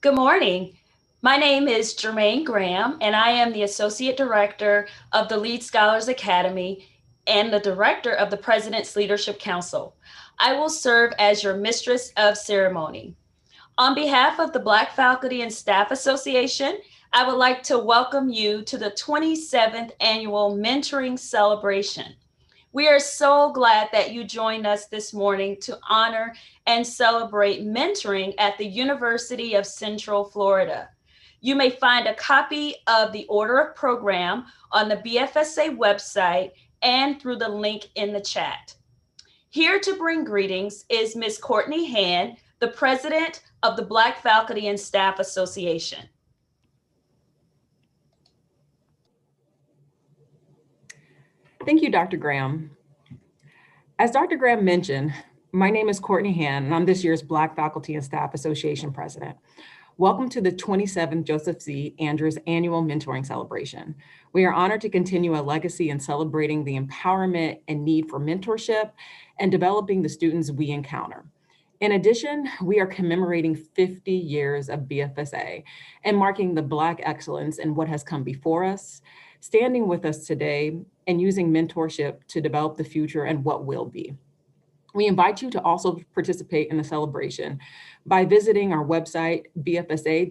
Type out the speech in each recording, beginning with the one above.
Good morning. My name is Jermaine Graham, and I am the Associate Director of the Lead Scholars Academy and the Director of the President's Leadership Council. I will serve as your Mistress of Ceremony. On behalf of the Black Faculty and Staff Association, I would like to welcome you to the 27th Annual Mentoring Celebration. We are so glad that you joined us this morning to honor and celebrate mentoring at the University of Central Florida. You may find a copy of the order of program on the BFSA website and through the link in the chat. Here to bring greetings is Ms. Courtney Hand, the president of the Black Faculty and Staff Association. Thank you, Dr. Graham. As Dr. Graham mentioned, my name is Courtney Hand, and I'm this year's Black Faculty and Staff Association president. Welcome to the 27th Joseph Z. Andrews Annual Mentoring Celebration. We are honored to continue a legacy in celebrating the empowerment and need for mentorship and developing the students we encounter. In addition, we are commemorating 50 years of BFSA and marking the Black excellence in what has come before us, standing with us today, and using mentorship to develop the future and what will be. We invite you to also participate in the celebration by visiting our website, bfsa-ucf.org.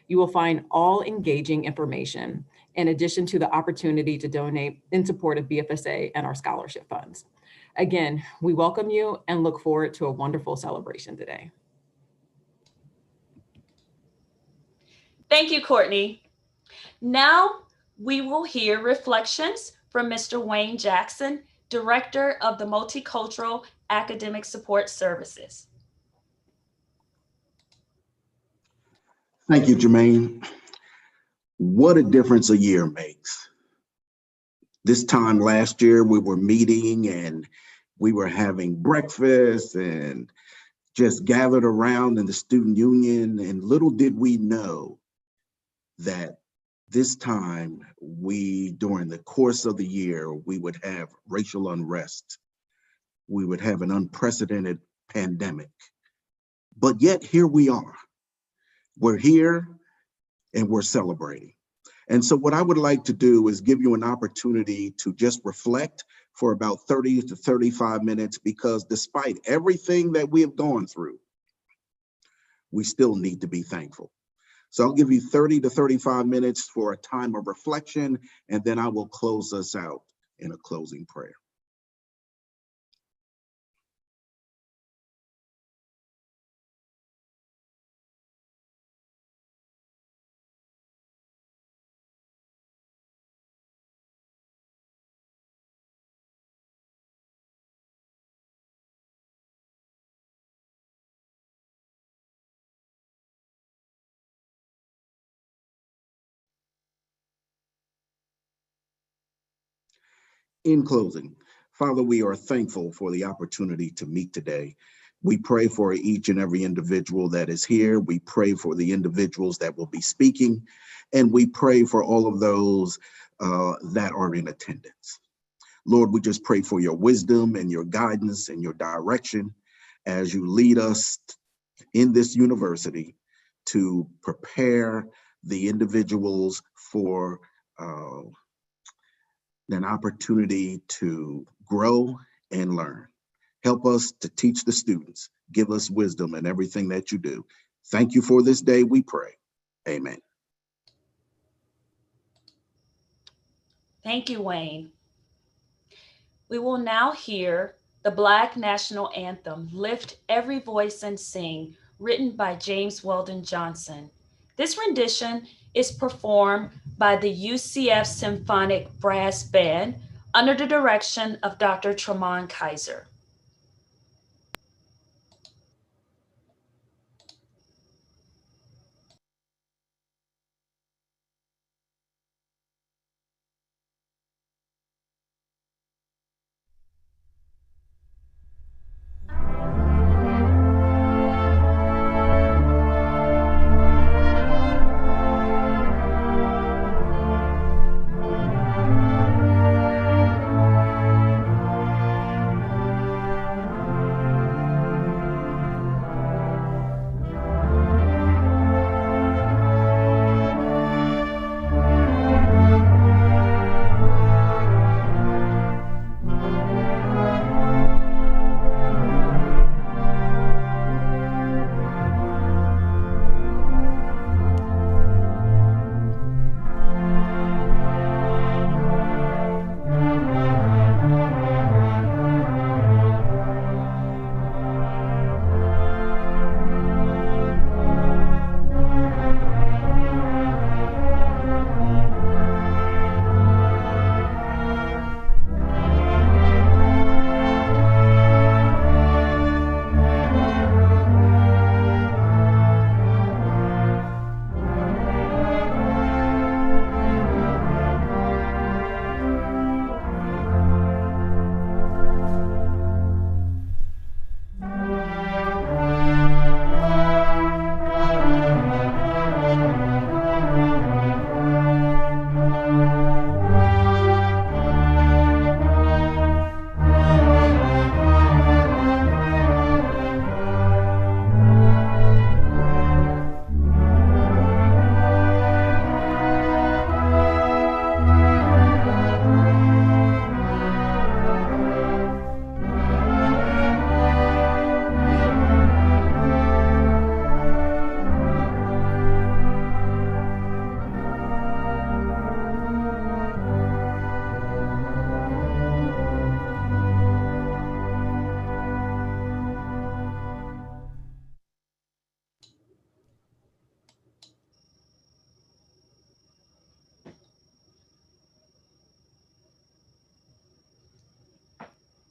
You will find all engaging information, in addition to the opportunity to donate in support of BFSA and our scholarship funds. Again, we welcome you and look forward to a wonderful celebration today. Thank you, Courtney. Now we will hear reflections from Mr. Wayne Jackson, Director of the Multicultural Academic Support Services. Thank you, Jermaine. What a difference a year makes. This time last year, we were meeting and we were having breakfast and just gathered around in the student union. And little did we know that this time during the course of the year, we would have racial unrest. We would have an unprecedented pandemic. But yet here we are. We're here and we're celebrating. And so what I would like to do is give you an opportunity to just reflect for about 30 to 35 minutes, because despite everything that we have gone through, we still need to be thankful. So I'll give you 30 to 35 minutes for a time of reflection, and then I will close us out in a closing prayer. In closing, Father, we are thankful for the opportunity to meet today. We pray for each and every individual that is here. We pray for the individuals that will be speaking, and we pray for all of those that are in attendance. Lord, we just pray for your wisdom and your guidance and your direction as you lead us in this university to prepare the individuals for an opportunity to grow and learn. Help us to teach the students. Give us wisdom in everything that you do. Thank you for this day, we pray. Amen. Thank you, Wayne. We will now hear the Black National Anthem, Lift Every Voice and Sing, written by James Weldon Johnson. This rendition is performed by the UCF Symphonic Brass Band under the direction of Dr. Tremont Kaiser.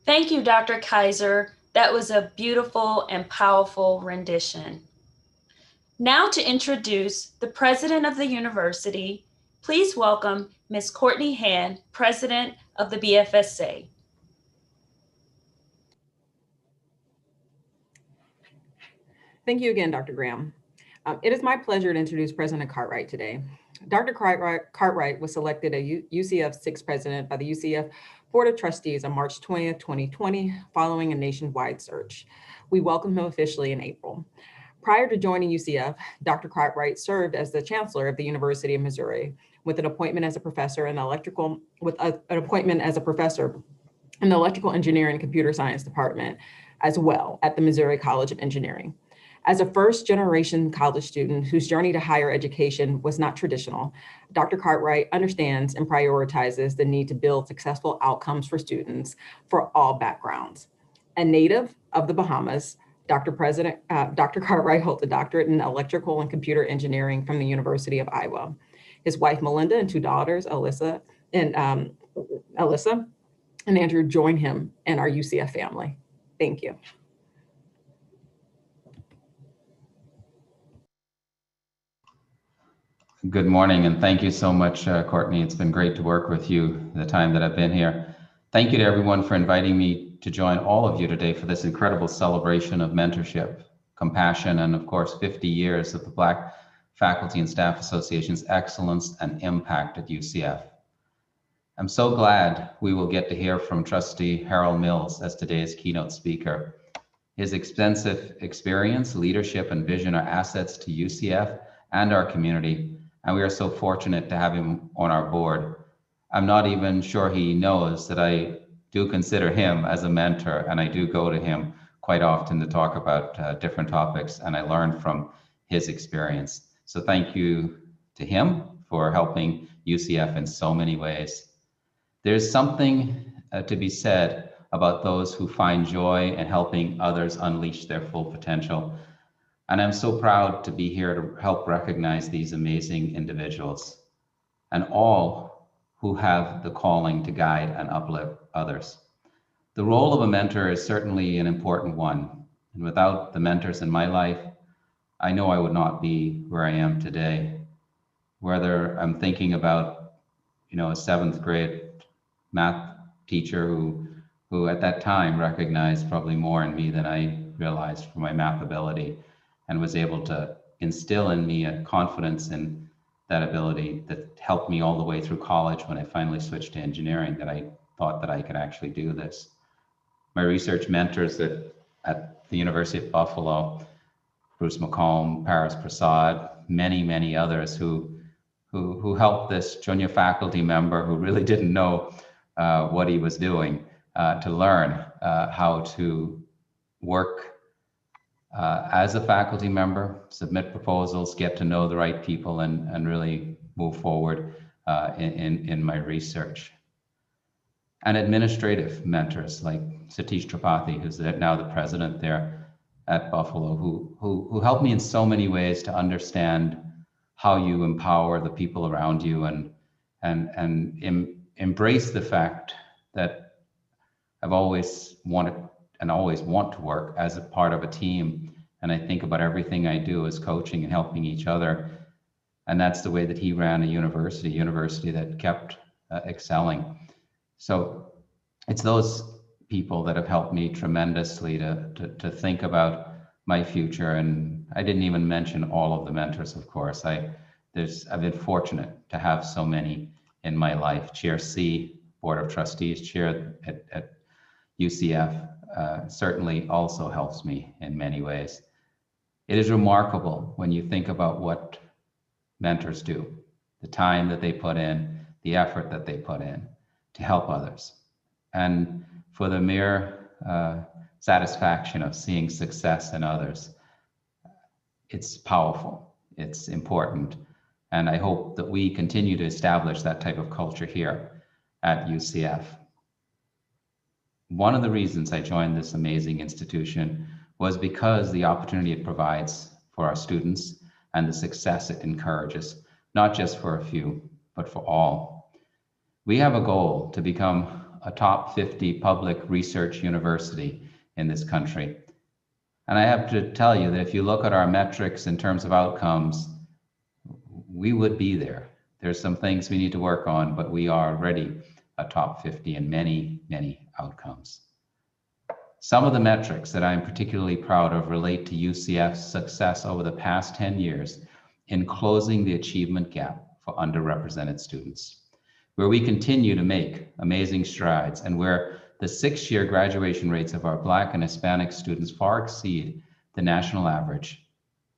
Thank you, Dr. Kaiser. That was a beautiful and powerful rendition. Now to introduce the president of the university, please welcome Ms. Courtney Hand, president of the BFSA. Thank you again, Dr. Graham. It is my pleasure to introduce President Cartwright today. Dr. Cartwright was selected a UCF 6th president by the UCF Board of Trustees on March 20th, 2020, following a nationwide search. We welcomed him officially in April. Prior to joining UCF, Dr. Cartwright served as the chancellor of the University of Missouri, with an appointment as a professor in electrical engineering and computer science department as well at the Missouri College of Engineering. As a first-generation college student whose journey to higher education was not traditional, Dr. Cartwright understands and prioritizes the need to build successful outcomes for students for all backgrounds. A native of the Bahamas, Dr. Cartwright holds a doctorate in electrical and computer engineering from the University of Iowa. His wife, Melinda, and two daughters, Alyssa and Andrew, join him in our UCF family. Thank you. Good morning, and thank you so much, Courtney. It's been great to work with you the time that I've been here. Thank you to everyone for inviting me to join all of you today for this incredible celebration of mentorship, compassion, and of course, 50 years of the Black Faculty and Staff Association's excellence and impact at UCF. I'm so glad we will get to hear from Trustee Harold Mills as today's keynote speaker. His extensive experience, leadership, and vision are assets to UCF and our community, and we are so fortunate to have him on our board. I'm not even sure he knows that I do consider him as a mentor, and I do go to him quite often to talk about different topics, and I learn from his experience. So thank you to him for helping UCF in so many ways. There's something to be said about those who find joy in helping others unleash their full potential. And I'm so proud to be here to help recognize these amazing individuals and all who have the calling to guide and uplift others. The role of a mentor is certainly an important one. And without the mentors in my life, I know I would not be where I am today. Whether I'm thinking about, a 7th grade math teacher who at that time recognized probably more in me than I realized for my math ability, and was able to instill in me a confidence in that ability that helped me all the way through college when I finally switched to engineering, that I thought that I could actually do this. My research mentors at the University of Buffalo, Bruce McComb, Paris Prasad, many others who helped this junior faculty member who really didn't know what he was doing to learn how to work as a faculty member, submit proposals, get to know the right people, and really move forward in my research. And administrative mentors like Satish Tripathi, who's now the president there at Buffalo, who helped me in so many ways to understand how you empower the people around you and embrace the fact that I've always wanted and always want to work as a part of a team. And I think about everything I do as coaching and helping each other. And that's the way that he ran a university that kept excelling. So it's those people that have helped me tremendously to think about my future. And I didn't even mention all of the mentors, of course. I've been fortunate to have so many in my life. Chair C, Board of Trustees, chair at UCF, certainly also helps me in many ways. It is remarkable when you think about what mentors do, the time that they put in, the effort that they put in to help others. And for the mere satisfaction of seeing success in others, it's powerful, it's important. And I hope that we continue to establish that type of culture here at UCF. One of the reasons I joined this amazing institution was because the opportunity it provides for our students and the success it encourages, not just for a few, but for all. We have a goal to become a top 50 public research university in this country. And I have to tell you that if you look at our metrics in terms of outcomes, we would be there. There's some things we need to work on, but we are already a top 50 in many, many outcomes. Some of the metrics that I'm particularly proud of relate to UCF's success over the past 10 years in closing the achievement gap for underrepresented students, where we continue to make amazing strides and where the 6-year graduation rates of our Black and Hispanic students far exceed the national average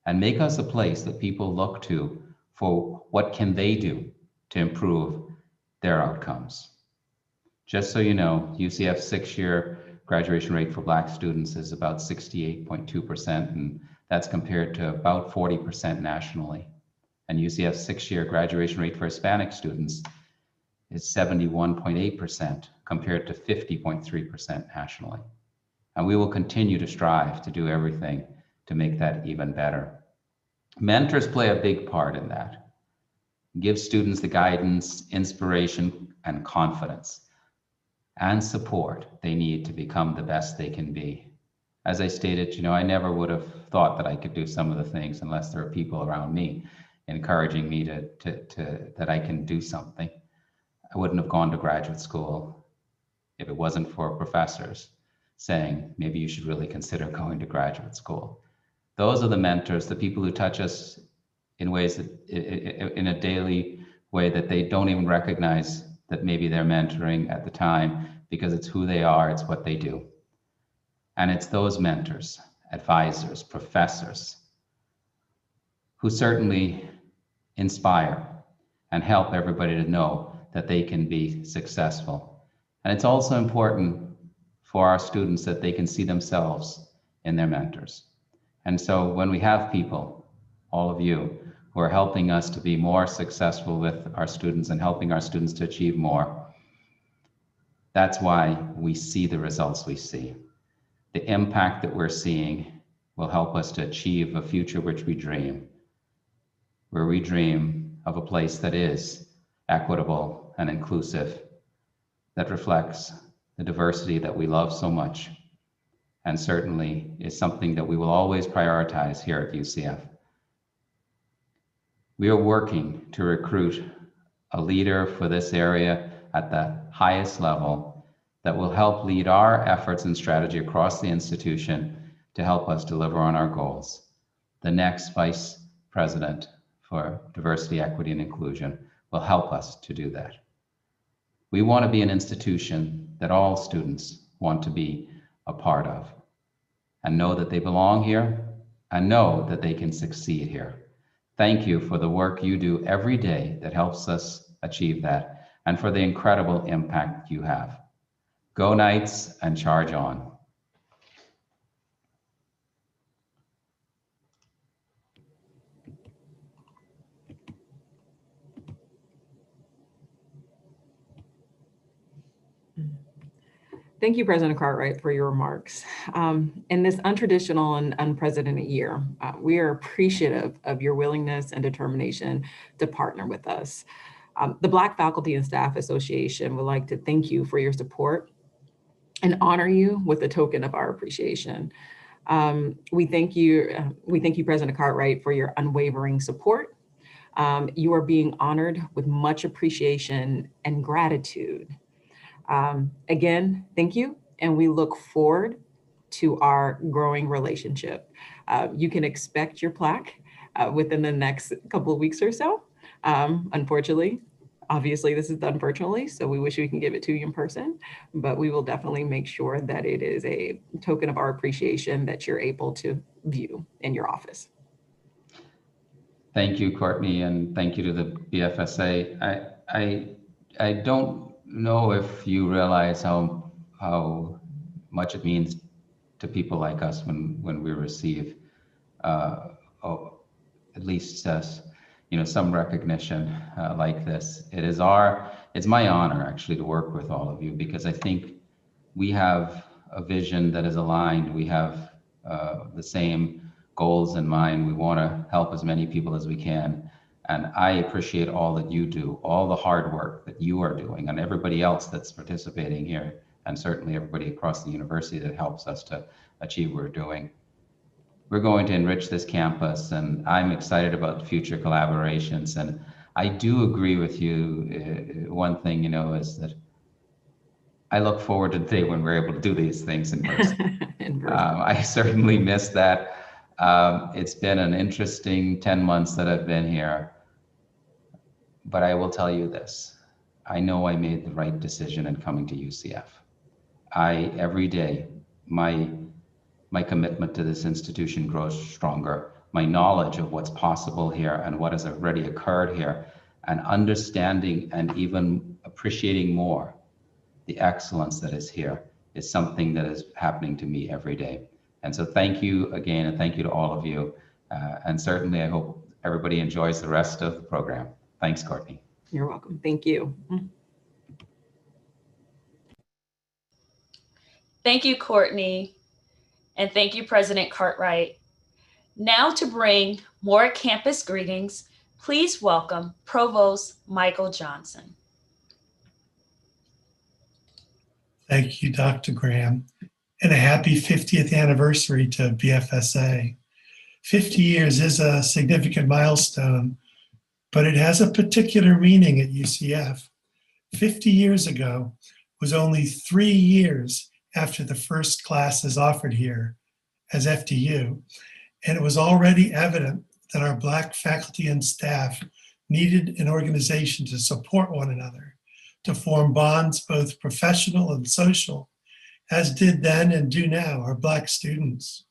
and make us a place that people look to for what can they do to improve their outcomes. Just so you know, UCF's 6-year graduation rate for Black students is about 68.2%, and that's compared to about 40% nationally. And UCF's 6-year graduation rate for Hispanic students is 71.8% compared to 50.3% nationally. And we will continue to strive to do everything to make that even better. Mentors play a big part in that. Give students the guidance, inspiration, and confidence and support they need to become the best they can be. As I stated, I never would have thought that I could do some of the things unless there are people around me encouraging me that I can do something. I wouldn't have gone to graduate school if it wasn't for professors saying, maybe you should really consider going to graduate school. Those are the mentors, the people who touch us in ways that, in a daily way that they don't even recognize that maybe they're mentoring at the time, because it's who they are, it's what they do. And it's those mentors, advisors, professors, who certainly inspire and help everybody to know that they can be successful. And it's also important for our students that they can see themselves in their mentors. And so when we have people, all of you, who are helping us to be more successful with our students and helping our students to achieve more, that's why we see the results we see. The impact that we're seeing will help us to achieve a future which we dream, where we dream of a place that is equitable and inclusive, that reflects the diversity that we love so much, and certainly is something that we will always prioritize here at UCF. We are working to recruit a leader for this area at the highest level that will help lead our efforts and strategy across the institution to help us deliver on our goals. The next Vice President for Diversity, Equity, and Inclusion will help us to do that. We want to be an institution that all students want to be a part of and know that they belong here and know that they can succeed here. Thank you for the work you do every day that helps us achieve that, and for the incredible impact you have. Go Knights and charge on. Thank you, President Cartwright, for your remarks. In this untraditional and unprecedented year, we are appreciative of your willingness and determination to partner with us. The Black Faculty and Staff Association would like to thank you for your support and honor you with a token of our appreciation. We thank you, President Cartwright, for your unwavering support. You are being honored with much appreciation and gratitude. Again, thank you, and we look forward to our growing relationship. You can expect your plaque within the next couple of weeks or so. Unfortunately, obviously this is done virtually, so we wish we can give it to you in person, but we will definitely make sure that it is a token of our appreciation that you're able to view in your office. Thank you, Courtney, and thank you to the BFSA. I don't know if you realize how much it means to people like us when we receive at least some recognition like this. It's my honor actually to work with all of you, because I think we have a vision that is aligned. We have the same goals in mind. We want to help as many people as we can And I appreciate all that you do, all the hard work that you are doing, and everybody else that's participating here, and certainly everybody across the university that helps us to achieve what we're doing. We're going to enrich this campus, and I'm excited about future collaborations. And I do agree with you. One thing, is that I look forward to the day when we're able to do these things in person. I certainly miss that. It's been an interesting 10 months that I've been here. But I will tell you this, I know I made the right decision in coming to UCF. Every day, my commitment to this institution grows stronger. My knowledge of what's possible here and what has already occurred here, and understanding and even appreciating more the excellence that is here, is something that is happening to me every day. And so thank you again, and thank you to all of you. And certainly I hope everybody enjoys the rest of the program. Thanks, Courtney. You're welcome. Thank you. Thank you, Courtney. And thank you, President Cartwright. Now to bring more campus greetings, please welcome Provost Michael Johnson. Thank you, Dr. Graham, and a happy 50th anniversary to BFSA. 50 years is a significant milestone, but it has a particular meaning at UCF. 50 years ago was only 3 years after the first classes offered here as FDU, and it was already evident that our Black faculty and staff needed an organization to support one another, to form bonds both professional and social, as did then and do now our Black students.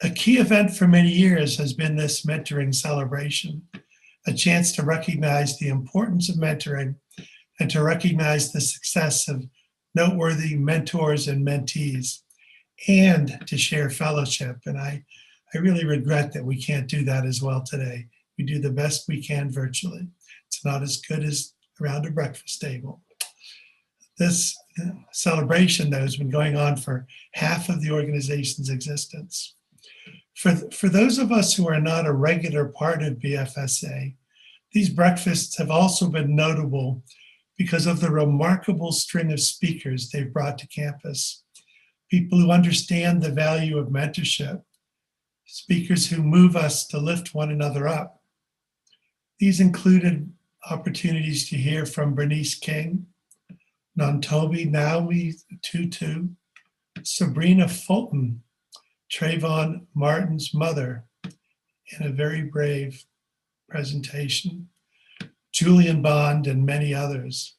A key event for many years has been this mentoring celebration, a chance to recognize the importance of mentoring and to recognize the success of noteworthy mentors and mentees, and to share fellowship. And I really regret that we can't do that as well today. We do the best we can virtually. It's not as good as around a breakfast table. This celebration, though, has been going on for half of the organization's existence. For those of us who are not a regular part of BFSA, these breakfasts have also been notable because of the remarkable string of speakers they've brought to campus. People who understand the value of mentorship, speakers who move us to lift one another up. These included opportunities to hear from Bernice King, Nantobi Naomi Tutu, Sabrina Fulton, Trayvon Martin's mother, in a very brave presentation, Julian Bond, and many others.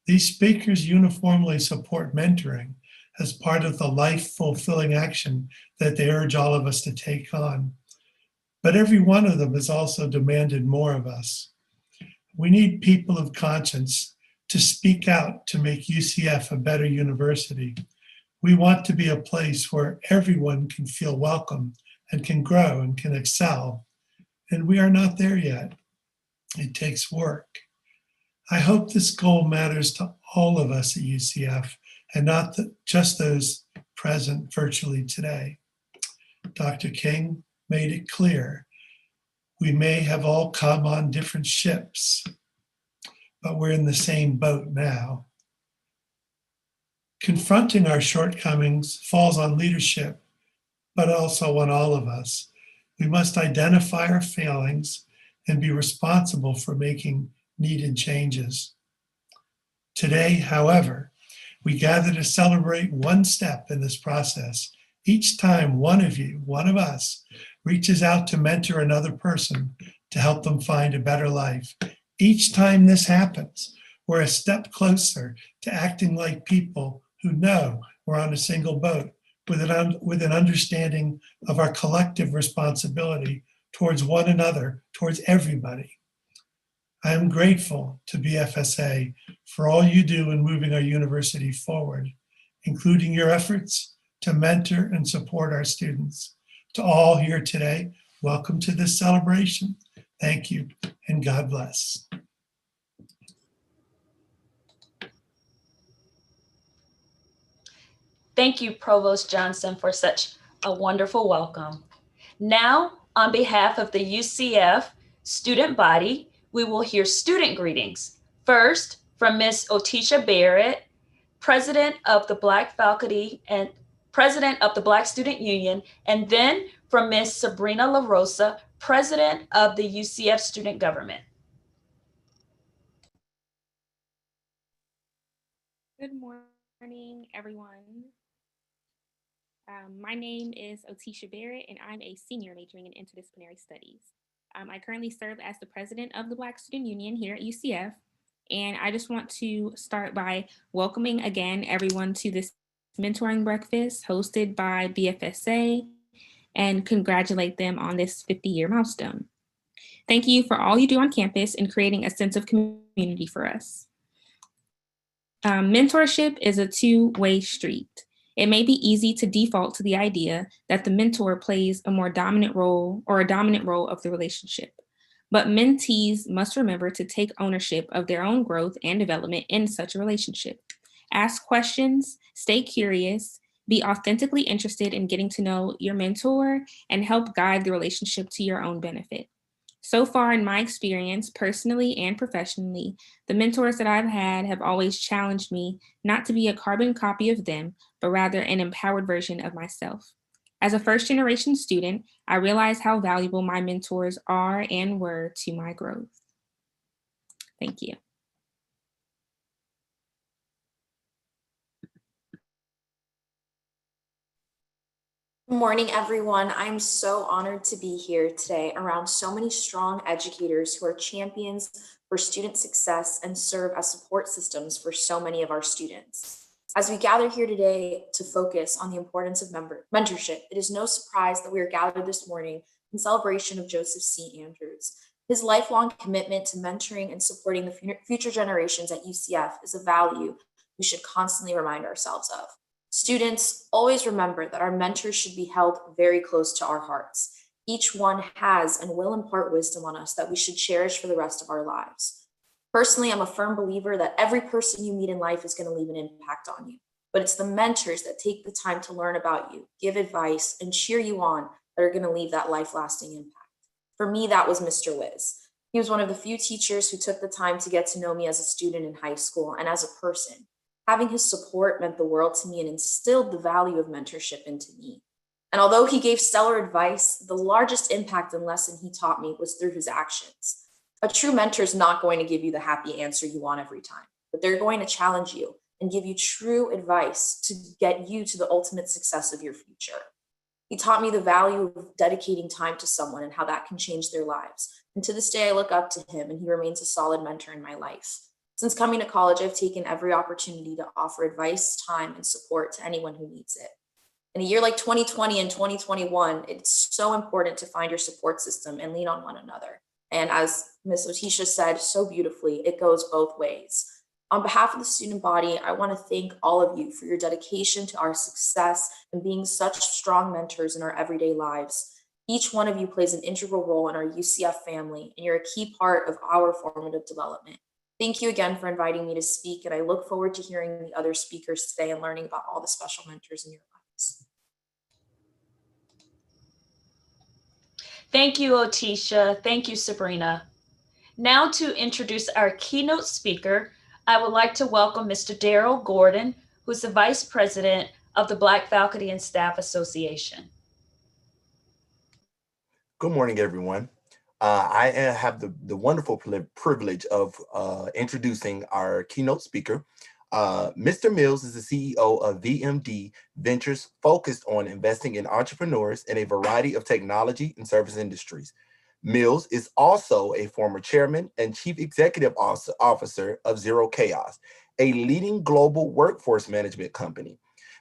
These speakers uniformly support mentoring as part of the life-fulfilling action that they urge all of us to take on. But every one of them has also demanded more of us. We need people of conscience to speak out to make UCF a better university. We want to be a place where everyone can feel welcome and can grow and can excel. And we are not there yet. It takes work. I hope this goal matters to all of us at UCF and not just those present virtually today. Dr. King made it clear we may have all come on different ships, but we're in the same boat now. Confronting our shortcomings falls on leadership, but also on all of us. We must identify our failings and be responsible for making needed changes. Today, however, we gather to celebrate one step in this process. Each time one of you, one of us, reaches out to mentor another person to help them find a better life. Each time this happens, we're a step closer to acting like people who know we're on a single boat with an understanding of our collective responsibility towards one another, towards everybody. I am grateful to BFSA for all you do in moving our university forward, including your efforts to mentor and support our students. To all here today, welcome to this celebration. Thank you, and God bless. Thank you, Provost Johnson, for such a wonderful welcome. Now, on behalf of the UCF student body, we will hear student greetings. First, from Ms. Otisha Barrett, President of the Black Faculty and President of the Black Student Union, and then from Ms. Sabrina La Rosa, President of the UCF Student Government. Good morning, everyone. My name is Otisha Barrett, and I'm a senior majoring in interdisciplinary studies. I currently serve as the president of the Black Student Union here at UCF, and I just want to start by welcoming again everyone to this mentoring breakfast hosted by BFSA and congratulate them on this 50-year milestone. Thank you for all you do on campus in creating a sense of community for us. Mentorship is a two-way street. It may be easy to default to the idea that the mentor plays a more dominant role or a dominant role of the relationship. But mentees must remember to take ownership of their own growth and development in such a relationship. Ask questions, stay curious, be authentically interested in getting to know your mentor, and help guide the relationship to your own benefit. So far in my experience, personally and professionally, the mentors that I've had have always challenged me not to be a carbon copy of them, but rather an empowered version of myself. As a first-generation student, I realize how valuable my mentors are and were to my growth. Thank you. Good morning, everyone. I'm so honored to be here today around so many strong educators who are champions for student success and serve as support systems for so many of our students. As we gather here today to focus on the importance of mentorship, it is no surprise that we are gathered this morning in celebration of Joseph C. Andrews. His lifelong commitment to mentoring and supporting the future generations at UCF is a value we should constantly remind ourselves of. Students, always remember that our mentors should be held very close to our hearts. Each one has and will impart wisdom on us that we should cherish for the rest of our lives. Personally, I'm a firm believer that every person you meet in life is going to leave an impact on you, but it's the mentors that take the time to learn about you, give advice, and cheer you on that are going to leave that life-lasting impact. For me, that was Mr. Wiz. He was one of the few teachers who took the time to get to know me as a student in high school and as a person. Having his support meant the world to me and instilled the value of mentorship into me. And although he gave stellar advice, the largest impact and lesson he taught me was through his actions. A true mentor is not going to give you the happy answer you want every time, but they're going to challenge you and give you true advice to get you to the ultimate success of your future. He taught me the value of dedicating time to someone and how that can change their lives. And to this day, I look up to him and he remains a solid mentor in my life. Since coming to college, I've taken every opportunity to offer advice, time, and support to anyone who needs it. In a year like 2020 and 2021, it's so important to find your support system and lean on one another. And as Ms. Otisha said so beautifully, it goes both ways. On behalf of the student body, I want to thank all of you for your dedication to our success and being such strong mentors in our everyday lives. Each one of you plays an integral role in our UCF family, and you're a key part of our formative development. Thank you again for inviting me to speak, and I look forward to hearing the other speakers today and learning about all the special mentors in your lives. Thank you, Otisha. Thank you, Sabrina. Now to introduce our keynote speaker, I would like to welcome Mr. Daryl Gordon, who's the Vice President of the Black Faculty and Staff Association. Good morning, everyone. I have the wonderful privilege of introducing our keynote speaker. Mr. Mills is the CEO of VMD Ventures, focused on investing in entrepreneurs in a variety of technology and service industries. Mills is also a former chairman and chief executive officer of Zero Chaos, a leading global workforce management company.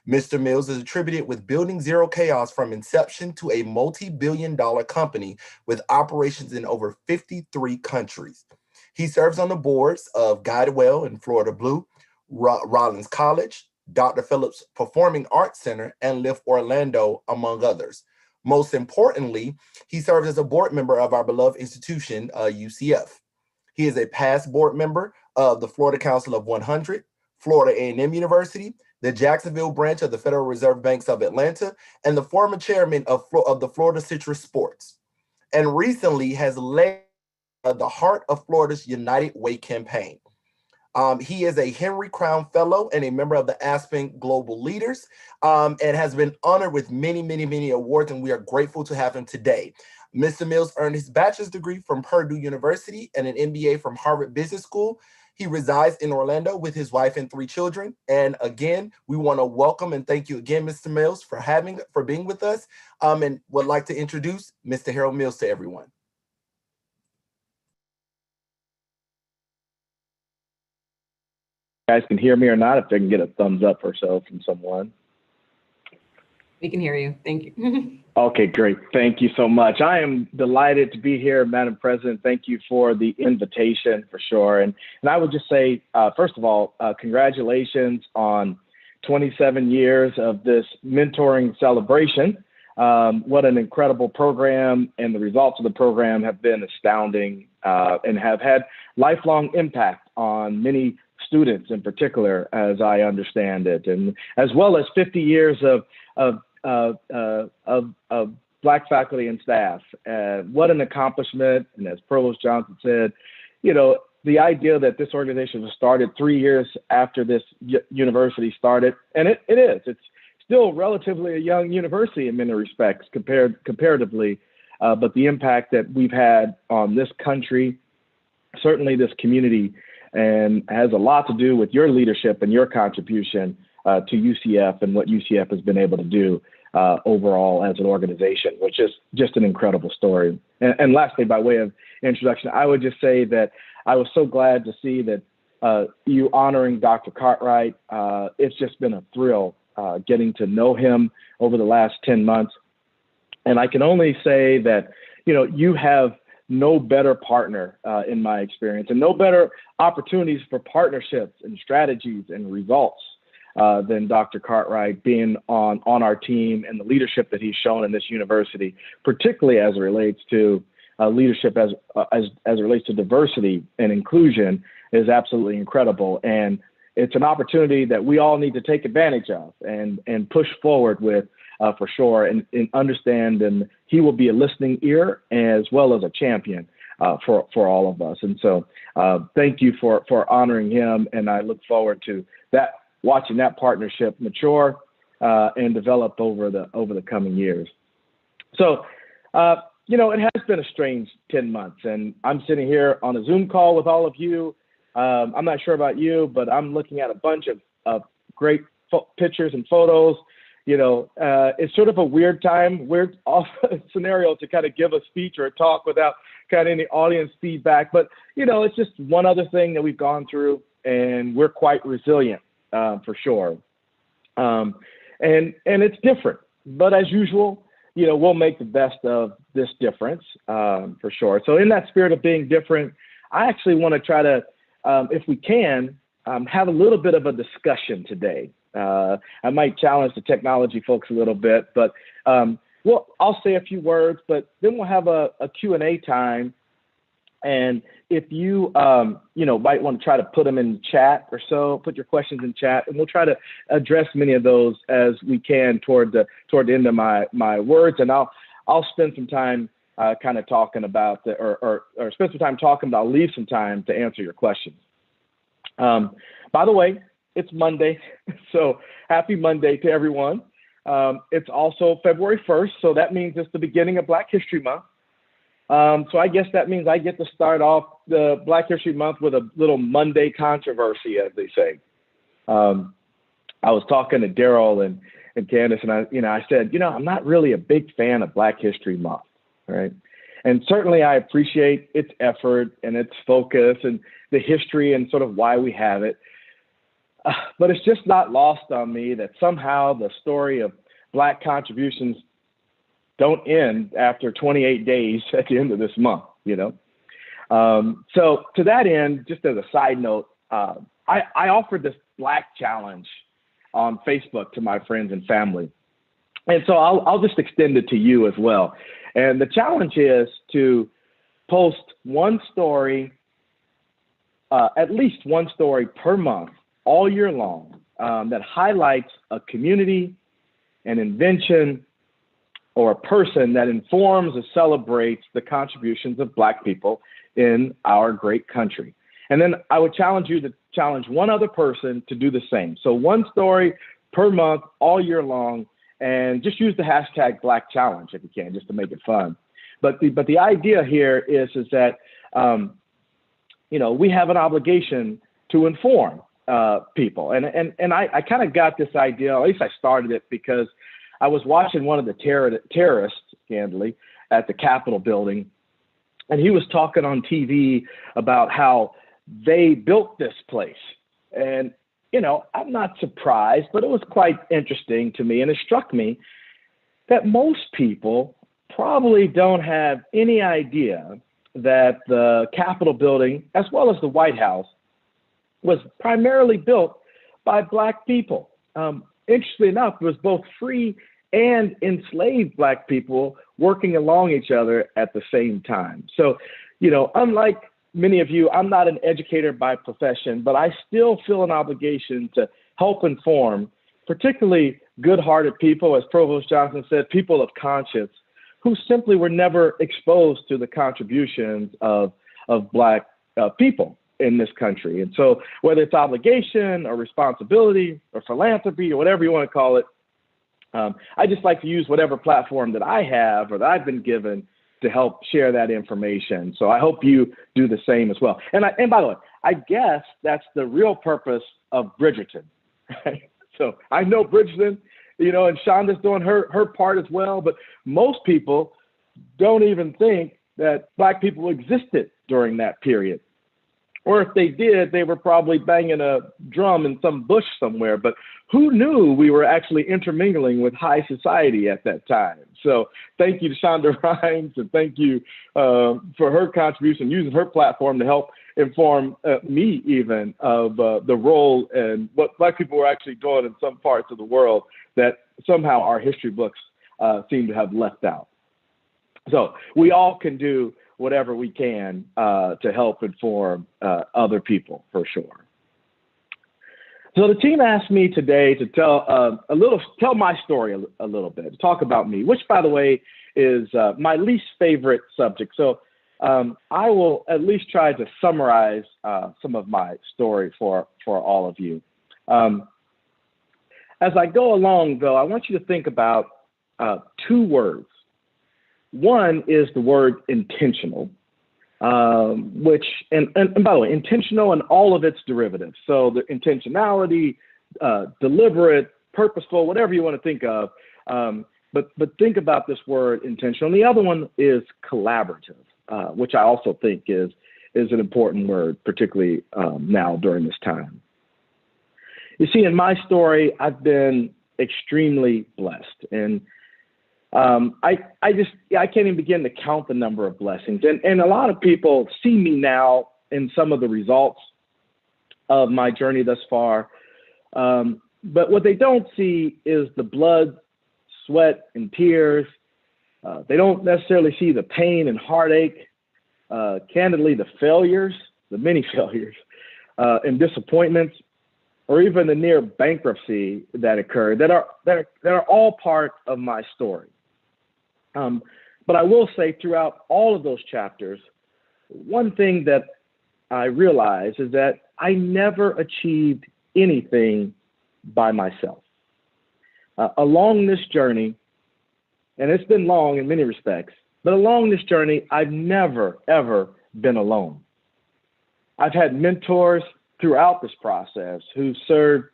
Mr. Mills is attributed with building Zero Chaos from inception to a multi-billion-dollar company with operations in over 53 countries. He serves on the boards of Guidewell and Florida Blue, Rollins College, Dr. Phillips Performing Arts Center, and Lift Orlando, among others. Most importantly, he serves as a board member of our beloved institution, UCF. He is a past board member of the Florida Council of 100, Florida A&M University, the Jacksonville branch of the Federal Reserve Banks of Atlanta, and the former chairman of the Florida Citrus Sports, and recently has led the Heart of Florida's United Way campaign. He is a Henry Crown Fellow and a member of the Aspen Global Leaders, and has been honored with many, many, many awards, and we are grateful to have him today. Mr. Mills earned his bachelor's degree from Purdue University and an MBA from Harvard Business School. He resides in Orlando with his wife and 3 children. And again, we want to welcome and thank you again, Mr. Mills, for being with us, and would like to introduce Mr. Harold Mills to everyone. Guys can hear me or not, if they can get a thumbs up or so from someone. We can hear you. Thank you. Okay, great. Thank you so much. I am delighted to be here, Madam President. Thank you for the invitation for sure. And I would just say, first of all, congratulations on 27 years of this mentoring celebration. What an incredible program, and the results of the program have been astounding and have had lifelong impact on many students in particular, as I understand it, and as well as 50 years of Black faculty and staff. What an accomplishment. And as Provost Johnson said, you know, the idea that this organization was started 3 years after this university started, and it's still relatively a young university in many respects comparatively, but the impact that we've had on this country, certainly this community, and has a lot to do with your leadership and your contribution to UCF and what UCF has been able to do overall as an organization, which is just an incredible story. And lastly, by way of introduction, I would just say that I was so glad to see that you honoring Dr. Cartwright. It's just been a thrill getting to know him over the last 10 months. And I can only say that, you know, you have no better partner in my experience, and no better opportunities for partnerships and strategies and results than Dr. Cartwright being on our team, and the leadership that he's shown in this university, particularly as it relates to leadership as it relates to diversity and inclusion, is absolutely incredible. And it's an opportunity that we all need to take advantage of and push forward with for sure, and understand. And he will be a listening ear as well as a champion for all of us. And so thank you for honoring him. And I look forward to that, watching that partnership mature and develop over the coming years. So, you know, it has been a strange 10 months, and I'm sitting here on a Zoom call with all of you. I'm not sure about you, but I'm looking at a bunch of great pictures and photos. You know, it's sort of a weird time, weird scenario to kind of give a speech or a talk without kind of any audience feedback. But, you know, it's just one other thing that we've gone through, and we're quite resilient for sure. And it's different, but as usual, you know, we'll make the best of this difference for sure. So in that spirit of being different, I actually want to try to, if we can, have a little bit of a discussion today. I might challenge the technology folks a little bit, but well, I'll say a few words, but then we'll have a Q&A time. And if you, you know, might want to try to put them in chat or so, put your questions in chat, and we'll try to address many of those as we can toward the end of my words. And I'll spend some time kind of talking about or spend some time talking, but I'll leave some time to answer your questions. By the way, it's Monday, so happy Monday to everyone. It's also February 1st, so that means it's the beginning of Black History Month. So I guess that means I get to start off the Black History Month with a little Monday controversy, as they say. I was talking to Daryl and Candace, and I said, you know, I'm not really a big fan of Black History Month, right? And certainly I appreciate its effort and its focus and the history and sort of why we have it. But it's just not lost on me that somehow the story of Black contributions don't end after 28 days at the end of this month, you know? So to that end, just as a side note, I offered this Black challenge on Facebook to my friends and family. And so I'll just extend it to you as well. And the challenge is to post one story, at least one story per month, all year long, that highlights a community, an invention, or a person that informs or celebrates the contributions of Black people in our great country. And then I would challenge you to challenge one other person to do the same. So one story per month, all year long, and just use the hashtag Black Challenge if you can, just to make it fun. But the idea here is that we have an obligation to inform people, and I kind of got this idea, or at least I started it, because I was watching one of the terrorists, candidly, at the Capitol building, and he was talking on TV about how they built this place. And, I'm not surprised, but it was quite interesting to me. And it struck me that most people probably don't have any idea that the Capitol building, as well as the White House, was primarily built by Black people. Interestingly enough, it was both free and enslaved Black people working along each other at the same time. So, unlike many of you, I'm not an educator by profession, but I still feel an obligation to help inform, particularly good-hearted people, as Provost Johnson said, people of conscience, who simply were never exposed to the contributions of Black people in this country. And so whether it's obligation or responsibility or philanthropy or whatever you want to call it, I just like to use whatever platform that I have or that I've been given to help share that information. So I hope you do the same as well. And by the way, I guess that's the real purpose of Bridgerton. Right? So I know Bridgerton, and Shonda's doing her part as well, but most people don't even think that Black people existed during that period. Or if they did, they were probably banging a drum in some bush somewhere. But who knew we were actually intermingling with high society at that time? So thank you to Shonda Rhimes, and thank you for her contribution, using her platform to help inform me even of the role and what Black people were actually doing in some parts of the world that somehow our history books seem to have left out. So we all can do whatever we can to help inform other people, for sure. So the team asked me today to tell my story a little bit, to talk about me, which, by the way, is my least favorite subject. So I will at least try to summarize some of my story for all of you. As I go along, though, I want you to think about two words. One is the word intentional, which, and by the way, intentional and all of its derivatives. So the intentionality, deliberate, purposeful, whatever you want to think of. But think about this word intentional. And the other one is collaborative, which I also think is an important word, particularly now during this time. You see, in my story, I've been extremely blessed, and I can't even begin to count the number of blessings. And a lot of people see me now in some of the results of my journey thus far. But what they don't see is the blood, sweat, and tears. They don't necessarily see the pain and heartache, candidly, the failures, the many failures, and disappointments, or even the near bankruptcy that occurred, that are all part of my story. But I will say, throughout all of those chapters, one thing that I realized is that I never achieved anything by myself. Along this journey, and it's been long in many respects, but along this journey, I've never, ever been alone. I've had mentors throughout this process who served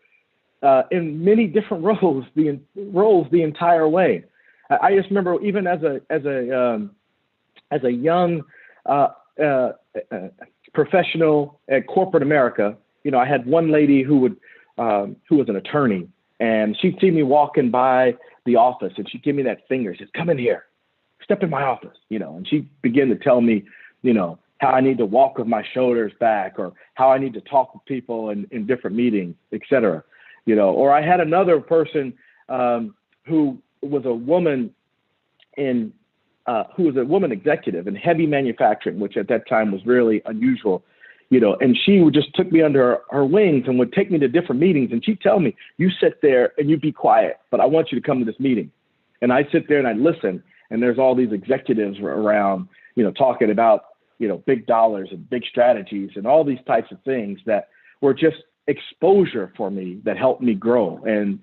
in many different roles the entire way. I just remember, even as a young professional at corporate America, I had one lady who was an attorney, and she'd see me walking by the office, and she'd give me that finger. She said, "Come in here, step in my office," and she'd begin to tell me, how I need to walk with my shoulders back, or how I need to talk with people in different meetings, et cetera. Or I had another person who was a woman executive in heavy manufacturing, which at that time was really unusual, and she just took me under her wings and would take me to different meetings. And she'd tell me, "You sit there and you be quiet, but I want you to come to this meeting." And I'd sit there and I'd listen. And there's all these executives around, talking about big dollars and big strategies and all these types of things that were just exposure for me that helped me grow. And,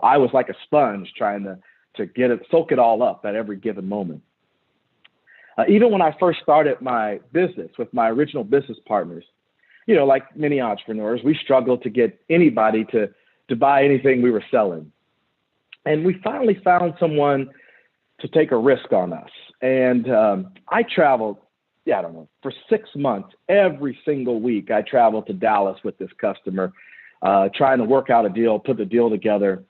I was like a sponge trying to soak it all up at every given moment. Even when I first started my business with my original business partners, like many entrepreneurs, we struggled to get anybody to buy anything we were selling. And we finally found someone to take a risk on us. And I traveled, for 6 months, every single week, I traveled to Dallas with this customer, trying to work out a deal, put the deal together.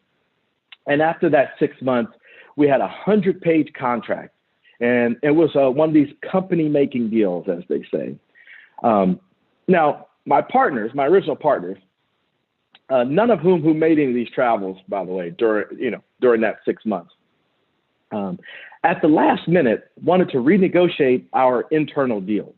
And after that 6 months, we had a 100-page contract. And it was one of these company-making deals, as they say. Now, my original partners, none of who made any of these travels, by the way, during that 6 months, at the last minute wanted to renegotiate our internal deal.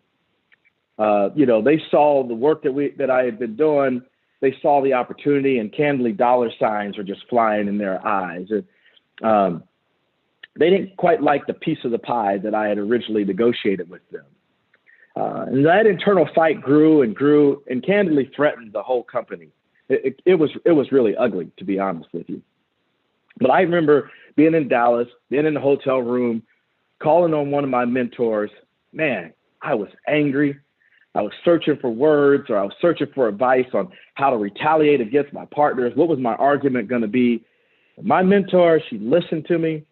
They saw the work that I had been doing. They saw the opportunity, and candidly, dollar signs were just flying in their eyes. They didn't quite like the piece of the pie that I had originally negotiated with them. And that internal fight grew and candidly threatened the whole company. It was really ugly, to be honest with you. But I remember being in Dallas, being in the hotel room, calling on one of my mentors. Man, I was angry. I was searching for words, or I was searching for advice on how to retaliate against my partners. What was my argument going to be? My mentor, she listened to me.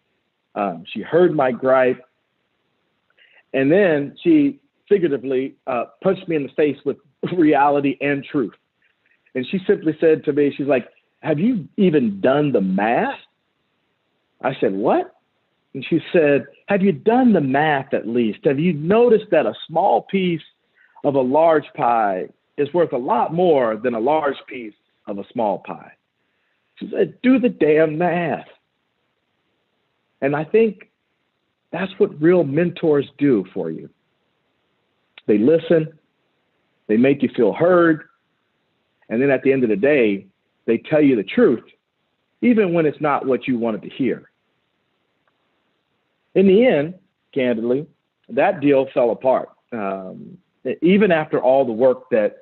She heard my gripe. And then she figuratively punched me in the face with reality and truth. And she simply said to me, she's like, "Have you even done the math?" I said, "What?" And she said, "Have you done the math at least? Have you noticed that a small piece of a large pie is worth a lot more than a large piece of a small pie?" She said, "Do the damn math." And I think that's what real mentors do for you. They listen, they make you feel heard, and then at the end of the day, they tell you the truth, even when it's not what you wanted to hear. In the end, candidly, that deal fell apart, even after all the work that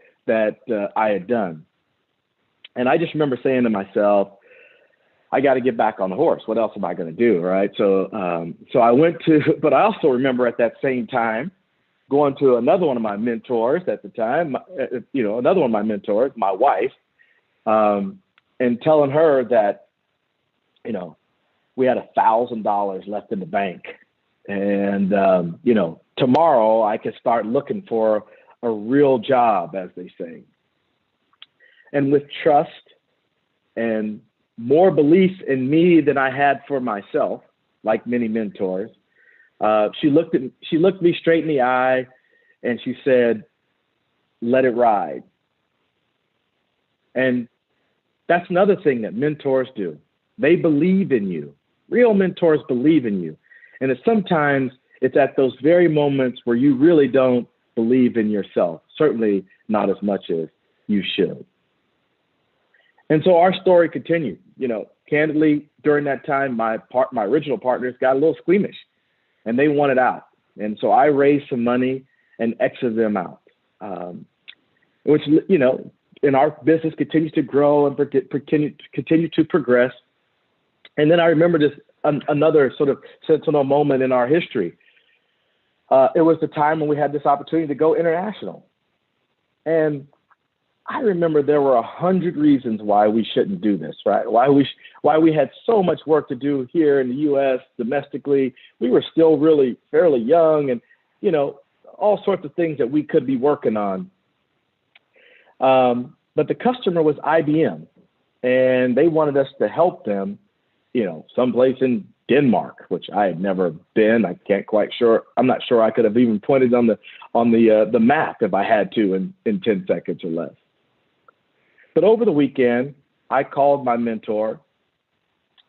I had done. And I just remember saying to myself, I got to get back on the horse. What else am I going to do, right? So I went to, but I also remember at that same time going to another one of my mentors at the time, another one of my mentors, my wife, and telling her that, we had $1,000 left in the bank, and tomorrow I could start looking for a real job, as they say. And with trust and more belief in me than I had for myself, like many mentors, she looked me straight in the eye and she said, "Let it ride." And that's another thing that mentors do. They believe in you. Real mentors believe in you. And sometimes it's at those very moments where you really don't believe in yourself, certainly not as much as you should. And so our story continued. Candidly, during that time, my original partners got a little squeamish and they wanted out. And so I raised some money and exited them out, which, and our business continues to grow and continue to progress. And then I remember this another sort of sentinel moment in our history. It was the time when we had this opportunity to go international. And I remember there were 100 reasons why we shouldn't do this, right? Why we had so much work to do here in the U.S. domestically. We were still really fairly young, and all sorts of things that we could be working on. But the customer was IBM, and they wanted us to help them, someplace in Denmark, which I had never been. I'm not sure I could have even pointed on the map if I had to in 10 seconds or less. But over the weekend, I called my mentor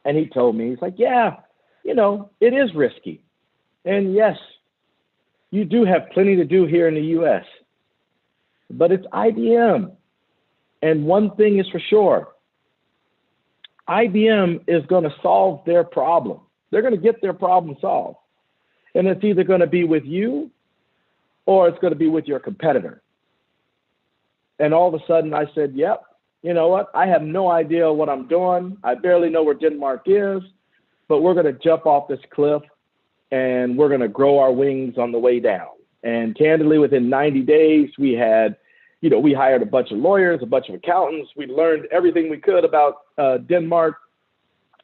and he told me, he's like, "Yeah, it is risky. And yes, you do have plenty to do here in the US, but it's IBM. And one thing is for sure, IBM is going to solve their problem. They're going to get their problem solved. And it's either going to be with you or it's going to be with your competitor. And all of a sudden I said, yep, you know what? I have no idea what I'm doing. I barely know where Denmark is, but we're going to jump off this cliff and we're going to grow our wings on the way down. And candidly, within 90 days, we had, we hired a bunch of lawyers, a bunch of accountants. We learned everything we could about Denmark,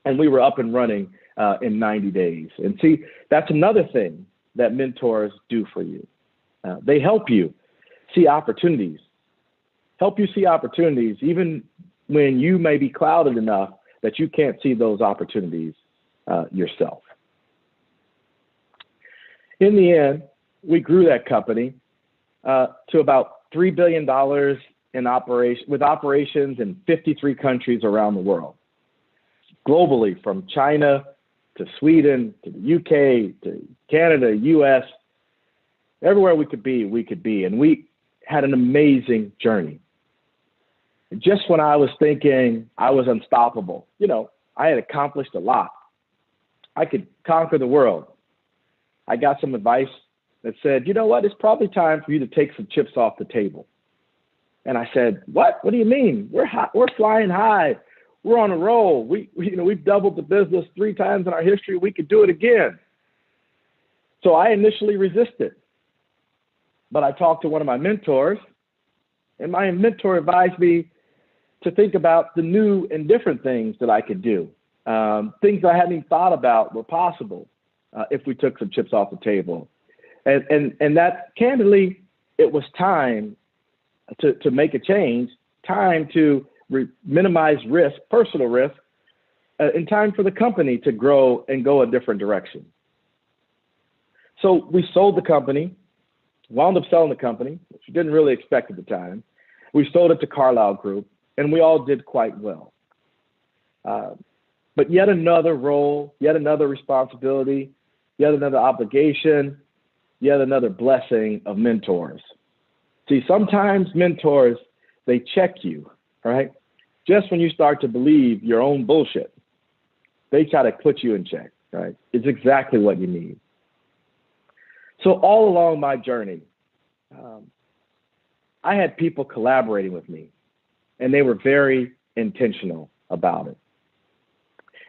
and we were up and running in 90 days. And see, that's another thing that mentors do for you. They help you see opportunities, even when you may be clouded enough that you can't see those opportunities yourself. In the end, we grew that company to about $3 billion with operations in 53 countries around the world. Globally, from China to Sweden, to the UK, to Canada, US, everywhere we could be. And we had an amazing journey. Just when I was thinking I was unstoppable, I had accomplished a lot. I could conquer the world. I got some advice that said, you know what, it's probably time for you to take some chips off the table. And I said, what? What do you mean? We're flying high. We're on a roll. We've doubled the business 3 times in our history. We could do it again. So I initially resisted, but I talked to one of my mentors, and my mentor advised me to think about the new and different things that I could do. Things I hadn't even thought about were possible if we took some chips off the table. And that, candidly, it was time to make a change, time to minimize risk, personal risk, and time for the company to grow and go a different direction. So we sold the company, wound up selling the company, which we didn't really expect at the time. We sold it to Carlyle Group, and we all did quite well. But yet another role, yet another responsibility, yet another obligation, yet another blessing of mentors. See, sometimes mentors, they check you, right? Just when you start to believe your own bullshit, they try to put you in check, right? It's exactly what you need. So all along my journey, I had people collaborating with me, and they were very intentional about it.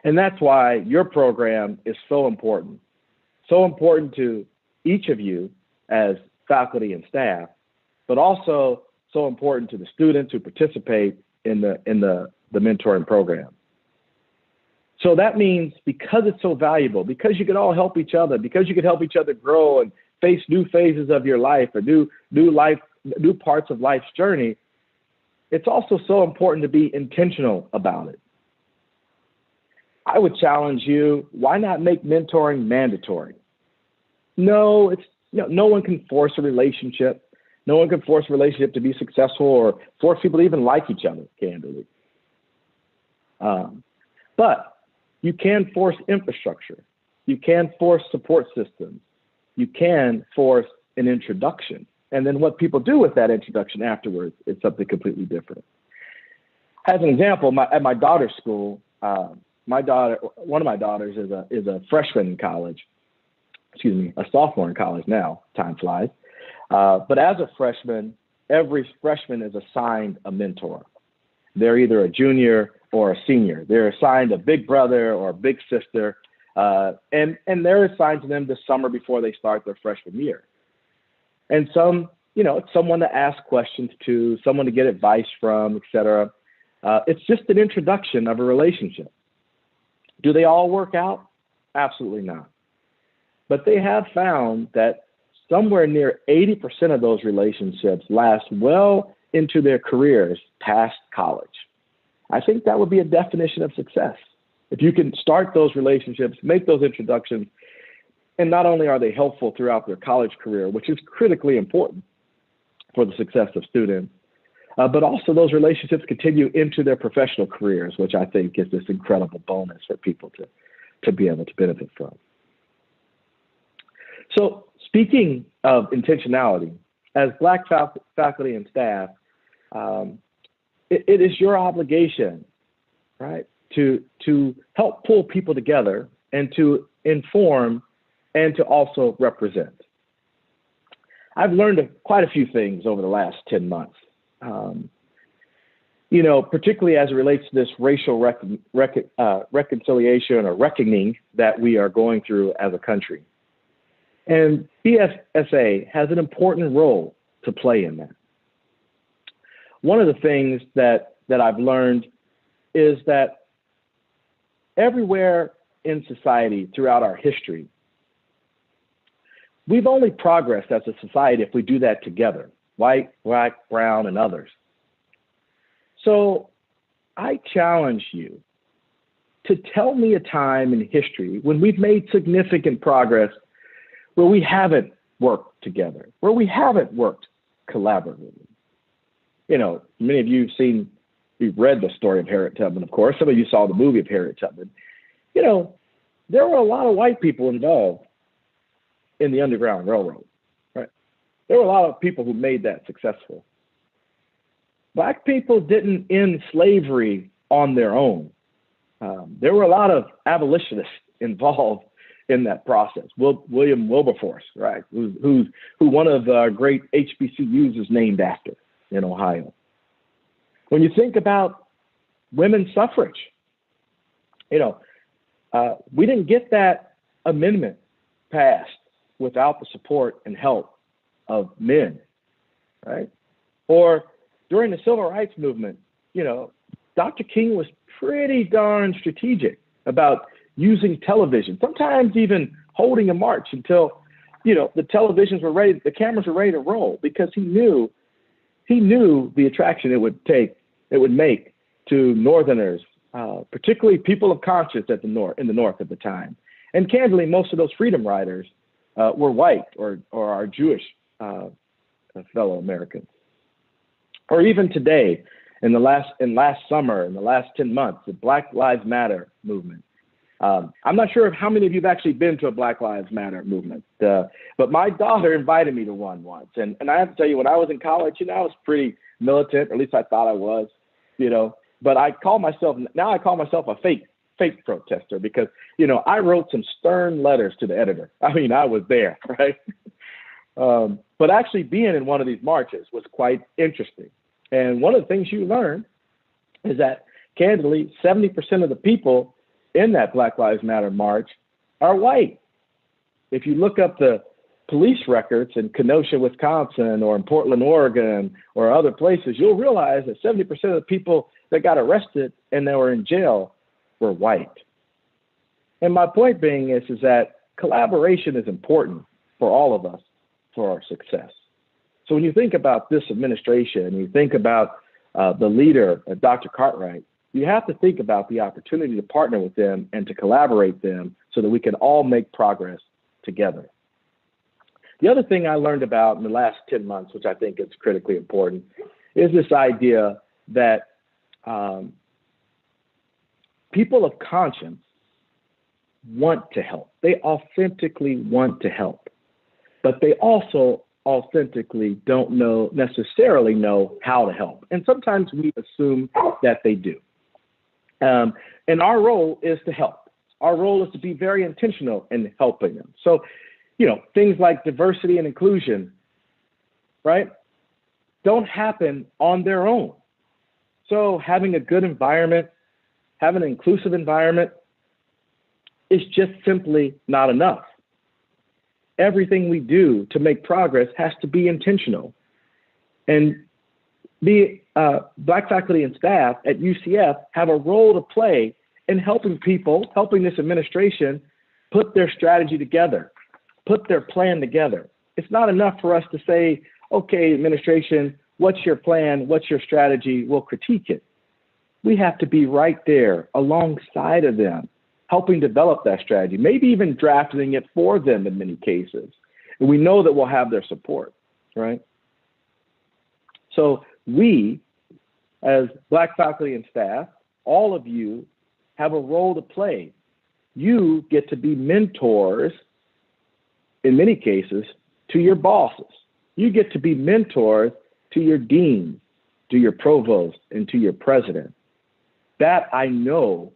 And that's why your program is so important to each of you as faculty and staff, but also so important to the students who participate in the mentoring program. So that means because it's so valuable, because you can all help each other, because you can help each other grow and face new phases of your life or new parts of life's journey, it's also so important to be intentional about it. I would challenge you, why not make mentoring mandatory? No, no one can force a relationship. No one can force a relationship to be successful or force people to even like each other, candidly. But you can force infrastructure. You can force support systems. You can force an introduction. And then what people do with that introduction afterwards is something completely different. As an example, at my daughter's school, one of my daughters is a freshman in college. A sophomore in college now, time flies. But as a freshman, every freshman is assigned a mentor. They're either a junior or a senior. They're assigned a big brother or a big sister, and they're assigned to them this summer before they start their freshman year. And it's someone to ask questions to, someone to get advice from, et cetera. It's just an introduction of a relationship. Do they all work out? Absolutely not. But they have found that somewhere near 80% of those relationships last well into their careers past college. I think that would be a definition of success. If you can start those relationships, make those introductions, and not only are they helpful throughout their college career, which is critically important for the success of students, but also those relationships continue into their professional careers, which I think is this incredible bonus for people to be able to benefit from. So speaking of intentionality, as Black faculty and staff, it is your obligation, right, to help pull people together and to inform and to also represent. I've learned quite a few things over the last 10 months. You know, particularly as it relates to this racial reconciliation or reckoning that we are going through as a country. And BFSA has an important role to play in that. One of the things that I've learned is that everywhere in society throughout our history, we've only progressed as a society if we do that together, white, black, brown, and others. So I challenge you to tell me a time in history when we've made significant progress where we haven't worked together, where we haven't worked collaboratively. You know, many of you you've read the story of Harriet Tubman, of course. Some of you saw the movie of Harriet Tubman. You know, there were a lot of white people involved in the Underground Railroad, right? There were a lot of people who made that successful. Black people didn't end slavery on their own. There were a lot of abolitionists involved in that process. William Wilberforce, right, who one of the great HBCUs is named after in Ohio. When you think about women's suffrage, you know, we didn't get that amendment passed without the support and help of men, right? Or during the civil rights movement, you know, Dr. King was pretty darn strategic about using television, sometimes even holding a march until, you know, the televisions were ready, the cameras were ready to roll, because he knew the attraction it would make to Northerners, particularly people of conscience in the North at the time. And candidly, most of those freedom riders were white or our Jewish fellow Americans. Or even today, in last summer, in the last 10 months, the Black Lives Matter movement. I'm not sure how many of you have actually been to a Black Lives Matter movement, but my daughter invited me to one once. And I have to tell you, when I was in college, you know, I was pretty militant, or at least I thought I was, you know, but now I call myself a fake protester because, you know, I wrote some stern letters to the editor. I mean, I was there, right? But actually being in one of these marches was quite interesting. And one of the things you learn is that, candidly, 70% of the people in that Black Lives Matter march are white. If you look up the police records in Kenosha, Wisconsin, or in Portland, Oregon, or other places, you'll realize that 70% of the people that got arrested and that were in jail were white. And my point being is that collaboration is important for all of us for our success. So when you think about this administration, you think about the leader, Dr. Cartwright, you have to think about the opportunity to partner with them and to collaborate them so that we can all make progress together. The other thing I learned about in the last 10 months, which I think is critically important, is this idea that people of conscience want to help. They authentically want to help, but they also authentically don't necessarily know how to help. And sometimes we assume that they do. And our role is to help. Our role is to be very intentional in helping them. So, you know, things like diversity and inclusion, right, don't happen on their own. So having a good environment, having an inclusive environment is just simply not enough. Everything we do to make progress has to be intentional. And the Black faculty and staff at UCF have a role to play in helping this administration put their strategy together, put their plan together. It's not enough for us to say, okay, administration, what's your plan? What's your strategy? We'll critique it. We have to be right there alongside of them, helping develop that strategy, maybe even drafting it for them in many cases. And we know that we'll have their support, right? So we, as Black faculty and staff, all of you have a role to play. You get to be mentors, in many cases, to your bosses. You get to be mentors to your dean, to your provost, and to your president. That I know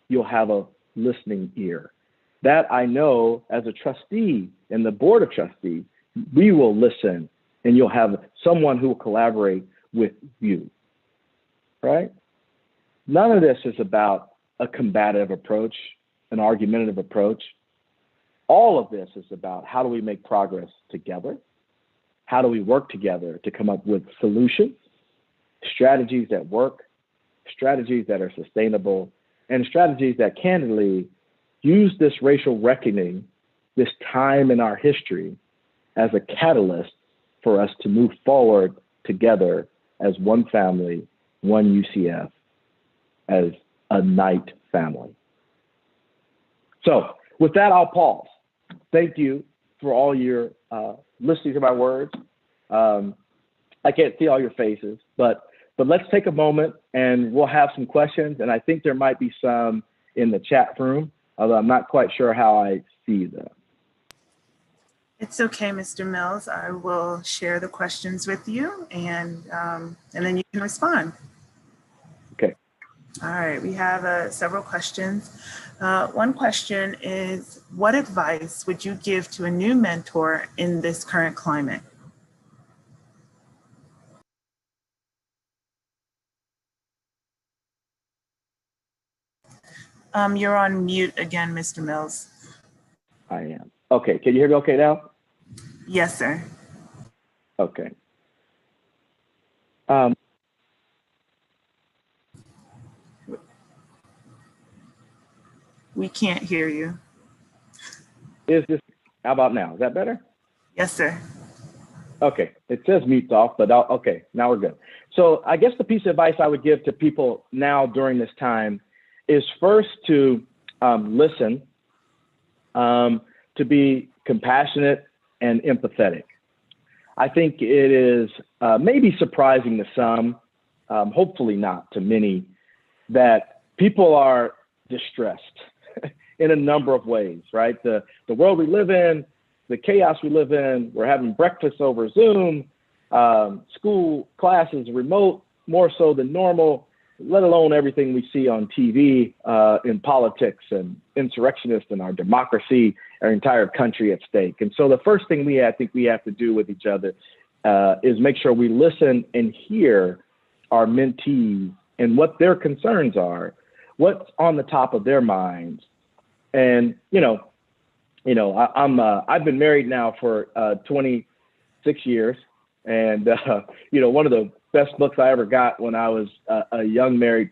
you'll have a listening ear. That I know as a trustee in the board of trustees, we will listen, and you'll have someone who will collaborate with you, right? None of this is about a combative approach, an argumentative approach. All of this is about how do we make progress together? How do we work together to come up with solutions, strategies that work, strategies that are sustainable, and strategies that candidly use this racial reckoning, this time in our history, as a catalyst for us to move forward together as one family, one UCF, as a Knight family. So with that, I'll pause. Thank you for all your listening to my words. I can't see all your faces, but let's take a moment and we'll have some questions. And I think there might be some in the chat room, although I'm not quite sure how I see them. It's okay, Mr. Mills. I will share the questions with you, and then you can respond. Okay. All right, we have several questions. One question is, what advice would you give to a new mentor in this current climate? You're on mute again, Mr. Mills. I am. Okay, can you hear me okay now? Yes, sir. Okay. We can't hear you. How about now? Is that better? Yes, sir. Okay, it says mute's off, but okay, now we're good. So I guess the piece of advice I would give to people now during this time is first to listen, to be compassionate and empathetic. I think it is maybe surprising to some, hopefully not to many, that people are distressed in a number of ways, right? The world we live in, the chaos we live in, we're having breakfast over Zoom, school classes remote more so than normal, let alone everything we see on TV in politics and insurrectionists and our democracy, our entire country at stake. And so the first thing I think we have to do with each other is make sure we listen and hear our mentees and what their concerns are, what's on the top of their minds. And, I've been married now for 26 years. And, one of the best books I ever got when I was a young married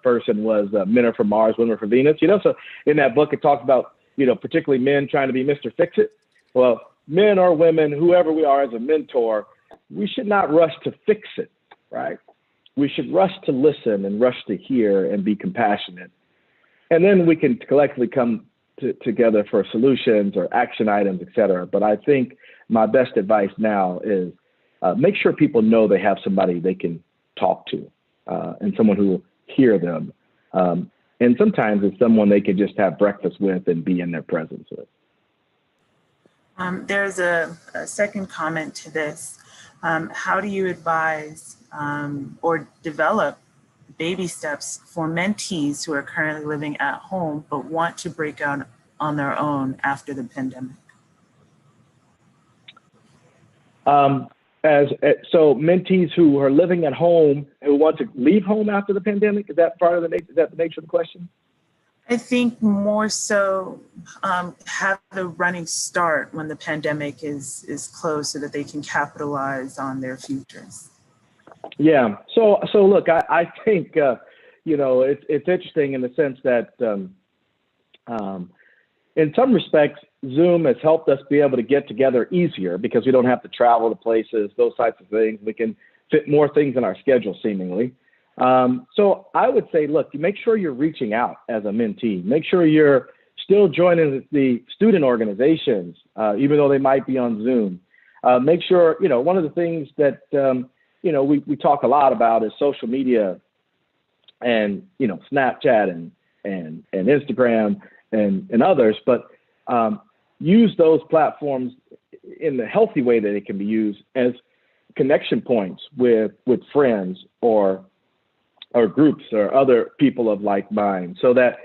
person was Men Are From Mars, Women Are From Venus. So in that book, it talks about, particularly men trying to be Mr. Fix-It. Well, men or women, whoever we are as a mentor, we should not rush to fix it, right? We should rush to listen and rush to hear and be compassionate. And then we can collectively come together for solutions or action items, et cetera. But I think my best advice now is make sure people know they have somebody they can talk to and someone who will hear them. And sometimes it's someone they can just have breakfast with and be in their presence with. There's a second comment to this. How do you advise or develop baby steps for mentees who are currently living at home but want to break out on their own after the pandemic? So mentees who are living at home who want to leave home after the pandemic, is that part of the nature of the question? I think more so have the running start when the pandemic is closed so that they can capitalize on their futures. Yeah. So look, I think it's interesting in the sense that in some respects, Zoom has helped us be able to get together easier because we don't have to travel to places, those types of things. We can fit more things in our schedule, seemingly. So I would say, look, make sure you're reaching out as a mentee. Make sure you're still joining the student organizations, even though they might be on Zoom. Make sure, one of the things that, we talk a lot about is social media and, Snapchat and Instagram and others, but use those platforms in the healthy way that it can be used as connection points with friends or groups or other people of like mind, so that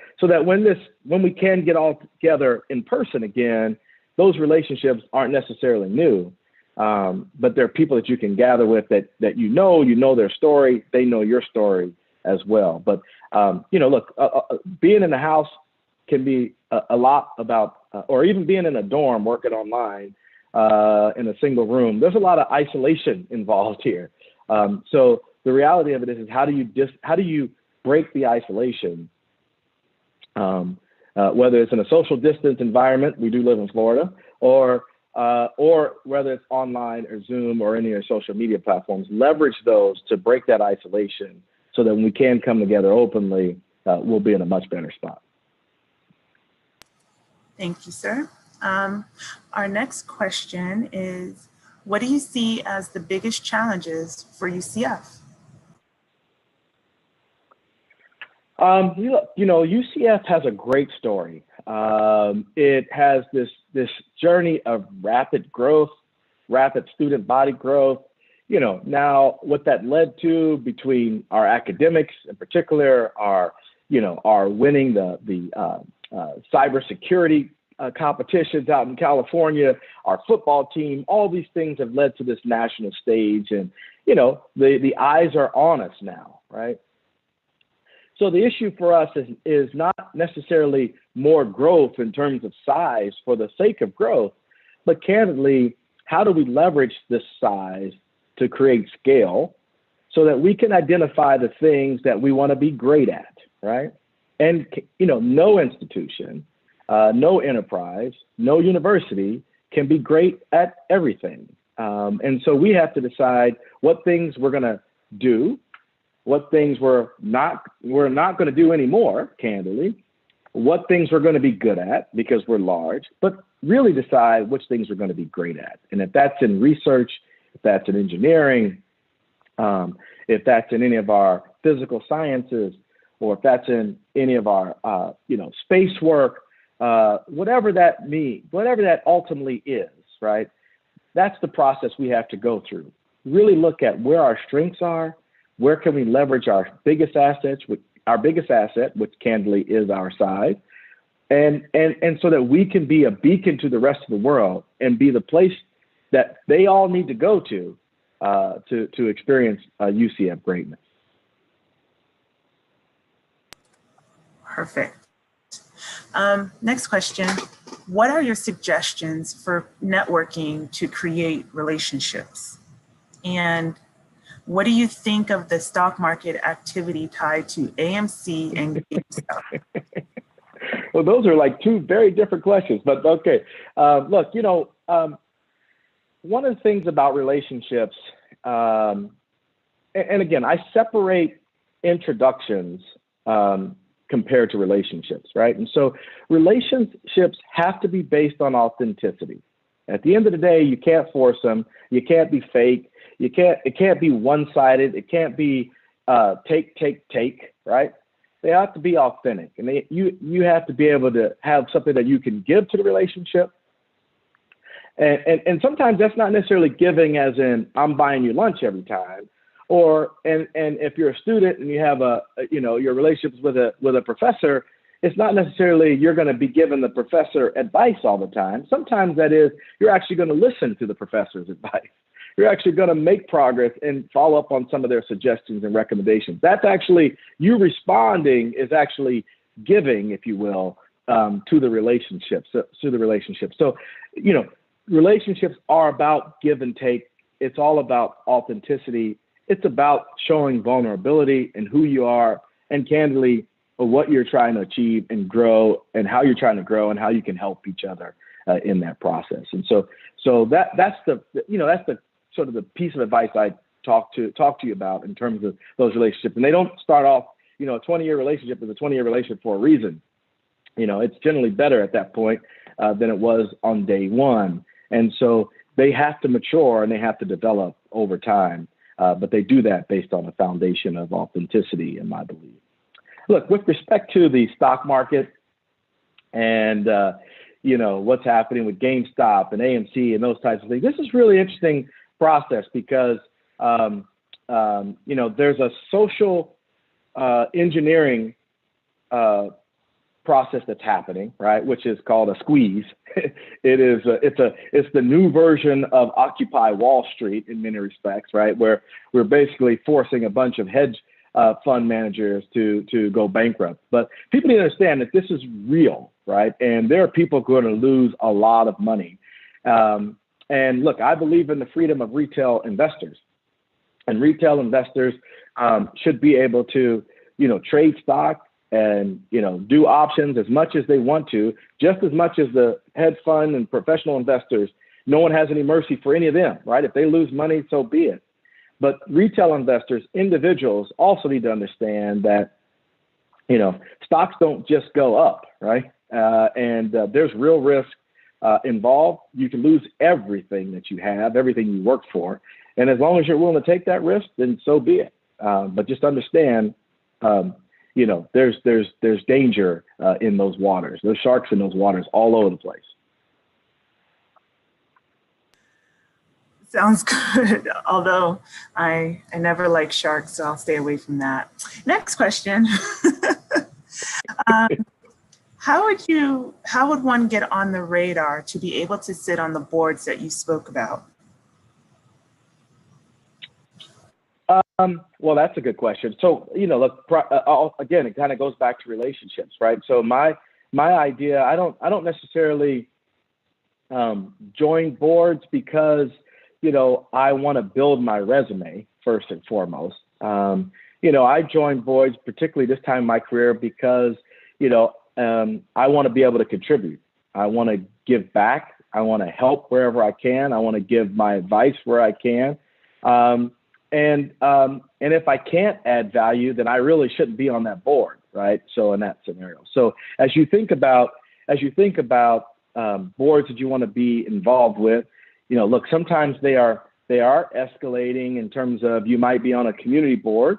when we can get all together in person again, those relationships aren't necessarily new, but there are people that you can gather with that you know their story, they know your story as well. But look, being in the house can be a lot about, or even being in a dorm working online in a single room. There's a lot of isolation involved here. So the reality of it is how do you break the isolation? Whether it's in a social distance environment, we do live in Florida, or whether it's online or Zoom or any of your social media platforms, leverage those to break that isolation so that when we can come together openly, we'll be in a much better spot. Thank you, sir. Our next question is, what do you see as the biggest challenges for UCF? UCF has a great story. It has this journey of rapid growth, rapid student body growth. Now what that led to between our academics in particular, our winning the cybersecurity competitions out in California, our football team, all these things have led to this national stage, and the eyes are on us now, right? So the issue for us is not necessarily more growth in terms of size for the sake of growth, but candidly, how do we leverage this size to create scale so that we can identify the things that we want to be great at, right? And no institution, no enterprise, no university can be great at everything. And so we have to decide what things we're going to do, what things we're not going to do anymore, candidly, what things we're going to be good at because we're large, but really decide which things we're going to be great at. And if that's in research, if that's in engineering, if that's in any of our physical sciences, or if that's in any of our space work, whatever that means, whatever that ultimately is, right? That's the process we have to go through. Really look at where our strengths are. Where can we leverage our biggest assets, which candidly is our size, and so that we can be a beacon to the rest of the world and be the place that they all need to go to experience UCF greatness. Perfect. Next question. What are your suggestions for networking to create relationships? And what do you think of the stock market activity tied to AMC and GameStop? Well, those are like two very different questions, but okay. Look, one of the things about relationships, and again, I separate introductions compared to relationships, right? And so relationships have to be based on authenticity. At the end of the day, you can't force them. You can't be fake. It can't be one-sided. It can't be take, right? They have to be authentic, and you have to be able to have something that you can give to the relationship. And sometimes that's not necessarily giving as in I'm buying you lunch every time, and if you're a student and you have your relationships with a professor, it's not necessarily you're going to be giving the professor advice all the time. Sometimes that is you're actually going to listen to the professor's advice. You're actually going to make progress and follow up on some of their suggestions and recommendations. That's actually, you responding is actually giving, if you will, to the relationship. So, relationships are about give and take. It's all about authenticity. It's about showing vulnerability and who you are, and candidly, what you're trying to achieve and grow, and how you're trying to grow, and how you can help each other in that process. And so that's the sort of the piece of advice I talk to you about in terms of those relationships. And they don't start off, a 20-year relationship is a 20-year relationship for a reason. It's generally better at that point than it was on day one. And so they have to mature and they have to develop over time. But they do that based on a foundation of authenticity, in my belief. Look, with respect to the stock market and, what's happening with GameStop and AMC and those types of things, this is really interesting process because there's a social engineering process that's happening, right, which is called a squeeze. It's the new version of Occupy Wall Street in many respects, right, where we're basically forcing a bunch of hedge fund managers to go bankrupt. But people need to understand that this is real, right, and there are people who are going to lose a lot of money. And look, I believe in the freedom of retail investors, and retail investors should be able to, trade stock and, do options as much as they want to, just as much as the hedge fund and professional investors. No one has any mercy for any of them, right? If they lose money, so be it. But retail investors, individuals, also need to understand that, stocks don't just go up, right? And there's real risk involved. You can lose everything that you have, everything you work for. And as long as you're willing to take that risk, then so be it. But just understand, there's danger in those waters. There's sharks in those waters all over the place. Sounds good. Although I never like sharks, so I'll stay away from that. Next question. How would one get on the radar to be able to sit on the boards that you spoke about? Well, that's a good question. So, look, again, it kind of goes back to relationships, right? So my idea, I don't necessarily join boards because, I want to build my resume first and foremost. I joined boards, particularly this time in my career, because, I want to be able to contribute. I want to give back. I want to help wherever I can. I want to give my advice where I can. And if I can't add value, then I really shouldn't be on that board, right? So in that scenario. So as you think about boards that you want to be involved with, look, sometimes they are escalating in terms of you might be on a community board.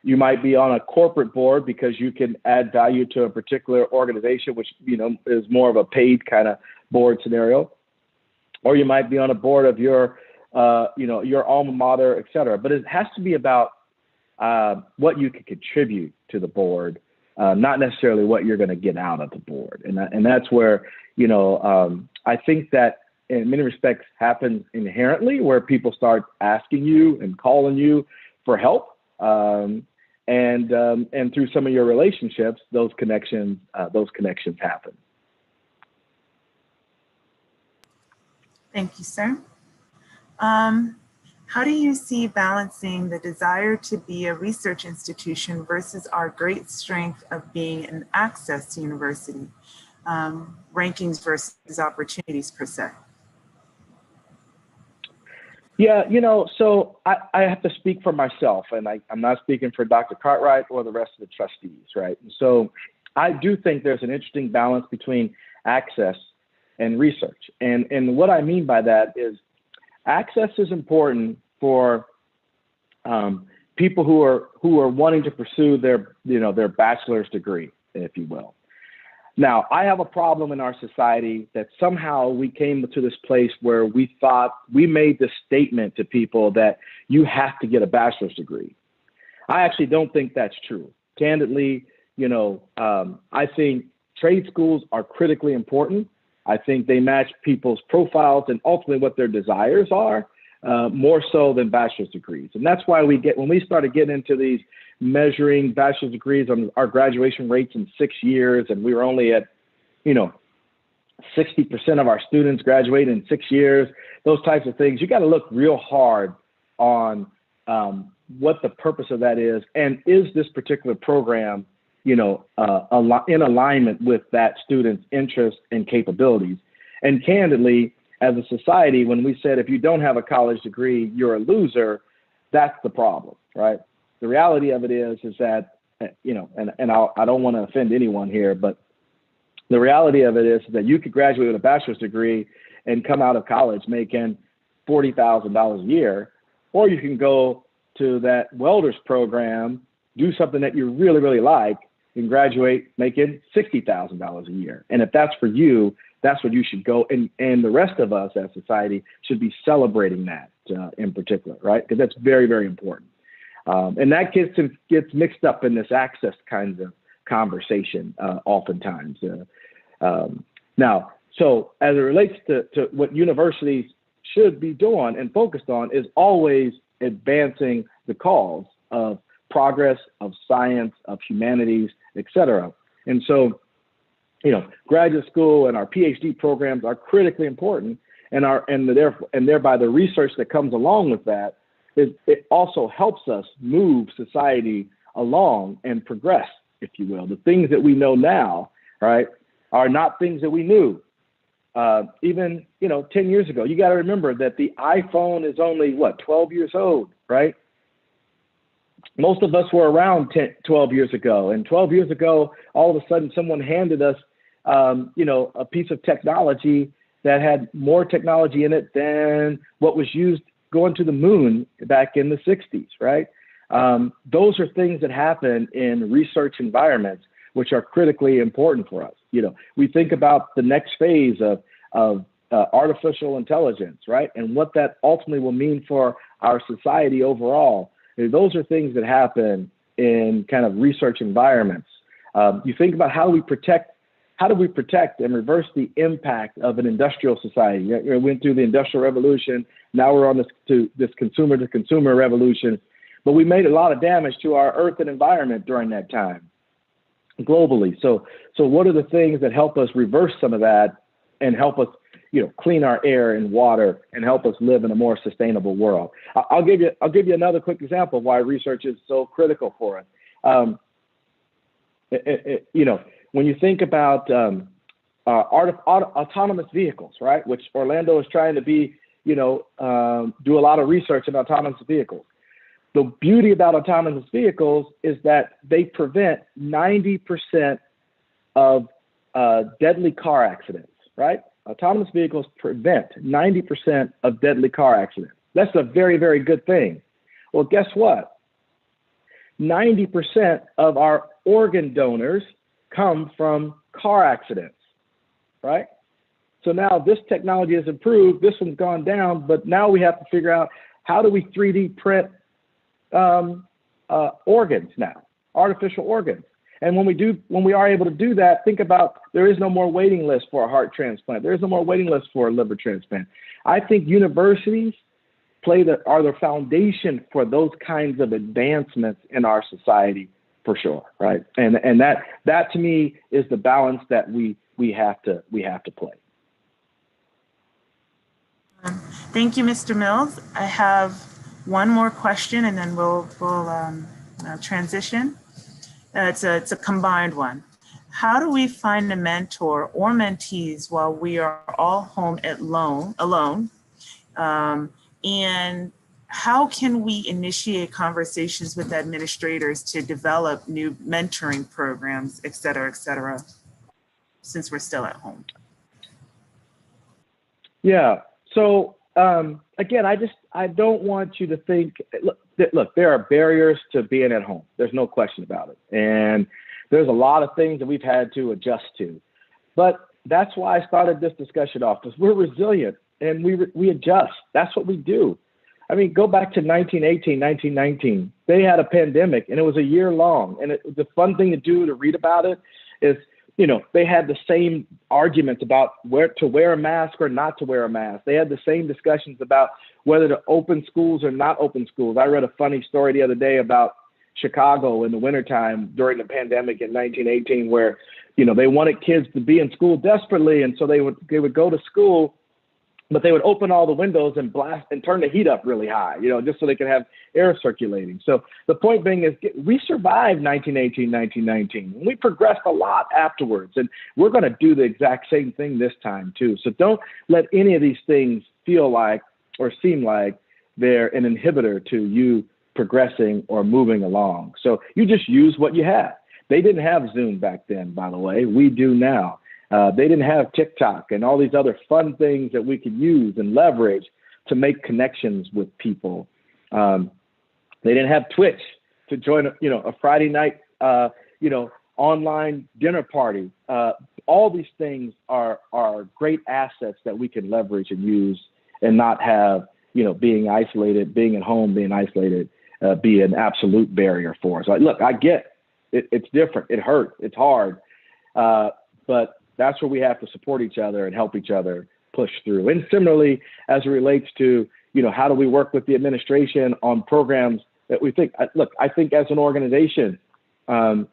You might be on a corporate board because you can add value to a particular organization, which, is more of a paid kind of board scenario. Or you might be on a board of your alma mater, et cetera. But it has to be about what you can contribute to the board, not necessarily what you're going to get out of the board. And that's where, I think that in many respects happens inherently, where people start asking you and calling you for help. And through some of your relationships, those connections happen. Thank you, sir. How do you see balancing the desire to be a research institution versus our great strength of being an access university, rankings versus opportunities per se? Yeah, so I have to speak for myself, and I'm not speaking for Dr. Cartwright or the rest of the trustees, right? So I do think there's an interesting balance between access and research. And what I mean by that is access is important for people who are wanting to pursue their bachelor's degree, if you will. Now, I have a problem in our society that somehow we came to this place where we thought we made this statement to people that you have to get a bachelor's degree. I actually don't think that's true. Candidly, I think trade schools are critically important. I think they match people's profiles and ultimately what their desires are, more so than bachelor's degrees. And that's why when we started getting into these measuring bachelor's degrees on our graduation rates in 6 years, and we were only at, 60% of our students graduate in 6 years, those types of things, you got to look real hard on what the purpose of that is. And is this particular program, in alignment with that student's interests and capabilities? And candidly, as a society, when we said, if you don't have a college degree, you're a loser, that's the problem, right? The reality of it is that, I don't want to offend anyone here, but the reality of it is that you could graduate with a bachelor's degree and come out of college making $40,000 a year, or you can go to that welder's program, do something that you really, really like, and graduate making $60,000 a year. And if that's for you, that's what you should go. And the rest of us as society should be celebrating that in particular, right? Because that's very, very important. And that gets mixed up in this access kind conversation oftentimes. Now, so as it relates to what universities should be doing and focused on is always advancing the cause of progress, of science, of humanities, et cetera. And so, graduate school and our PhD programs are critically important, and thereby the research that comes along with that it also helps us move society along and progress, if you will. The things that we know now, right, are not things that we knew even 10 years ago. You got to remember that the iPhone is only 12 years old, right? Most of us were around 12 years ago, and 12 years ago, all of a sudden someone handed us a piece of technology that had more technology in it than what was used going to the moon back in the 60s, right? Those are things that happen in research environments, which are critically important for us. We think about the next phase of artificial intelligence, right? And what that ultimately will mean for our society overall. Those are things that happen in kind of research environments. You think about how do we protect and reverse the impact of an industrial society? We went through the Industrial Revolution. Now we're on this consumer-to-consumer revolution. But we made a lot of damage to our earth and environment during that time globally. So what are the things that help us reverse some of that and help us clean our air and water and help us live in a more sustainable world? I'll give you another quick example of why research is so critical for us. When you think about autonomous vehicles, right, which Orlando is trying to do a lot of research in autonomous vehicles. The beauty about autonomous vehicles is that they prevent 90% of deadly car accidents, right? Autonomous vehicles prevent 90% of deadly car accidents. That's a very, very good thing. Well, guess what? 90% of our organ donors come from car accidents, right? So now this technology has improved, this one's gone down, but now we have to figure out how do we 3D print organs now, artificial organs. And when we are able to do that, think about there is no more waiting list for a heart transplant. There is no more waiting list for a liver transplant. I think universities are the foundation for those kinds of advancements in our society for sure, right? And that to me is the balance that we have to play. Thank you, Mr. Mills. I have one more question, and then we'll transition. It's a combined one. How do we find a mentor or mentees while we are all home alone? And how can we initiate conversations with administrators to develop new mentoring programs, et cetera, since we're still at home? Yeah. So again, I don't want you to think, look, there are barriers to being at home. There's no question about it. And there's a lot of things that we've had to adjust to. But that's why I started this discussion off, because we're resilient and we adjust. That's what we do. I mean, go back to 1918, 1919. They had a pandemic and it was a year long. And the fun thing to do to read about it is, they had the same arguments about where to wear a mask or not to wear a mask. They had the same discussions about whether to open schools or not open schools. I read a funny story the other day about Chicago in the wintertime during the pandemic in 1918, where, they wanted kids to be in school desperately. And so they would go to school, but they would open all the windows and blast and turn the heat up really high, just so they could have air circulating. So the point being is we survived 1918, 1919. We progressed a lot afterwards, and we're going to do the exact same thing this time too. So don't let any of these things feel like or seem like they're an inhibitor to you progressing or moving along. So you just use what you have. They didn't have Zoom back then, by the way. We do now. They didn't have TikTok and all these other fun things that we could use and leverage to make connections with people. They didn't have Twitch to join, a Friday night, online dinner party. All these things are great assets that we can leverage and use and not have, being isolated, being at home, being isolated, be an absolute barrier for us. Like, look, I get It's different. It hurts. It's hard. But that's where we have to support each other and help each other push through. And similarly, as it relates to, how do we work with the administration on programs that we think, look, I think as an organization, UCF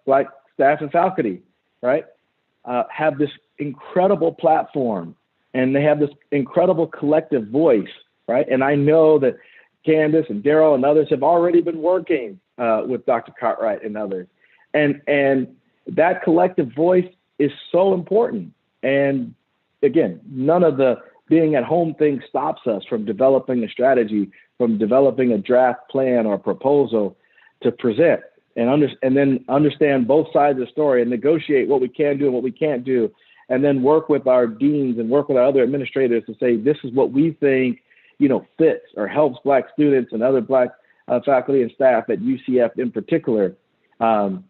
Black staff and faculty, right, have this incredible platform, and they have this incredible collective voice, right? And I know that Candace and Daryl and others have already been working with Dr. Cartwright and others. And that collective voice is so important. And again, none of the being at home thing stops us from developing a strategy, from developing a draft plan or proposal to present and then understand both sides of the story and negotiate what we can do and what we can't do, and then work with our deans and work with our other administrators to say, this is what we think, fits or helps Black students and other Black faculty and staff at UCF in particular. And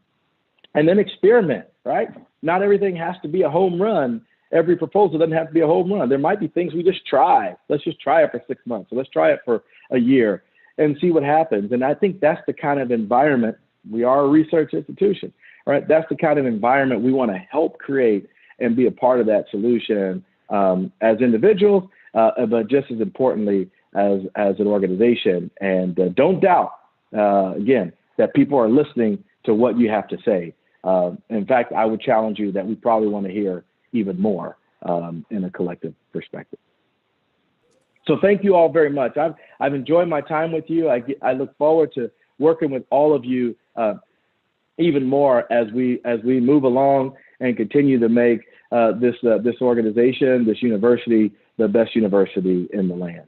then experiment, right? Not everything has to be a home run. Every proposal doesn't have to be a home run. There might be things we just try. Let's just try it for 6 months. So let's try it for a year and see what happens. And I think that's the kind of environment, we are a research institution, right? That's the kind of environment we want to help create and be a part of that solution as individuals, but just as importantly as an organization. And don't doubt, again, that people are listening to what you have to say. In fact, I would challenge you that we probably want to hear even more in a collective perspective. So thank you all very much. I've enjoyed my time with you. I look forward to working with all of you even more as we move along and continue to make this organization, this university, the best university in the land.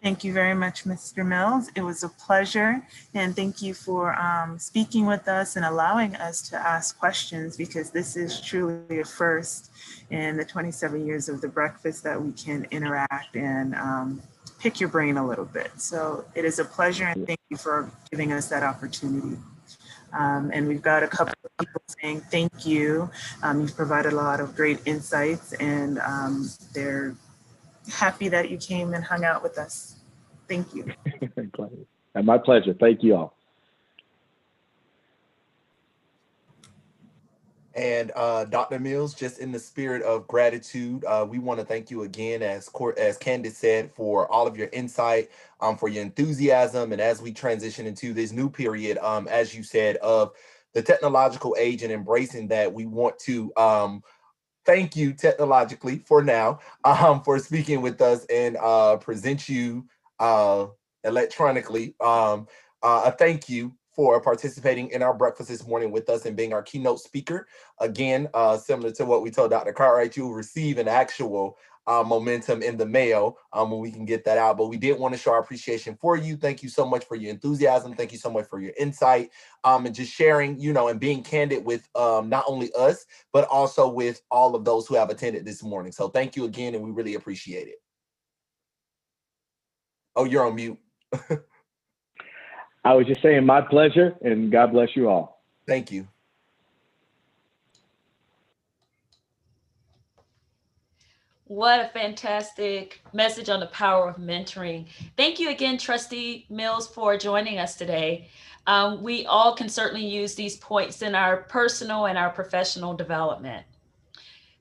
Thank you very much, Mr. Mills. It was a pleasure. And thank you for speaking with us and allowing us to ask questions, because this is truly a first in the 27 years of the breakfast that we can interact and pick your brain a little bit. So it is a pleasure, and thank you for giving us that opportunity. And we've got a couple of people saying thank you. You've provided a lot of great insights, and they're happy that you came and hung out with us. Thank you. And my pleasure. Thank you all. And Dr. Mills, just in the spirit of gratitude, we want to thank you again, as Candace said, for all of your insight, for your enthusiasm, and as we transition into this new period, as you said, of the technological age and embracing that, we want to thank you technologically for now, for speaking with us and present you electronically. A thank you for participating in our breakfast this morning with us and being our keynote speaker. Again, similar to what we told Dr. Cartwright, you will receive an actual momentum in the mail when we can get that out. But we did want to show our appreciation for you. Thank you so much for your enthusiasm. Thank you so much for your insight, and just sharing, and being candid with not only us, but also with all of those who have attended this morning. So thank you again, and we really appreciate it. Oh, you're on mute. I was just saying my pleasure, and God bless you all. Thank you. What a fantastic message on the power of mentoring. Thank you again, Trustee Mills, for joining us today. We all can certainly use these points in our personal and our professional development.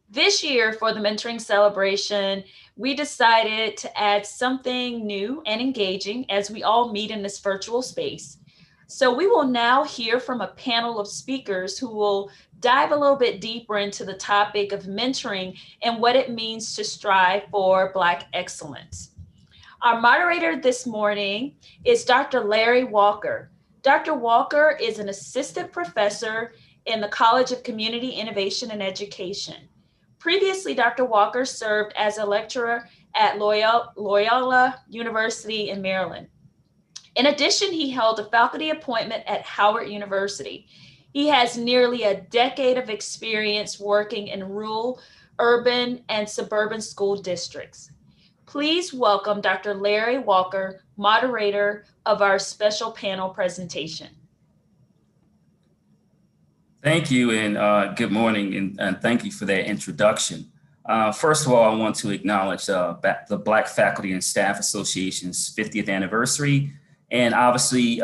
This year, for the mentoring celebration, we decided to add something new and engaging as we all meet in this virtual space. So we will now hear from a panel of speakers who will dive a little bit deeper into the topic of mentoring and what it means to strive for Black excellence. Our moderator this morning is Dr. Larry Walker. Dr. Walker is an assistant professor in the College of Community Innovation and Education. Previously, Dr. Walker served as a lecturer at Loyola University in Maryland. In addition, he held a faculty appointment at Howard University. He has nearly a decade of experience working in rural, urban, and suburban school districts. Please welcome Dr. Larry Walker, moderator of our special panel presentation. Thank you, and good morning, and thank you for that introduction. First of all, I want to acknowledge the Black Faculty and Staff Association's 50th anniversary And obviously,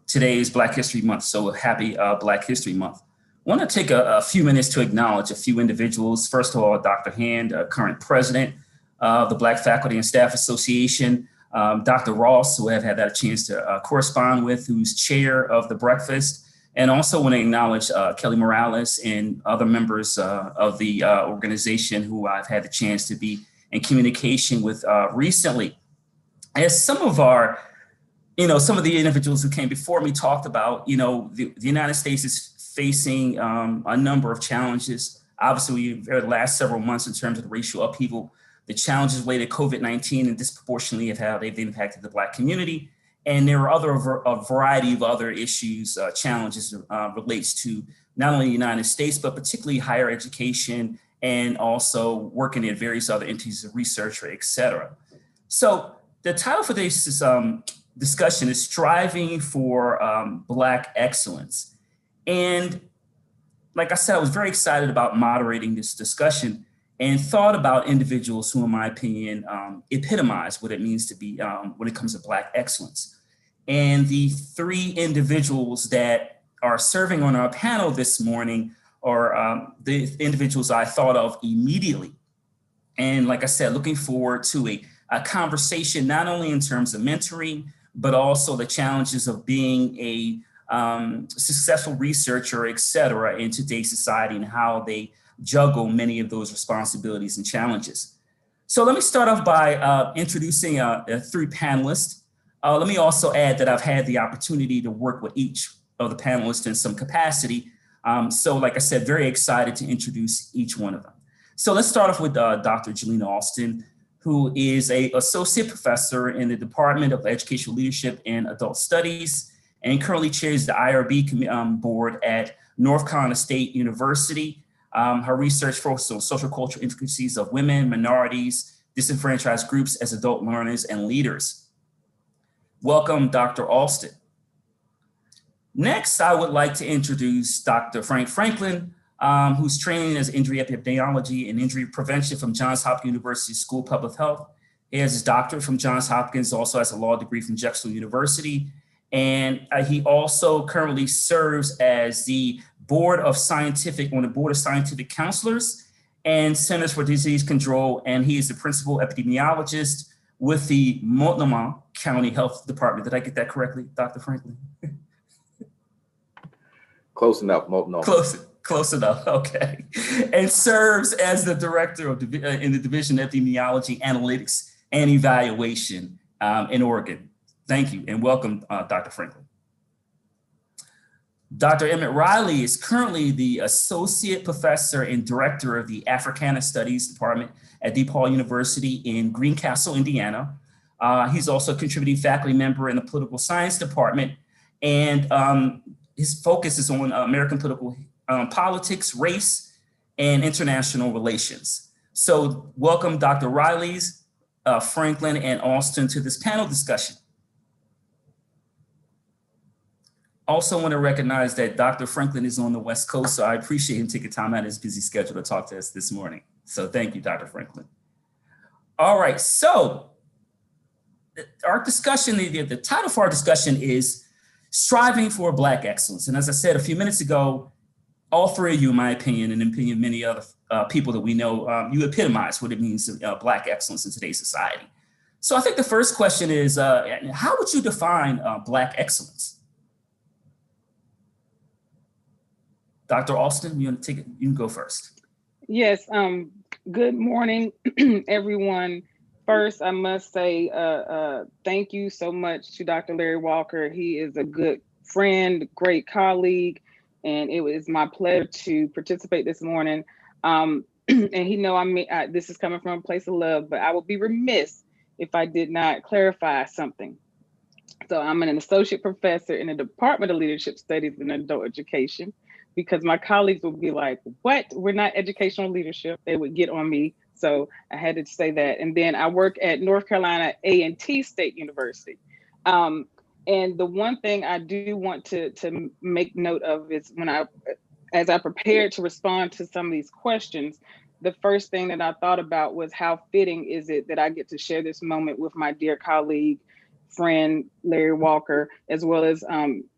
today is Black History Month, so happy Black History Month. I want to take a few minutes to acknowledge a few individuals. First of all, Dr. Hand, current president of the Black Faculty and Staff Association, Dr. Ross, who I've had that chance to correspond with, who's chair of the breakfast, and also want to acknowledge Kelly Morales and other members of the organization who I've had the chance to be in communication with recently. As some of our, some of the individuals who came before me talked about, the United States is facing a number of challenges. Obviously, we've heard the last several months in terms of the racial upheaval, the challenges related to COVID-19 and disproportionately of how they've impacted the Black community. And there are a variety of other issues, challenges relates to not only the United States, but particularly higher education and also working at various other entities of research, et cetera. So the title for this discussion is Striving for Black Excellence. And like I said, I was very excited about moderating this discussion and thought about individuals who, in my opinion, epitomize what it means to be when it comes to Black excellence. And the three individuals that are serving on our panel this morning are the individuals I thought of immediately. And like I said, looking forward to a conversation, not only in terms of mentoring, but also the challenges of being a successful researcher, et cetera, in today's society and how they juggle many of those responsibilities and challenges. So let me start off by introducing three panelists. Let me also add that I've had the opportunity to work with each of the panelists in some capacity. So like I said, very excited to introduce each one of them. So let's start off with Dr. Jelena Alston, who is an associate professor in the Department of Educational Leadership and Adult Studies, and currently chairs the IRB board at North Carolina State University. Her research focuses on social cultural intricacies of women, minorities, disenfranchised groups as adult learners and leaders. Welcome, Dr. Alston. Next, I would like to introduce Dr. Frank Franklin, who's trained as injury epidemiology and injury prevention from Johns Hopkins University School of Public Health. He has his doctorate from Johns Hopkins, also has a law degree from Drexel University. And he also currently serves as the on the board of scientific counselors and Centers for Disease Control. And he is the principal epidemiologist with the Multnomah County Health Department. Did I get that correctly, Dr. Franklin? Close enough, Multnomah. Close enough, okay. And serves as the director of in the Division of Epidemiology, Analytics, and Evaluation in Oregon. Thank you, and welcome, Dr. Franklin. Dr. Emmett Riley is currently the Associate Professor and Director of the Africana Studies Department at DePaul University in Greencastle, Indiana. He's also a contributing faculty member in the Political Science Department, and his focus is on American political politics, race, and international relations. So welcome Dr. Riley's, Franklin, and Alston to this panel discussion. Also want to recognize that Dr. Franklin is on the West Coast, so I appreciate him taking time out of his busy schedule to talk to us this morning. So thank you, Dr. Franklin. All right, so our discussion, the title for our discussion is Striving for Black Excellence. And as I said a few minutes ago, all three of you, in my opinion, and in the opinion of many other people that we know, you epitomize what it means to Black excellence in today's society. So I think the first question is, how would you define Black excellence? Dr. Alston, you want to take it? You can go first. Yes. Good morning, everyone. First, I must say thank you so much to Dr. Larry Walker. He is a good friend, great colleague, and it was my pleasure to participate this morning. And he know this is coming from a place of love, but I would be remiss if I did not clarify something. So I'm an associate professor in the Department of Leadership Studies and Adult Education, because my colleagues would be like, what? We're not educational leadership. They would get on me. So I had to say that. And then I work at North Carolina A&T State University. And the one thing I do want to make note of is as I prepared to respond to some of these questions, the first thing that I thought about was how fitting is it that I get to share this moment with my dear colleague friend Larry Walker, as well as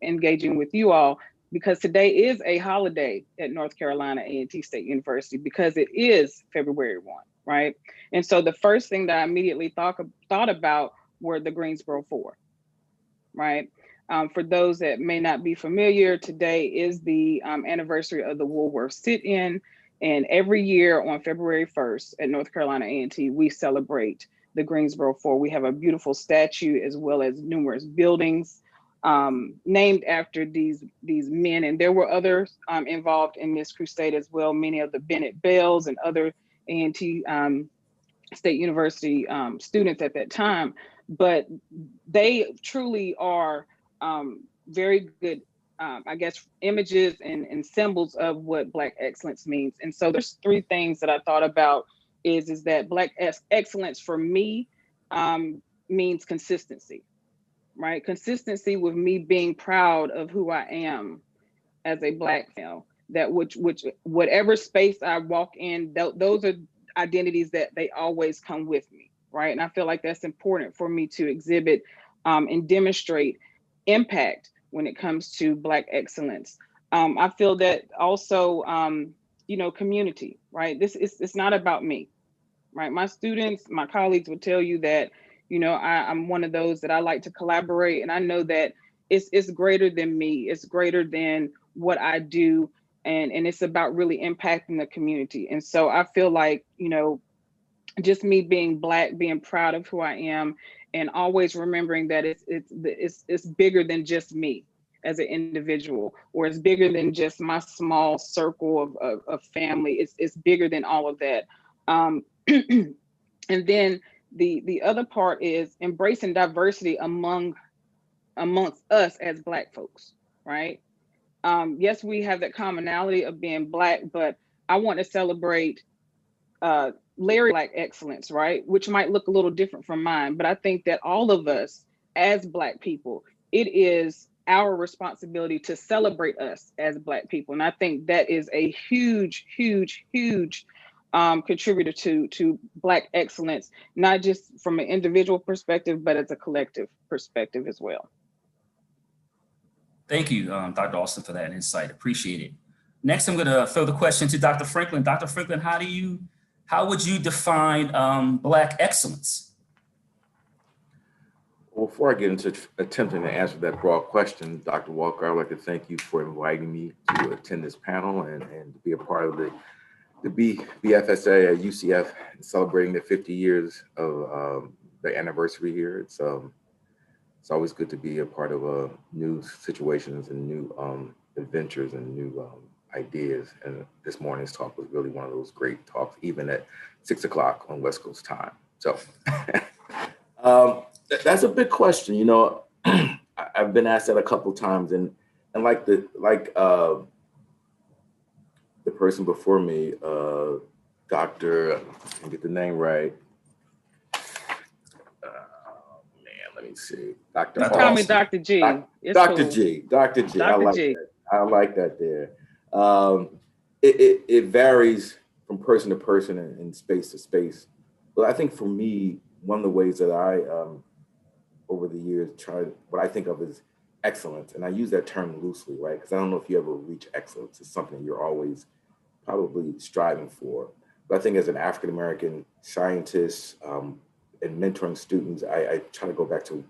engaging with you all, because today is a holiday at North Carolina A&T State University because it is February 1, right? And so the first thing that I immediately thought about were the Greensboro Four, right? For those that may not be familiar, today is the anniversary of the Woolworth sit-in, and every year on February 1st at North Carolina A&T, we celebrate the Greensboro Four. We have a beautiful statue as well as numerous buildings named after these men, and there were others involved in this crusade as well. Many of the Bennett Bells and other A&T State University students at that time, but they truly are very good, I guess, images and symbols of what Black excellence means. And so there's three things that I thought about is that Black excellence for me means consistency, right? Consistency with me being proud of who I am as a Black female, that which whatever space I walk in, those are identities that they always come with me, right? And I feel like that's important for me to exhibit and demonstrate impact when it comes to Black excellence. I feel that also, community, right? It's not about me, right? My students, my colleagues would tell you that, I'm one of those that I like to collaborate, and I know that it's greater than me. It's greater than what I do, and it's about really impacting the community. And so I feel like, just me being Black, being proud of who I am, and always remembering that it's bigger than just me as an individual, or it's bigger than just my small circle of family. It's bigger than all of that. And then the other part is embracing diversity amongst us as Black folks, right? Yes, we have that commonality of being Black, but I want to celebrate Larry Black excellence, right? Which might look a little different from mine, but I think that all of us as Black people, it is our responsibility to celebrate us as Black people. And I think that is a huge, huge, huge contributor to Black excellence, not just from an individual perspective, but as a collective perspective as well. Thank you, Dr. Austin, for that insight. Appreciate it. Next, I'm going to throw the question to Dr. Franklin. Dr. Franklin, how would you define Black excellence? Well, before I get into attempting to answer that broad question, Dr. Walker, I'd like to thank you for inviting me to attend this panel and to be a part of the BFSA at UCF, celebrating the 50 years of the anniversary here. It's always good to be a part of new situations and new adventures and new ideas. And this morning's talk was really one of those great talks, even at 6 o'clock on West Coast time. So that's a big question. I've been asked that a couple of times, and like the person before me, Dr. I get the name right. Let me see. Dr. You call me Dr. G. Dr. Cool. G. Dr. G. I Dr. like G. that. I like that there. It varies from person to person and space to space. But I think for me, one of the ways that I, over the years, what I think of as excellence, and I use that term loosely, right? Because I don't know if you ever reach excellence. It's something you're always probably striving for. But I think as an African-American scientist and mentoring students, I try to go back to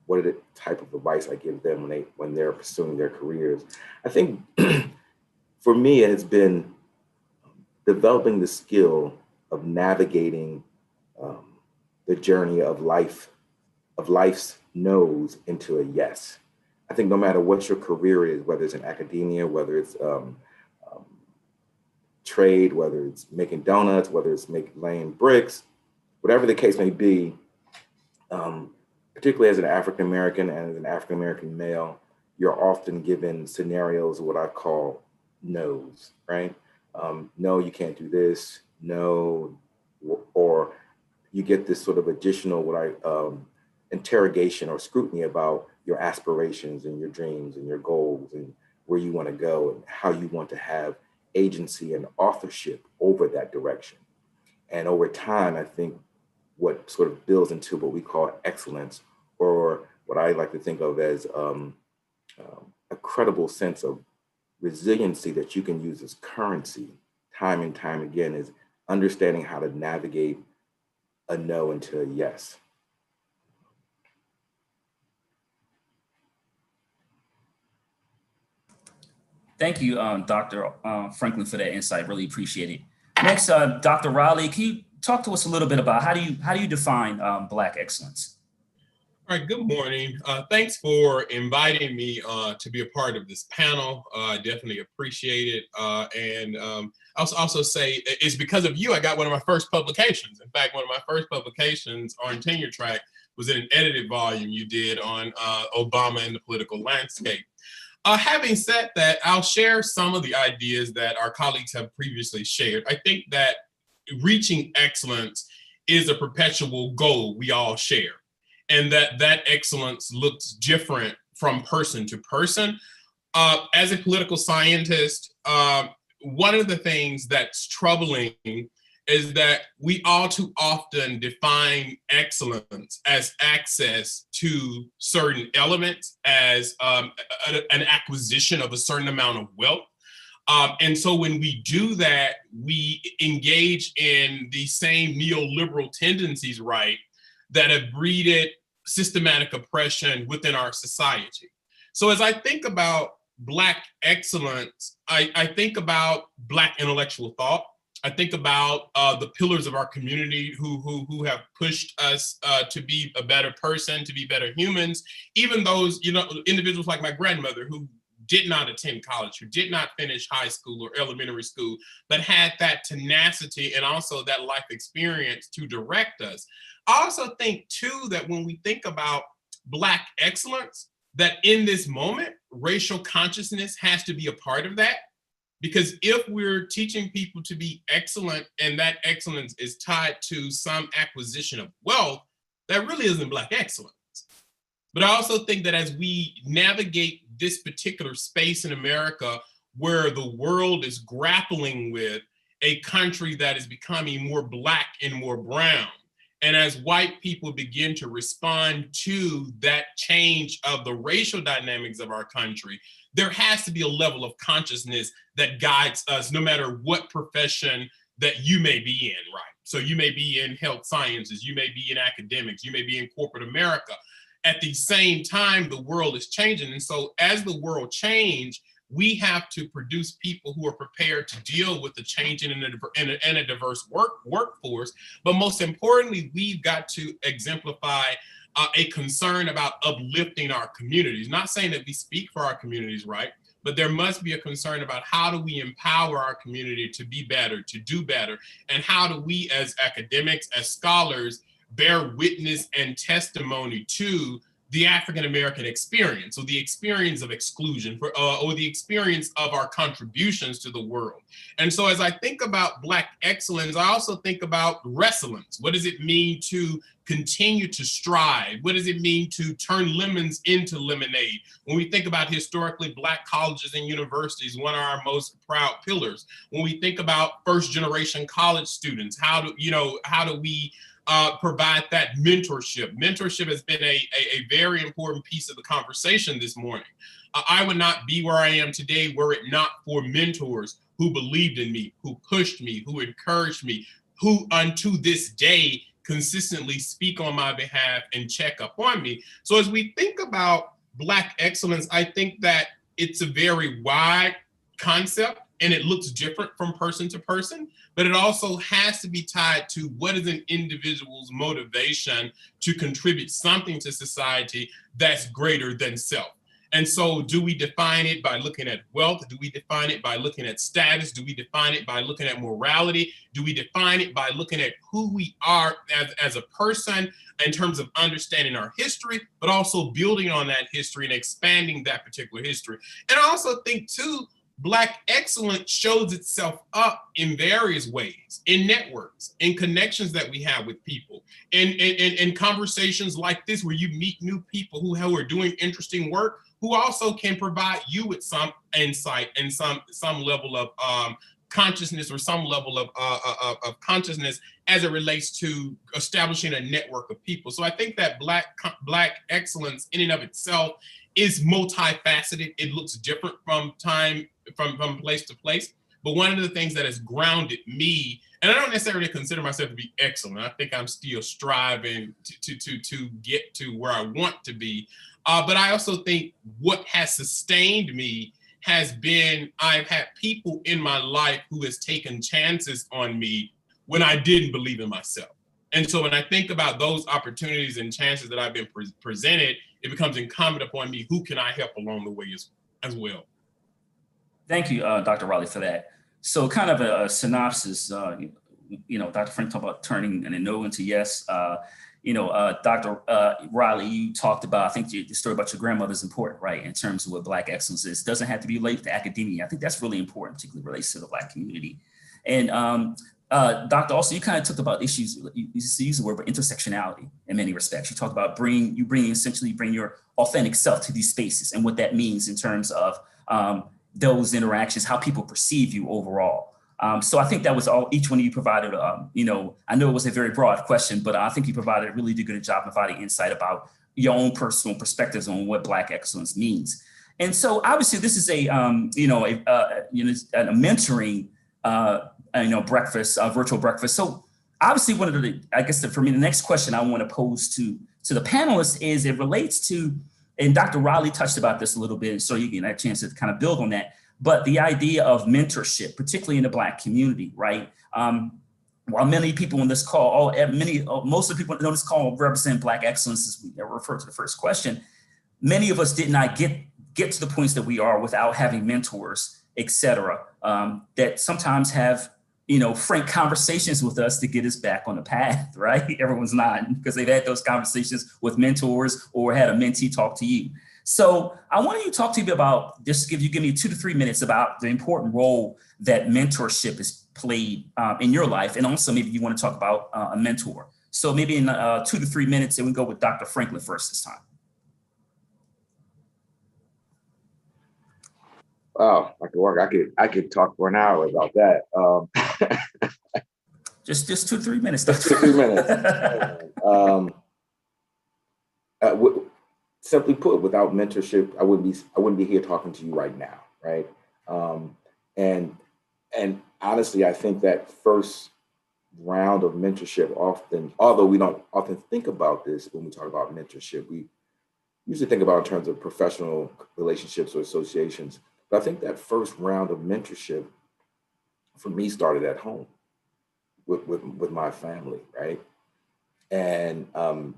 what are the type of advice I give them when they're pursuing their careers. I think for me, it has been developing the skill of navigating the journey of life's no's into a yes. I think no matter what your career is, whether it's in academia, whether it's trade, whether it's making donuts, whether it's laying bricks, whatever the case may be, particularly as an African-American and as an African-American male, you're often given scenarios of what I call no's, right? No, you can't do this, no, or you get this sort of additional interrogation or scrutiny about your aspirations and your dreams and your goals and where you want to go and how you want to have agency and authorship over that direction. And over time, I think what sort of builds into what we call excellence, or what I like to think of as a credible sense of resiliency that you can use as currency time and time again, is understanding how to navigate a no into a yes. Thank you, Dr. Franklin, for that insight. Really appreciate it. Next, Dr. Riley, can you talk to us a little bit about how do you define Black excellence? All right, good morning. Thanks for inviting me to be a part of this panel. I definitely appreciate it. And I'll also say it's because of you I got one of my first publications. In fact, one of my first publications on tenure track was in an edited volume you did on Obama and the political landscape. Having said that, I'll share some of the ideas that our colleagues have previously shared. I think that reaching excellence is a perpetual goal we all share, and that excellence looks different from person to person. As a political scientist, one of the things that's troubling is that we all too often define excellence as access to certain elements, as an acquisition of a certain amount of wealth. And so when we do that, we engage in the same neoliberal tendencies, right, that have breeded systematic oppression within our society. So as I think about Black excellence, I think about Black intellectual thought. I think about the pillars of our community who have pushed us to be a better person, to be better humans. Even those, individuals like my grandmother who did not attend college, who did not finish high school or elementary school, but had that tenacity and also that life experience to direct us. I also think too that when we think about Black excellence, that in this moment, racial consciousness has to be a part of that. Because if we're teaching people to be excellent and that excellence is tied to some acquisition of wealth, that really isn't Black excellence. But I also think that as we navigate this particular space in America where the world is grappling with a country that is becoming more Black and more brown, and as white people begin to respond to that change of the racial dynamics of our country, there has to be a level of consciousness that guides us no matter what profession that you may be in, right? So you may be in health sciences, you may be in academics, you may be in corporate America. At the same time, the world is changing. And so as the world changes, we have to produce people who are prepared to deal with the change in a diverse workforce. But most importantly, we've got to exemplify a concern about uplifting our communities. Not saying that we speak for our communities, right? But there must be a concern about how do we empower our community to be better, to do better, and how do we as academics, as scholars, bear witness and testimony to the African-American experience, or the experience of exclusion, or the experience of our contributions to the world. And so as I think about Black excellence, I also think about resilience. What does it mean to continue to strive? What does it mean to turn lemons into lemonade? When we think about historically Black colleges and universities, one of our most proud pillars. When we think about first generation college students, how do we provide that mentorship? Mentorship has been a very important piece of the conversation this morning. I would not be where I am today were it not for mentors who believed in me, who pushed me, who encouraged me, who unto this day consistently speak on my behalf and check up on me. So as we think about Black excellence, I think that it's a very wide concept and it looks different from person to person, but it also has to be tied to what is an individual's motivation to contribute something to society that's greater than self. And so do we define it by looking at wealth? Do we define it by looking at status? Do we define it by looking at morality? Do we define it by looking at who we are as a person in terms of understanding our history, but also building on that history and expanding that particular history? And I also think too, Black excellence shows itself up in various ways, in networks, in connections that we have with people, in conversations like this where you meet new people who are doing interesting work, who also can provide you with some insight and some level of consciousness or some level of consciousness as it relates to establishing a network of people. So I think that Black excellence in and of itself is multifaceted. It looks different from place to place. But one of the things that has grounded me, and I don't necessarily consider myself to be excellent. I think I'm still striving to get to where I want to be. But I also think what has sustained me has been I've had people in my life who has taken chances on me when I didn't believe in myself. And so when I think about those opportunities and chances that I've been presented, it becomes incumbent upon me, who can I help along the way as well? Thank you, Dr. Riley, for that. So kind of a synopsis, Dr. Frank talked about turning a no into yes. Dr. Riley, you talked about, I think the story about your grandmother is important, right? In terms of what Black excellence is. It doesn't have to be related to academia. I think that's really important, particularly relates to the Black community. And Doctor, also, you kind of talked about issues, you use the word, but intersectionality in many respects. You talked about bring your authentic self to these spaces and what that means in terms of those interactions, how people perceive you overall. So I think that was all, each one of you provided, I know it was a very broad question, but I think you provided a really good job providing insight about your own personal perspectives on what Black excellence means. And so obviously this is a mentoring, breakfast, virtual breakfast. So obviously one of the, I guess for me, the next question I want to pose to the panelists is it relates to, and Dr. Riley touched about this a little bit, so you get a chance to kind of build on that. But the idea of mentorship, particularly in the Black community, right? While many people on this call, most of the people on this call represent Black excellence, as we refer to the first question, many of us did not get to the points that we are without having mentors, et cetera, that sometimes have, frank conversations with us to get us back on the path, right? Everyone's nodding because they've had those conversations with mentors or had a mentee talk to you. So I want you to talk to me about, just give me 2 to 3 minutes about the important role that mentorship has played in your life. And also maybe you want to talk about a mentor. So maybe in 2 to 3 minutes, and we go with Dr. Franklin first this time. Oh, Dr. Walker, I could talk for an hour about that. Just 2 to 3 minutes. Just 2 to 3 minutes. Simply put, without mentorship, I wouldn't be here talking to you right now, right? And honestly, I think that first round of mentorship often, although we don't often think about this when we talk about mentorship, we usually think about in terms of professional relationships or associations. But I think that first round of mentorship for me started at home with my family, right? And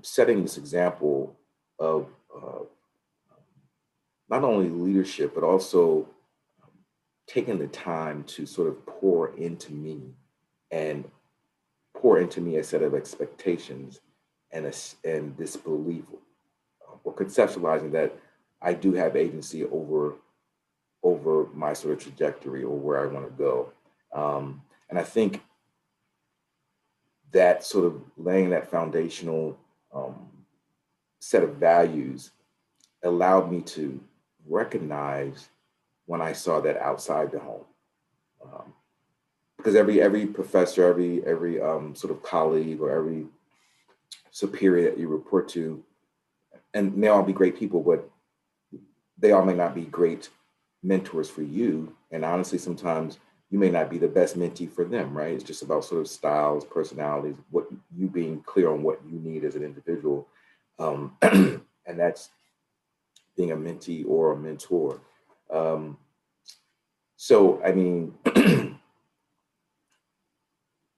setting this example of not only leadership, but also taking the time to sort of pour into me a set of expectations and this belief, or conceptualizing that I do have agency over my sort of trajectory or where I want to go. And I think that sort of laying that foundational set of values allowed me to recognize when I saw that outside the home. Because every professor, every sort of colleague or every superior that you report to, and they all be great people, but they all may not be great mentors for you. And honestly, sometimes you may not be the best mentee for them, right? It's just about sort of styles, personalities, what you being clear on what you need as an individual. And that's being a mentee or a mentor. So, I mean,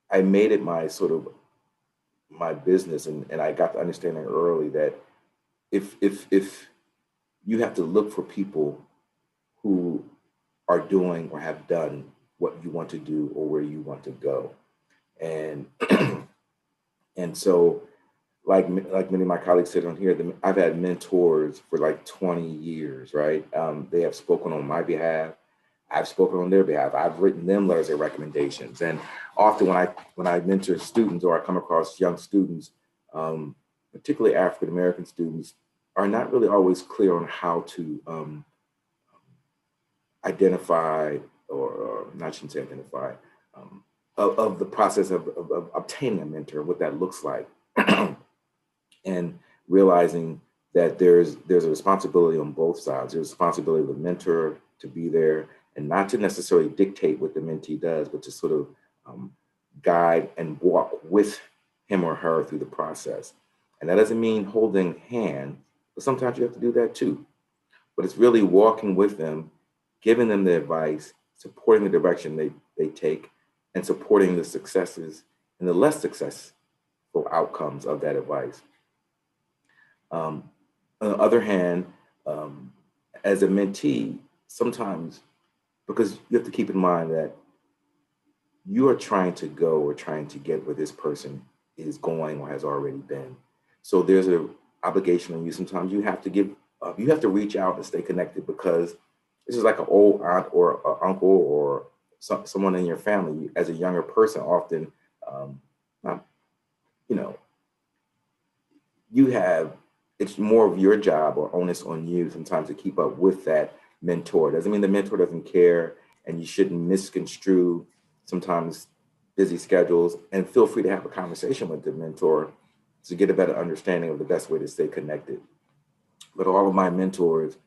I made it my business, and I got the understanding early that if you have to look for people who are doing or have done what you want to do or where you want to go. And and so like many of my colleagues said on here, I've had mentors for like 20 years, right? They have spoken on my behalf. I've spoken on their behalf. I've written them letters of recommendations. And often when I mentor students or I come across young students, particularly African-American students, are not really always clear on how to identify or not, I shouldn't say identify, of the process of obtaining a mentor, what that looks like, and realizing that there's a responsibility on both sides. There's a responsibility of the mentor to be there and not to necessarily dictate what the mentee does, but to sort of guide and walk with him or her through the process. And that doesn't mean holding hand, but sometimes you have to do that too. But it's really walking with them, giving them the advice, supporting the direction they take, and supporting the successes and the less successful outcomes of that advice. On the other hand, as a mentee, sometimes, because you have to keep in mind that you are trying to go or trying to get where this person is going or has already been. So there's an obligation on you. Sometimes you have to you have to reach out and stay connected, because this is like an old aunt or an uncle or someone in your family. As a younger person, often, it's more of your job or onus on you sometimes to keep up with that mentor. Doesn't mean the mentor doesn't care, and you shouldn't misconstrue sometimes busy schedules, and feel free to have a conversation with the mentor to get a better understanding of the best way to stay connected. But all of my mentors,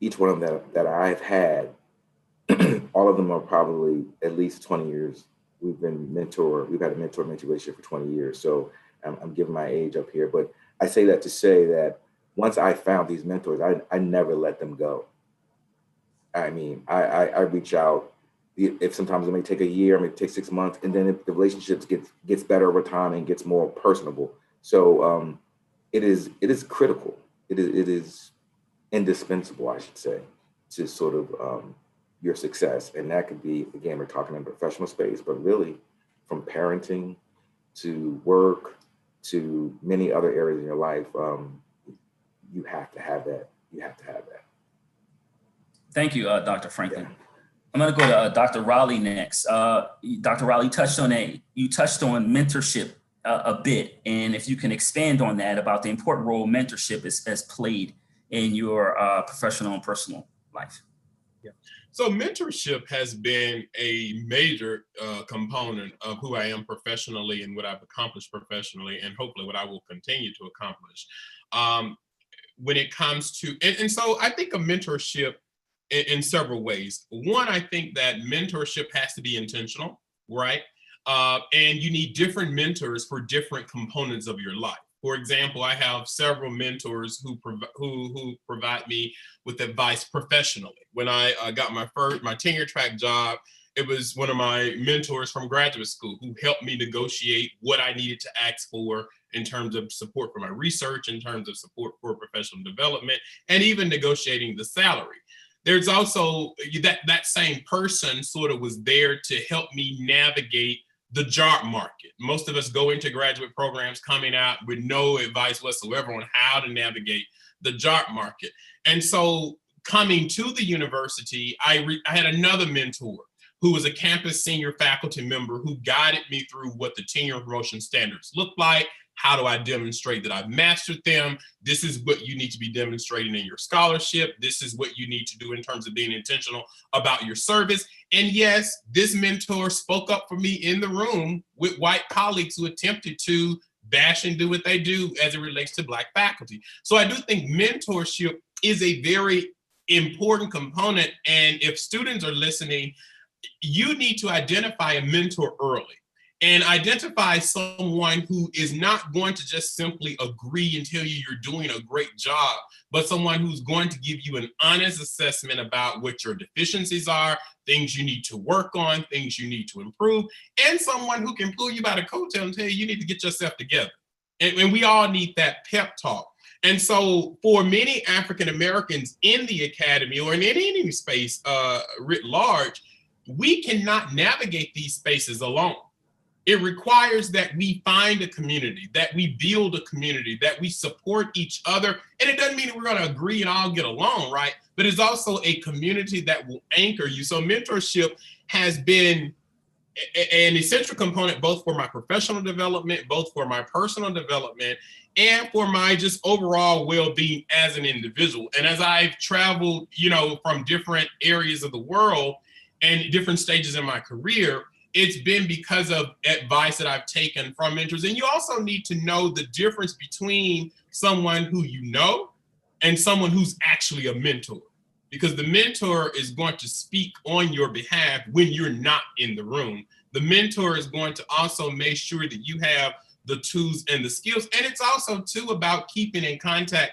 each one of them that I've had, all of them are probably at least 20 years. We've had a mentor-mentee relationship for 20 years. So I'm giving my age up here, but I say that to say that once I found these mentors, I never let them go. I mean, I reach out. If sometimes it may take a year, it may take 6 months, and then if the relationships gets better over time and gets more personable. So it is critical. It is indispensable, I should say, to sort of your success. And that could be, again, we're talking in professional space, but really from parenting to work to many other areas in your life, you have to have that. You have to have that. Thank you, Dr. Franklin. Yeah. I'm going to go to Dr. Raleigh next. Dr. Raleigh, you touched on mentorship a bit, and if you can expand on that about the important role mentorship has played in your professional and personal life. Yeah. So mentorship has been a major component of who I am professionally and what I've accomplished professionally, and hopefully what I will continue to accomplish. When it comes to, and so I think of mentorship in several ways. One, I think that mentorship has to be intentional, right? And you need different mentors for different components of your life. For example, I have several mentors who provide me with advice professionally. When I got my tenure track job, it was one of my mentors from graduate school who helped me negotiate what I needed to ask for in terms of support for my research, in terms of support for professional development, and even negotiating the salary. There's also that same person sort of was there to help me navigate the job market. Most of us go into graduate programs coming out with no advice whatsoever on how to navigate the job market. And so coming to the university, I had another mentor who was a campus senior faculty member who guided me through what the tenure and promotion standards look like. How do I demonstrate that I've mastered them? This is what you need to be demonstrating in your scholarship. This is what you need to do in terms of being intentional about your service. And yes, this mentor spoke up for me in the room with white colleagues who attempted to bash and do what they do as it relates to Black faculty. So I do think mentorship is a very important component. And if students are listening, you need to identify a mentor early. And identify someone who is not going to just simply agree and tell you you're doing a great job, but someone who's going to give you an honest assessment about what your deficiencies are, things you need to work on, things you need to improve, and someone who can pull you by the coattail and tell you need to get yourself together. And we all need that pep talk. And so for many African Americans in the academy or in any space writ large, we cannot navigate these spaces alone. It requires that we find a community, that we build a community, that we support each other. And it doesn't mean that we're going to agree and all get along, right? But it's also a community that will anchor you. So mentorship has been an essential component, both for my professional development, both for my personal development, and for my just overall well-being as an individual. And as I've traveled, from different areas of the world, and different stages in my career, it's been because of advice that I've taken from mentors. And you also need to know the difference between someone who you know and someone who's actually a mentor, because the mentor is going to speak on your behalf when you're not in the room. The mentor is going to also make sure that you have the tools and the skills. And it's also too about keeping in contact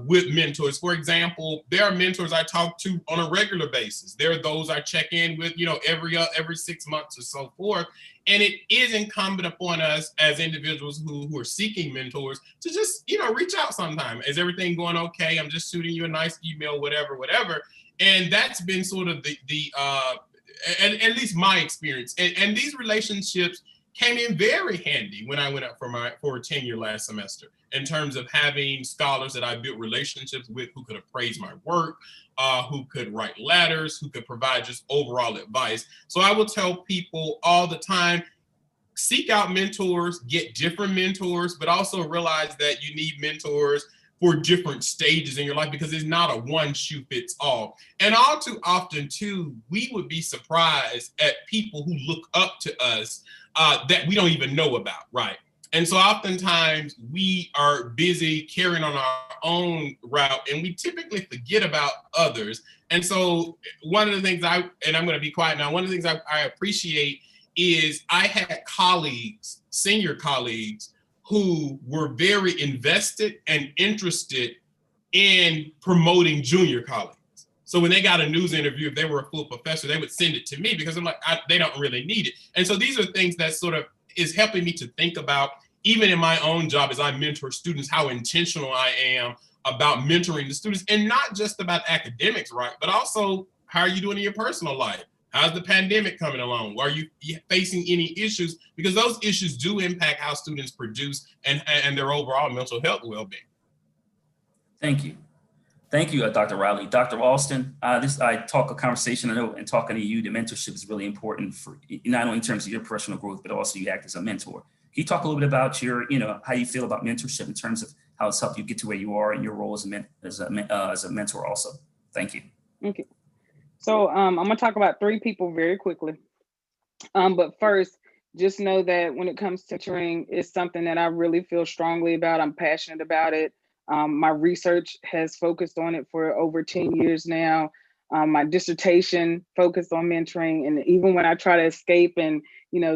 with mentors. For example, there are mentors I talk to on a regular basis. There are those I check in with, every 6 months or so forth. And it is incumbent upon us as individuals who are seeking mentors to just, reach out sometime. Is everything going okay? I'm just shooting you a nice email, whatever. And that's been sort of at least my experience. And these relationships came in very handy when I went up for a tenure last semester, in terms of having scholars that I built relationships with who could appraise my work, who could write letters, who could provide just overall advice. So I will tell people all the time, seek out mentors, get different mentors, but also realize that you need mentors for different stages in your life, because it's not a one shoe fits all. And all too often too, we would be surprised at people who look up to us that we don't even know about, right? And so oftentimes we are busy carrying on our own route, and we typically forget about others. And so one of the things and I'm going to be quiet now, one of the things I appreciate is I had colleagues, senior colleagues, who were very invested and interested in promoting junior colleagues. So when they got a news interview, if they were a full professor, they would send it to me, because I'm like, they don't really need it. And so these are things that sort of is helping me to think about, even in my own job as I mentor students, how intentional I am about mentoring the students, and not just about academics, right? But also, how are you doing in your personal life? How's the pandemic coming along? Are you facing any issues? Because those issues do impact how students produce and their overall mental health well-being. Thank you. Thank you, Dr. Riley. Dr. Alston, I talk a conversation, I know, and talking to you, the mentorship is really important for not only in terms of your personal growth, but also you act as a mentor. Can you talk a little bit about how you feel about mentorship in terms of how it's helped you get to where you are in your role as a mentor also? Thank you. Okay. So I'm going to talk about 3 people very quickly. But first, just know that when it comes to mentoring, it's something that I really feel strongly about. I'm passionate about it. My research has focused on it for over 10 years now. My dissertation focused on mentoring. And even when I try to escape and,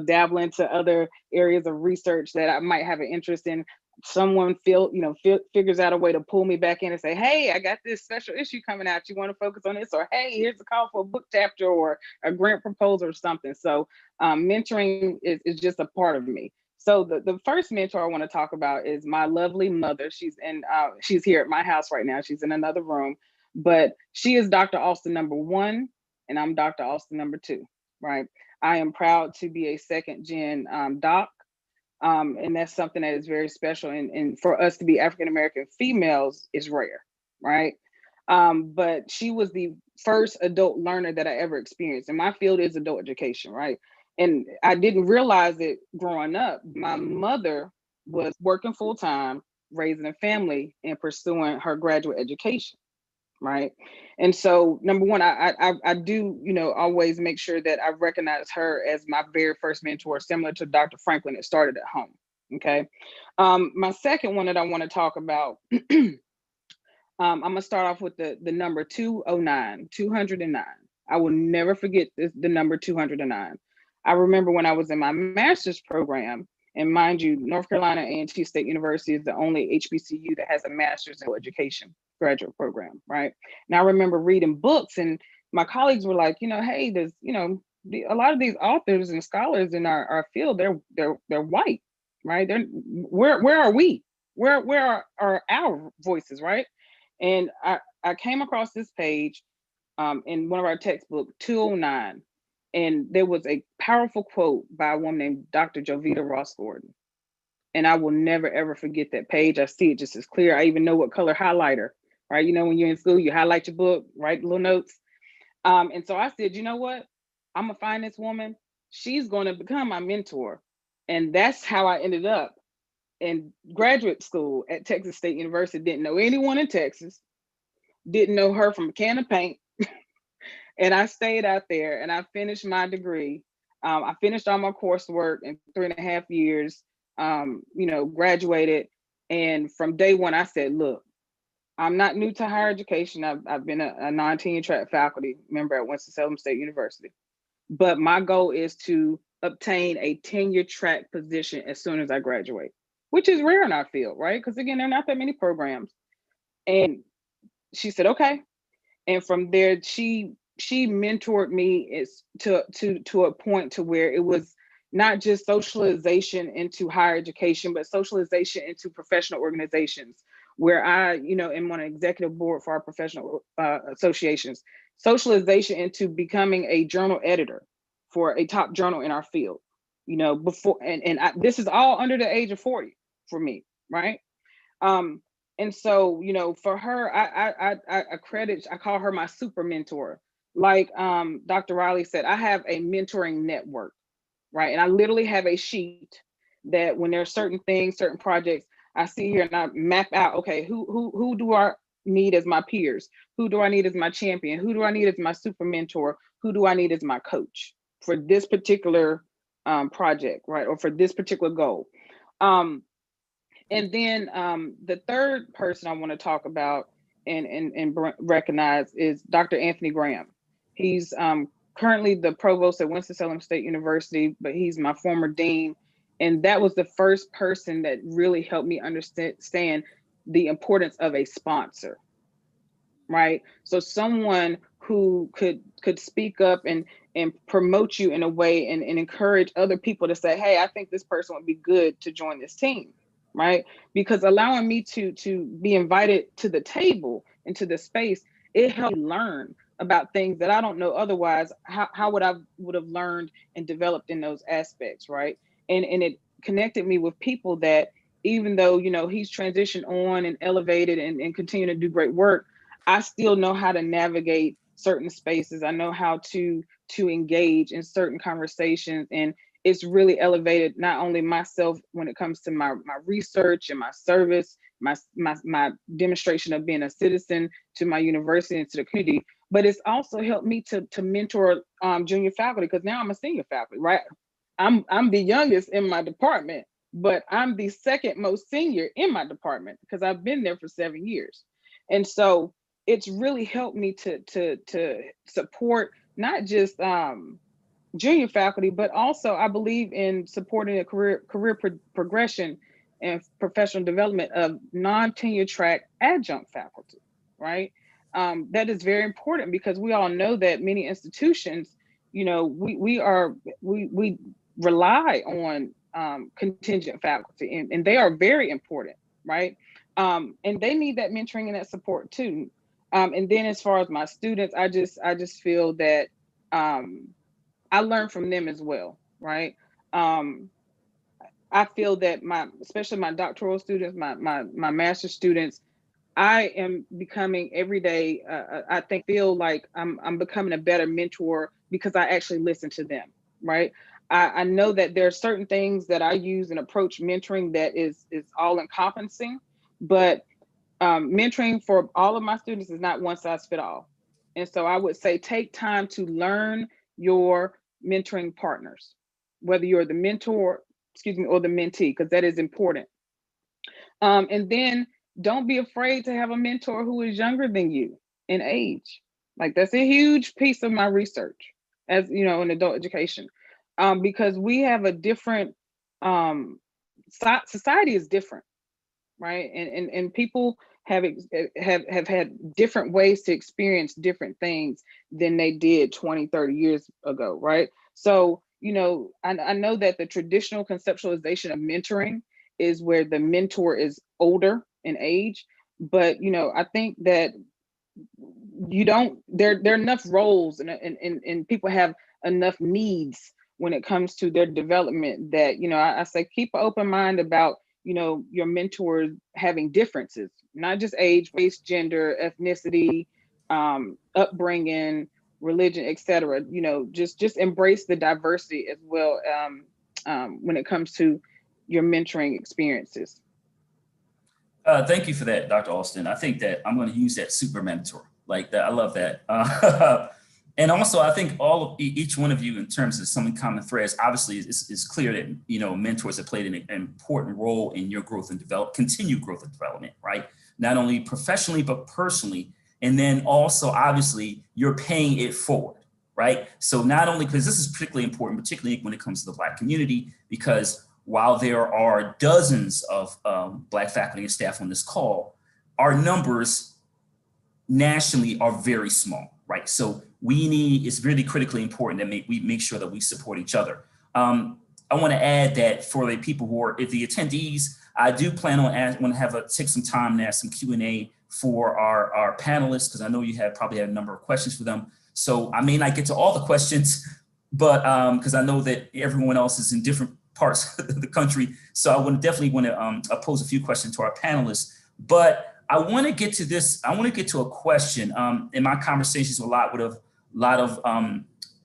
dabble into other areas of research that I might have an interest in, someone figures out a way to pull me back in and say, hey, I got this special issue coming out. You want to focus on this? Or, hey, here's a call for a book chapter or a grant proposal or something. So mentoring is just a part of me. So the first mentor I want to talk about is my lovely mother. She's here at my house right now. She's in another room, but she is Dr. Alston #1, and I'm Dr. Alston #2, right? I am proud to be a second gen doc. And that's something that is very special. And for us to be African-American females is rare, right? But she was the first adult learner that I ever experienced. And my field is adult education, right? And I didn't realize it growing up. My mother was working full-time, raising a family and pursuing her graduate education, right? And so number one, I do, always make sure that I recognize her as my very first mentor, similar to Dr. Franklin. It started at home, okay? My second one that I want to talk about, I'm gonna start off with the number 209. I will never forget the number 209. I remember when I was in my master's program, and mind you, North Carolina A&T State University is the only HBCU that has a master's in education graduate program, right? And I remember reading books, and my colleagues were like, hey, there's, a lot of these authors and scholars in our field, they're white, right? Where are we? Where are our voices, right? And I came across this page in one of our textbooks, 209. And there was a powerful quote by a woman named Dr. Jovita Ross Gordon. And I will never, ever forget that page. I see it just as clear. I even know what color highlighter, right? When you're in school, you highlight your book, write little notes. And so I said, you know what? I'm gonna find this woman. She's gonna become my mentor. And that's how I ended up in graduate school at Texas State University. Didn't know anyone in Texas. Didn't know her from a can of paint. And I stayed out there and I finished my degree. I finished all my coursework in 3.5 years, graduated. And from day one, I said, look, I'm not new to higher education. I've been a non-tenure track faculty member at Winston-Salem State University. But my goal is to obtain a tenure track position as soon as I graduate, which is rare in our field, right? Because again, there are not that many programs. And she said, okay. And from there, she mentored me to a point to where it was not just socialization into higher education, but socialization into professional organizations, where I, am on an executive board for our professional associations. Socialization into becoming a journal editor for a top journal in our field. Before this is all under the age of 40 for me, right? And so, for her, I call her my super mentor. Like Dr. Riley said, I have a mentoring network, right? And I literally have a sheet that when there are certain things, certain projects, I see here and I map out, okay, who do I need as my peers? Who do I need as my champion? Who do I need as my super mentor? Who do I need as my coach for this particular project, right? Or for this particular goal. And then the third person I want to talk about and recognize is Dr. Anthony Graham. He's currently the provost at Winston-Salem State University, but he's my former dean. And that was the first person that really helped me understand the importance of a sponsor, right? So someone who could speak up and promote you in a way and encourage other people to say, hey, I think this person would be good to join this team. Right? Because allowing me to be invited to the table, into the space, it helped me learn about things that I don't know otherwise. How would have learned and developed in those aspects, right? And it connected me with people that, even though he's transitioned on and elevated and continue to do great work, I still know how to navigate certain spaces. I know how to engage in certain conversations, and it's really elevated not only myself when it comes to my research and my service, my demonstration of being a citizen to my university and to the community, but it's also helped me to mentor junior faculty, because now I'm a senior faculty, right? I'm the youngest in my department, but I'm the second most senior in my department because I've been there for 7 years. And so it's really helped me to support not just junior faculty, but also I believe in supporting a career progression and professional development of non-tenure track adjunct faculty, right? That is very important because we all know that many institutions, we rely on contingent faculty, and they are very important, right? And they need that mentoring and that support too. And then as far as my students, I just feel that I learn from them as well, right? I feel that especially my doctoral students, my master's students, I am becoming every day. I feel like I'm becoming a better mentor because I actually listen to them, right? I know that there are certain things that I use and approach mentoring that is all encompassing, but mentoring for all of my students is not one size fit all. And so I would say take time to learn your mentoring partners, whether you're the mentor, or the mentee, because that is important. And then don't be afraid to have a mentor who is younger than you in age. Like that's a huge piece of my research, as in adult education, because we have a different society is different, right? And people have had different ways to experience different things than they did 20, 30 years ago, right? So, I know that the traditional conceptualization of mentoring is where the mentor is older in age, but I think that there are enough roles and people have enough needs when it comes to their development that I say keep an open mind about your mentors having differences, not just age, race, gender, ethnicity, upbringing, religion, etc. Just embrace the diversity as well when it comes to your mentoring experiences. Thank you for that, Dr. Alston. I think that I'm going to use that super mentor like that. I love that. And also, I think all of each one of you, in terms of some common threads, obviously it's clear that, you know, mentors have played an important role in your growth and continued growth and development, right? Not only professionally, but personally. And then also, obviously, you're paying it forward, right? So not only, because this is particularly important, particularly when it comes to the Black community, because while there are dozens of Black faculty and staff on this call, our numbers nationally are very small, right? So it's really critically important that we make sure that we support each other. I want to add that for the people who are, if the attendees, I do plan on take some time and ask some Q&A for our panelists, because I know you probably have a number of questions for them. So I may not get to all the questions, but because I know that everyone else is in different parts of the country. So I definitely want to pose a few questions to our panelists. But I want to get to this. I want to get to a question. In my conversations with a lot of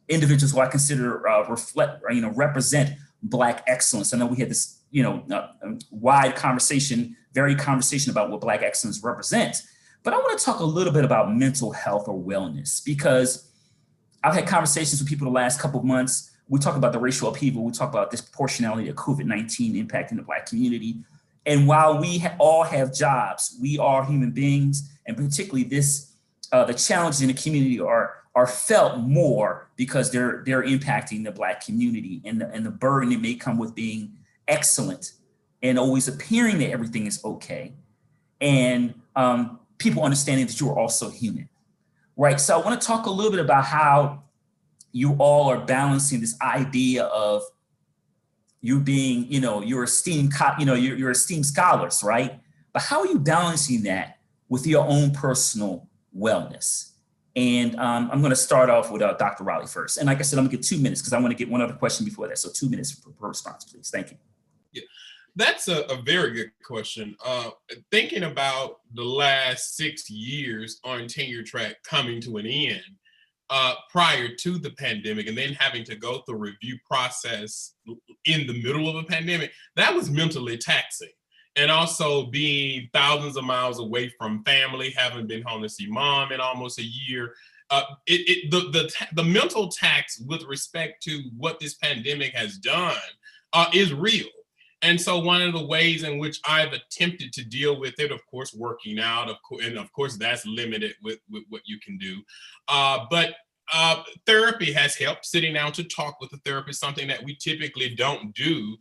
individuals who I consider represent Black excellence. I know we had this, wide conversation about what Black excellence represents. But I want to talk a little bit about mental health or wellness, because I've had conversations with people the last couple of months. We talk about the racial upheaval. We talk about disproportionality of COVID-19 impacting the Black community. And while we all have jobs, we are human beings, and particularly the challenges in the community are felt more because they're impacting the Black community, and the burden that may come with being excellent and always appearing that everything is okay, and people understanding that you are also human, right? So I want to talk a little bit about how you all are balancing this idea of you being, your esteemed, your esteemed scholars, right? But how are you balancing that with your own personal wellness? And I'm going to start off with Dr. Riley first. And like I said, I'm going to get 2 minutes because I want to get one other question before that. So 2 minutes per response, please. Thank you. Yeah, that's a very good question. Thinking about the last 6 years on tenure track coming to an end, prior to the pandemic, and then having to go through a review process in the middle of a pandemic, that was mentally taxing. And also being thousands of miles away from family, having been home to see mom in almost a year, the mental tax with respect to what this pandemic has done is real. And so one of the ways in which I've attempted to deal with it, of course, working out, and of course, that's limited with what you can do. But therapy has helped. Sitting down to talk with a therapist, something that we typically don't do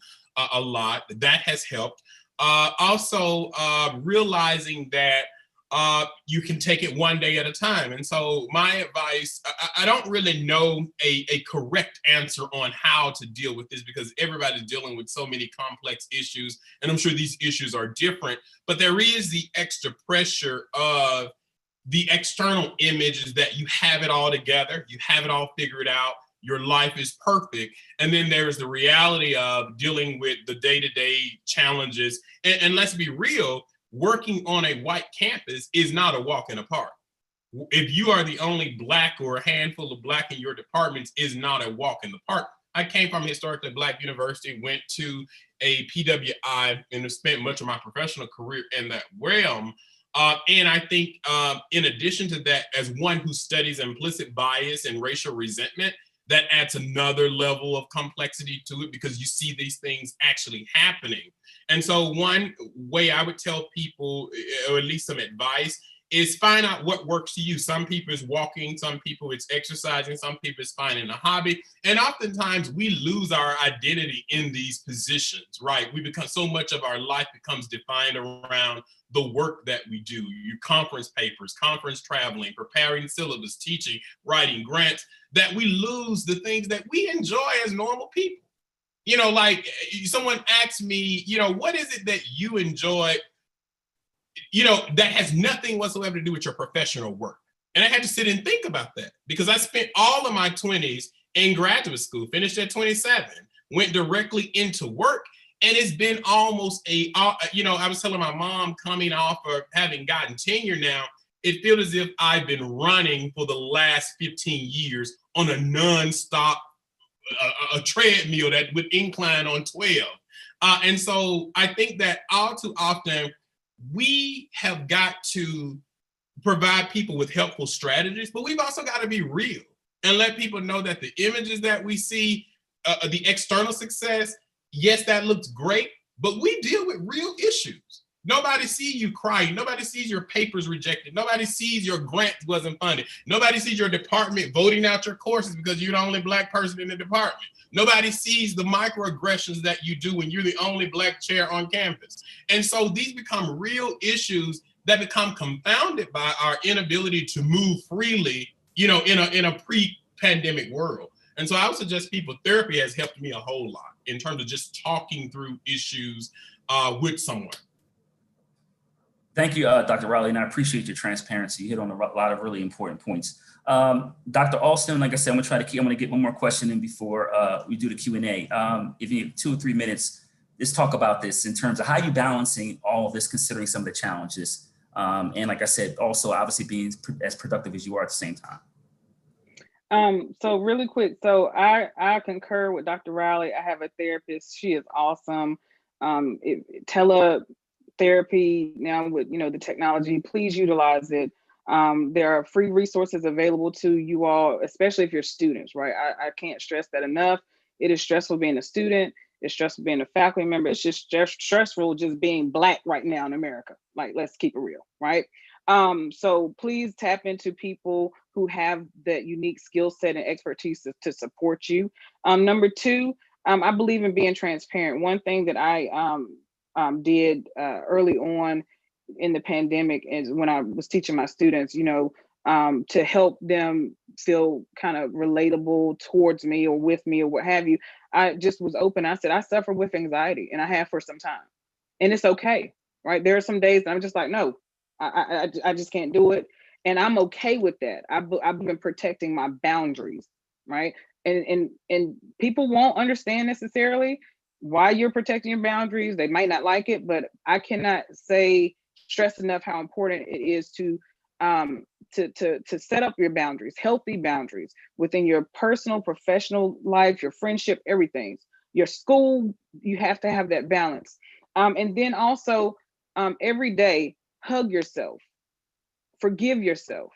a lot. That has helped. Also, realizing that you can take it one day at a time. And so my advice, I don't really know a correct answer on how to deal with this, because everybody's dealing with so many complex issues, and I'm sure these issues are different, but there is the extra pressure of the external image is that you have it all together, you have it all figured out, your life is perfect. And then there's the reality of dealing with the day-to-day challenges. And let's be real, working on a white campus is not a walk in the park. If you are the only Black or a handful of Black in your departments, is not a walk in the park. I came from a historically Black university, went to a PWI, and have spent much of my professional career in that realm. And I think in addition to that, as one who studies implicit bias and racial resentment, that adds another level of complexity to it, because you see these things actually happening. And so one way I would tell people, or at least some advice, is find out what works for you. Some people it's walking, some people it's exercising, some people it's finding a hobby. And oftentimes we lose our identity in these positions, right? We become, so much of our life becomes defined around the work that we do, your conference papers, conference traveling, preparing syllabus, teaching, writing grants, that we lose the things that we enjoy as normal people. Like someone asked me, what is it that you enjoy, that has nothing whatsoever to do with your professional work? And I had to sit and think about that, because I spent all of my 20s in graduate school, finished at 27, went directly into work. And it's been almost I was telling my mom, coming off of having gotten tenure now, it feels as if I've been running for the last 15 years on a nonstop a treadmill that would incline on 12. And so I think that all too often we have got to provide people with helpful strategies, but we've also got to be real. and let people know that the images that we see, the external success, yes, that looks great, but we deal with real issues. Nobody sees you crying. Nobody sees your papers rejected. Nobody sees your grant wasn't funded. Nobody sees your department voting out your courses because you're the only Black person in the department. Nobody sees the microaggressions that you do when you're the only Black chair on campus. And so these become real issues that become confounded by our inability to move freely, in a pre-pandemic world. And so I would suggest people, therapy has helped me a whole lot in terms of just talking through issues with someone. Thank you, Dr. Riley, and I appreciate your transparency. You hit on a lot of really important points. Dr. Alston, like I said, I'm gonna get one more question in before we do the Q&A. If you have 2 or 3 minutes, let's talk about this in terms of how you balancing all of this, considering some of the challenges. And like I said, also obviously being as productive as you are at the same time. So really quick, so I concur with Dr. Riley. I have a therapist. She is awesome. Teletherapy now with the technology, please utilize it. There are free resources available to you all, especially if you're students, right? I can't stress that enough. It is stressful being a student. It's stressful being a faculty member. It's just stressful just being Black right now in America. Like, let's keep it real, right? So please tap into people who have that unique skill set and expertise to support you. Number 2, I believe in being transparent. One thing that I did early on in the pandemic is when I was teaching my students, to help them feel kind of relatable towards me or with me or what have you. I just was open. I said, I suffer with anxiety and I have for some time, and it's okay, right? There are some days that I'm just like, no, I just can't do it. And I'm okay with that. I've been protecting my boundaries, right? And people won't understand necessarily why you're protecting your boundaries. They might not like it, but I cannot stress enough how important it is to set up your boundaries, healthy boundaries within your personal, professional life, your friendship, everything. Your school, you have to have that balance. And then also every day, hug yourself, forgive yourself.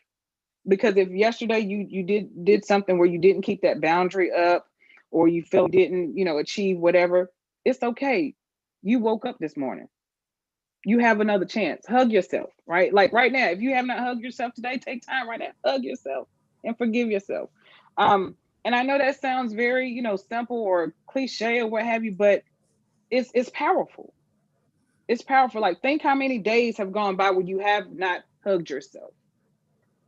Because if yesterday you did something where you didn't keep that boundary up, or you felt didn't, achieve whatever, it's okay. You woke up this morning. You have another chance. Hug yourself, right? Like right now, if you have not hugged yourself today, take time right now, hug yourself and forgive yourself. And I know that sounds very, simple or cliche or what have you, but it's powerful. It's powerful. Like, think how many days have gone by where you have not hugged yourself,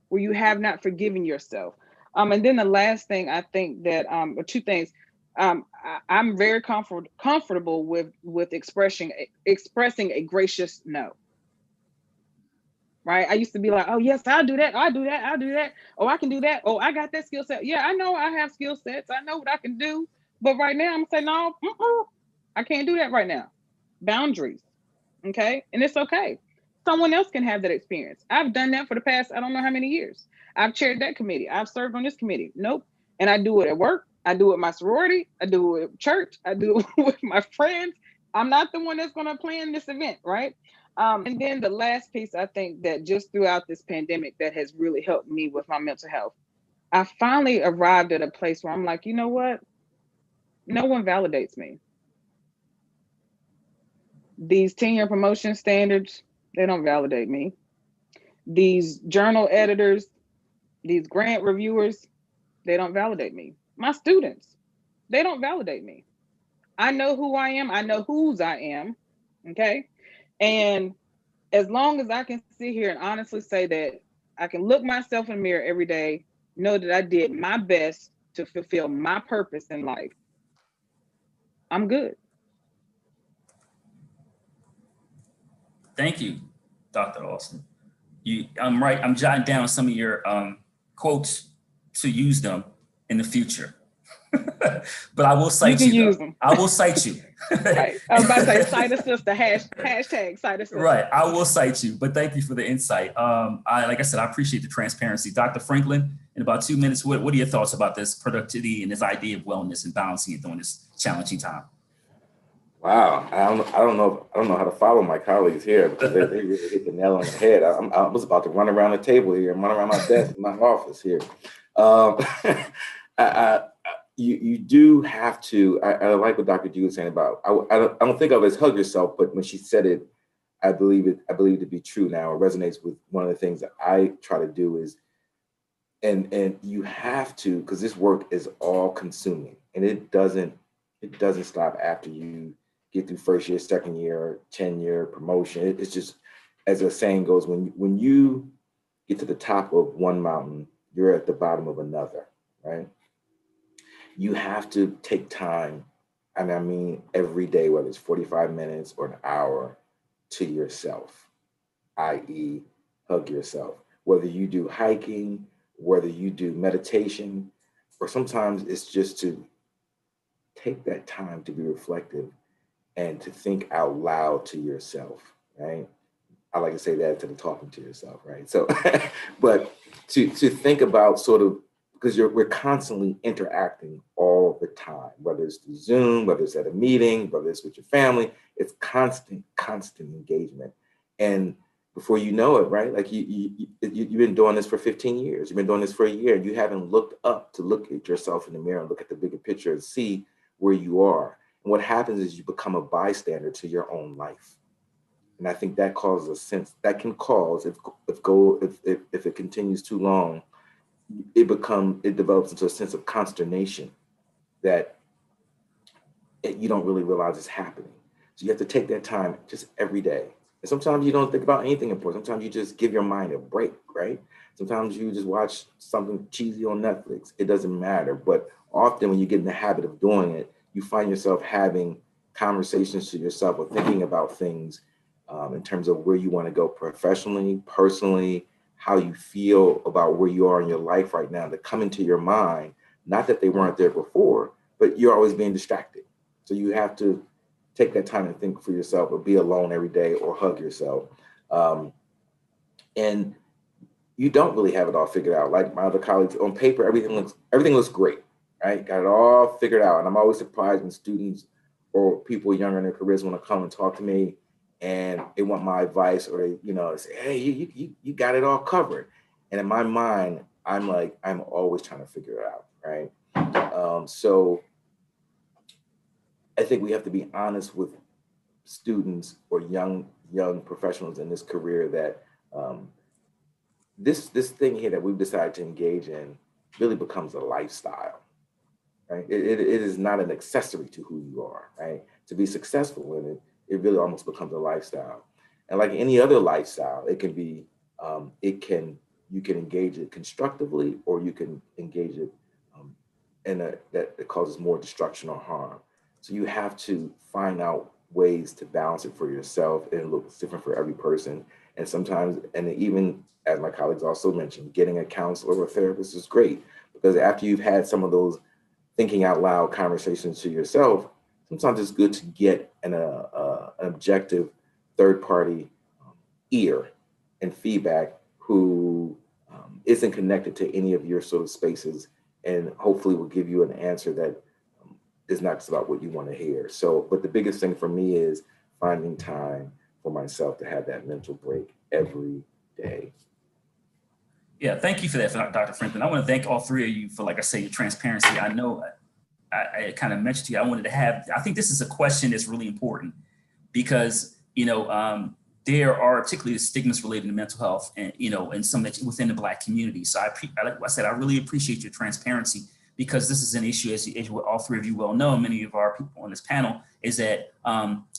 where you have not forgiven yourself. And then the last thing I think that, or 2 things, I'm very comfortable with expressing a gracious no. Right? I used to be like, oh yes, I'll do that. I'll do that. Oh, I can do that. Oh, I got that skill set. Yeah, I know I have skill sets. I know what I can do. But right now I'm saying, no, I can't do that right now. Boundaries. Okay. And it's okay. Someone else can have that experience. I've done that for the past, I don't know how many years. I've chaired that committee. I've served on this committee. Nope. And I do it at work. I do it with my sorority. I do it at church. I do it with my friends. I'm not the one that's going to plan this event, right? And then the last piece, I think that just throughout this pandemic that has really helped me with my mental health, I finally arrived at a place where I'm like, you know what? No one validates me. These tenure promotion standards, they don't validate me. These journal editors, these grant reviewers, they don't validate me. My students, they don't validate me. I know who I am. I know whose I am. Okay. And as long as I can sit here and honestly say that I can look myself in the mirror every day, know that I did my best to fulfill my purpose in life, I'm good. Thank you, Dr. Alston. I'm jotting down some of your quotes to use them in the future. But I will cite you. Use them. I will cite you. Right. I was about to say, cite a sister, hashtag cite a sister. Right. I will cite you, but thank you for the insight. Like I said, I appreciate the transparency. Dr. Franklin, in about 2 minutes, what are your thoughts about this productivity and this idea of wellness and balancing it during this challenging time? Wow, I don't know how to follow my colleagues here because they really hit the nail on the head. I was about to run around the table here and run around my desk in my office here. Um, I, you do have to. I like what Dr. G was saying about. I don't think of it as hug yourself, but when she said it, I believe it. I believe it to be true now. It resonates with one of the things that I try to do is, and you have to, because this work is all consuming, and it doesn't stop after you get through first year, second year, tenure, promotion. It's just, as the saying goes, when you get to the top of one mountain, you're at the bottom of another, right? You have to take time, and I mean every day, whether it's 45 minutes or an hour, to yourself, i.e., hug yourself. Whether you do hiking, whether you do meditation, or sometimes it's just to take that time to be reflective and to think out loud to yourself, right? I like to say that instead of talking to yourself, right? So, but to think about sort of, because we're constantly interacting all the time, whether it's through Zoom, whether it's at a meeting, whether it's with your family, it's constant engagement. And before you know it, right? Like you've been doing this for 15 years, you've been doing this for a year, and you haven't looked up to look at yourself in the mirror and look at the bigger picture and see where you are. And what happens is you become a bystander to your own life. And I think that causes a sense, that can cause, if it continues too long, it develops into a sense of consternation that you don't really realize is happening. So you have to take that time just every day. And sometimes you don't think about anything important. Sometimes you just give your mind a break, right? Sometimes you just watch something cheesy on Netflix. It doesn't matter. But often when you get in the habit of doing it, you find yourself having conversations to yourself or thinking about things in terms of where you want to go professionally, personally, how you feel about where you are in your life right now that come into your mind. Not that they weren't there before, but you're always being distracted. So you have to take that time and think for yourself, or be alone every day, or hug yourself. And you don't really have it all figured out. Like my other colleagues, on paper, everything looks great, right? Got it all figured out. And I'm always surprised when students or people younger in their careers want to come and talk to me and they want my advice, or they, say, hey, you got it all covered. And in my mind, I'm like, I'm always trying to figure it out, right? So I think we have to be honest with students or young professionals in this career that this thing here that we've decided to engage in really becomes a lifestyle, right? It is not an accessory to who you are, right? To be successful in it, it really almost becomes a lifestyle. And like any other lifestyle, it can be, you can engage it constructively, or you can engage it that it causes more destruction or harm. So you have to find out ways to balance it for yourself, and it looks different for every person. And sometimes, and even as my colleagues also mentioned, getting a counselor or a therapist is great, because after you've had some of those thinking out loud conversations to yourself, sometimes it's good to get an objective third party ear and feedback who isn't connected to any of your sort of spaces, and hopefully will give you an answer that is not just about what you want to hear. So, but the biggest thing for me is finding time for myself to have that mental break every day. Yeah, thank you for that, Dr. Franklin. I want to thank all three of you for, like I say, your transparency. I know I kind of mentioned to you, I wanted to have, I think this is a question that's really important because, there are particularly the stigmas related to mental health and, and some within the Black community. So like I said, I really appreciate your transparency, because this is an issue, as all three of you well know, many of our people on this panel, is that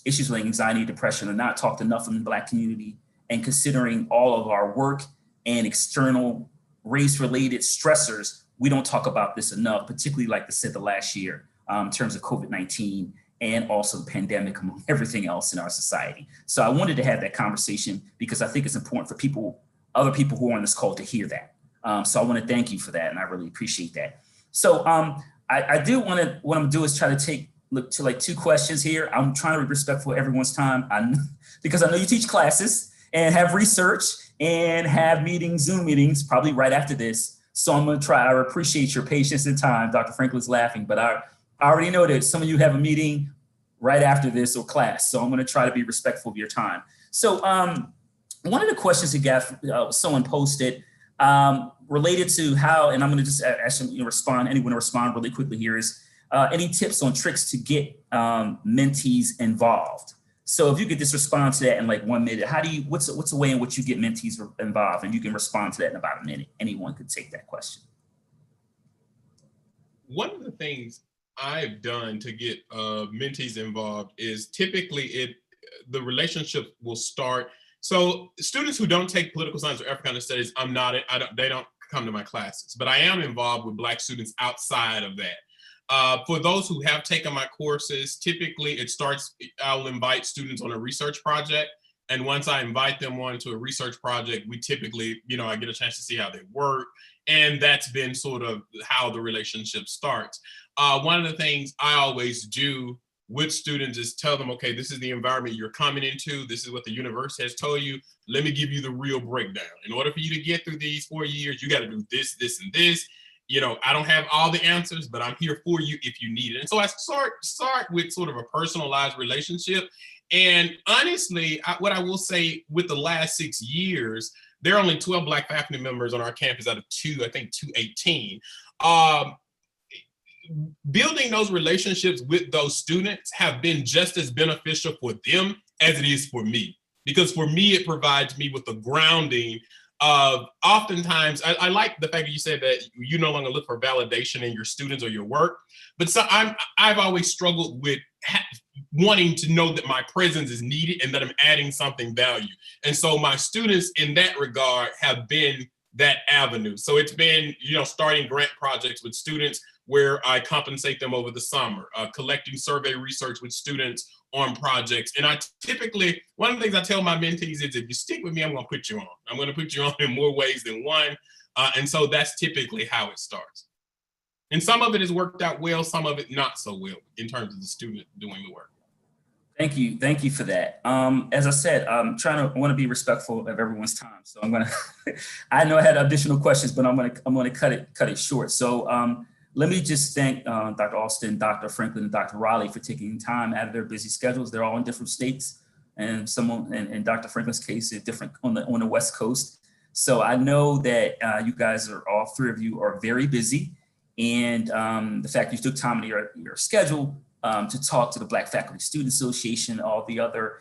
issues like anxiety, depression are not talked enough in the Black community. And considering all of our work and external race-related stressors, we don't talk about this enough, particularly like I said, the last year in terms of COVID-19 and also the pandemic, among everything else in our society. So I wanted to have that conversation because I think it's important for other people who are on this call to hear that. So I want to thank you for that, and I really appreciate that. So I do want to, what I'm gonna do is try to look to like two questions here. I'm trying to be respectful of everyone's time because I know you teach classes and have research and have meetings, Zoom meetings, probably right after this. So I'm gonna try, I appreciate your patience and time. Dr. Franklin's laughing, but I already know that some of you have a meeting right after this or class. So I'm gonna try to be respectful of your time. So one of the questions you got, someone posted, related to how, and I'm going to just actually respond, anyone to respond really quickly here is any tips on tricks to get mentees involved. So if you could just respond to that in like 1 minute, what's a way in which you get mentees involved? And you can respond to that in about a minute. Anyone could take that question. One of the things I've done to get mentees involved is typically the relationship will start. So students who don't take political science or Africana studies, they don't come to my classes, but I am involved with Black students outside of that. For those who have taken my courses, typically I'll invite students on a research project. And once I invite them on to a research project, we typically, I get a chance to see how they work. And that's been sort of how the relationship starts. One of the things I always do with students is tell them, okay, this is the environment you're coming into. This is what the universe has told you. Let me give you the real breakdown. In order for you to get through these 4 years, you got to do this, this, and this. I don't have all the answers, but I'm here for you if you need it. And so I start with sort of a personalized relationship. And honestly, what I will say with the last 6 years, there are only 12 Black faculty members on our campus out of 218. Building those relationships with those students have been just as beneficial for them as it is for me. Because for me, it provides me with a grounding of oftentimes, I like the fact that you said that you no longer look for validation in your students or your work, but so I've always struggled with wanting to know that my presence is needed and that I'm adding something value. And so my students in that regard have been that avenue. So it's been, starting grant projects with students where I compensate them over the summer, collecting survey research with students on projects. And I typically, one of the things I tell my mentees is if you stick with me, I'm going to put you on. I'm going to put you on in more ways than one. And so that's typically how it starts. And some of it has worked out well, some of it not so well in terms of the student doing the work. Thank you for that. As I said, I want to be respectful of everyone's time. So I'm going to, I know I had additional questions, but I'm going to cut it short. So let me just thank Dr. Alston, Dr. Franklin, and Dr. Riley for taking time out of their busy schedules. They're all in different states, and in Dr. Franklin's case, is different on the West Coast. So I know that you guys all three of you are very busy, and the fact you took time in your schedule to talk to the Black Faculty Student Association, all the other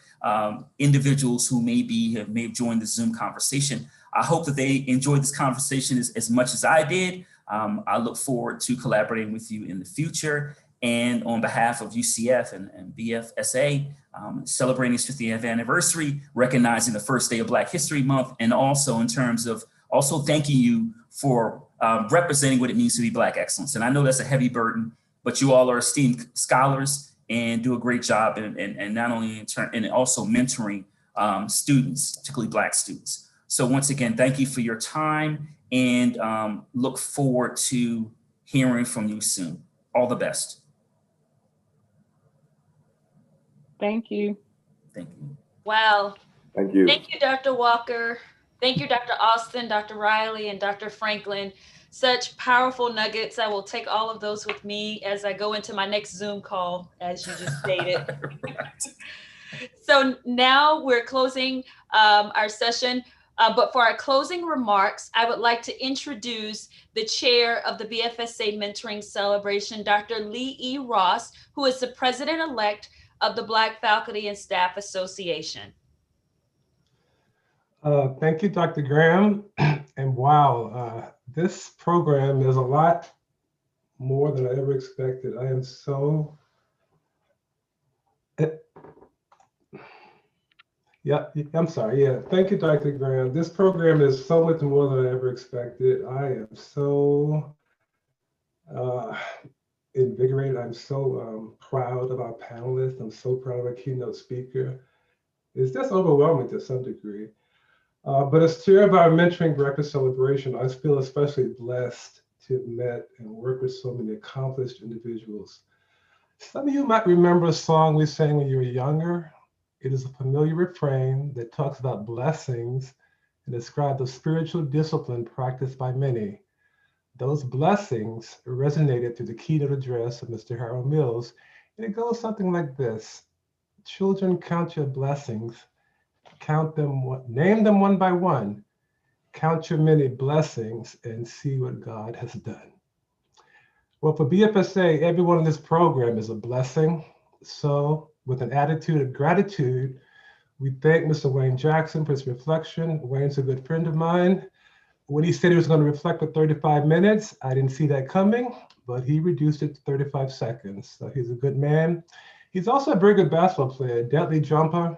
individuals who may have joined the Zoom conversation. I hope that they enjoyed this conversation as much as I did. I look forward to collaborating with you in the future. And on behalf of UCF and BFSA, celebrating its 50th anniversary, recognizing the first day of Black History Month, and also in terms of also thanking you for representing what it means to be Black excellence. And I know that's a heavy burden, but you all are esteemed scholars and do a great job and not only and also mentoring students, particularly Black students. So once again, thank you for your time and look forward to hearing from you soon. All the best. Thank you. Thank you. Wow. Thank you. Thank you, Dr. Walker. Thank you, Dr. Alston, Dr. Riley, and Dr. Franklin. Such powerful nuggets. I will take all of those with me as I go into my next Zoom call, as you just stated. So now we're closing our session. But for our closing remarks, I would like to introduce the chair of the BFSA Mentoring Celebration, Dr. Lee E. Ross, who is the president-elect of the Black Faculty and Staff Association. Thank you, Dr. Graham. And wow, this program is a lot more than I ever expected. I am so... Yeah, I'm sorry. Yeah, thank you, Dr. Graham. This program is so much more than I ever expected. I am so invigorated. I'm so proud of our panelists. I'm so proud of our keynote speaker. It's just overwhelming to some degree. But as chair of our Mentoring Breakfast Celebration, I feel especially blessed to have met and work with so many accomplished individuals. Some of you might remember a song we sang when you were younger. It is a familiar refrain that talks about blessings and describes the spiritual discipline practiced by many. Those blessings resonated through the keynote address of Mr. Harold Mills, and it goes something like this. Children, count your blessings, count them, name them one by one. Count your many blessings and see what God has done. Well, for BFSA, everyone in this program is a blessing. So with an attitude of gratitude, we thank Mr. Wayne Jackson for his reflection. Wayne's a good friend of mine. When he said he was going to reflect for 35 minutes, I didn't see that coming, but he reduced it to 35 seconds. So he's a good man. He's also a very good basketball player, a deadly jumper.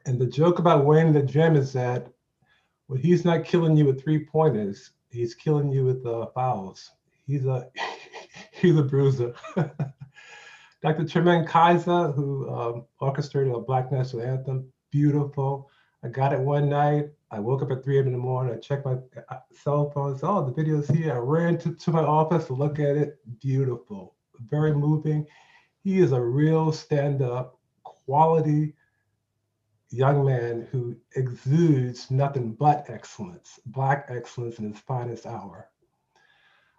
And the joke about Wayne in the gym is that when he's not killing you with 3-pointers, he's killing you with fouls. He's a he's a bruiser. Dr. Tremaine Kaiser, who orchestrated a Black National Anthem, beautiful. I got it one night. I woke up at 3 a.m. in the morning. I checked my cell phone. Oh, the video's here. I ran to my office to look at it. Beautiful, very moving. He is a real stand-up, quality young man who exudes nothing but excellence, Black excellence in its finest hour.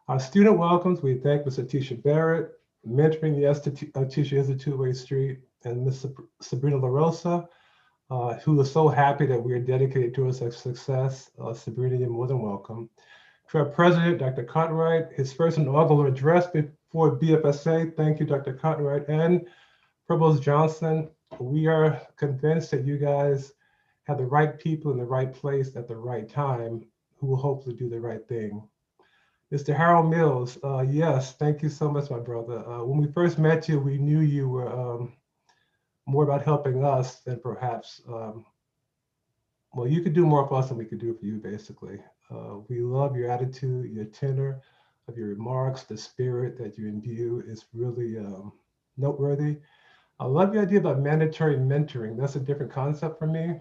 Our student welcomes, we thank Ms. Atisha Barrett. Mentoring, yes, Atisha is a two-way street. And Ms. Sabrina LaRosa, who is so happy that we are dedicated to her success. Sabrina, you're more than welcome. To our president, Dr. Cartwright, his first inaugural address before BFSA. Thank you, Dr. Cartwright. And Provost Johnson, we are convinced that you guys have the right people in the right place at the right time who will hopefully do the right thing. Mr. Harold Mills, yes, thank you so much, my brother. When we first met you, we knew you were more about helping us than perhaps, well, you could do more for us than we could do for you, basically. We love your attitude, your tenor of your remarks, the spirit that you imbue is really noteworthy. I love your idea about mandatory mentoring. That's a different concept for me.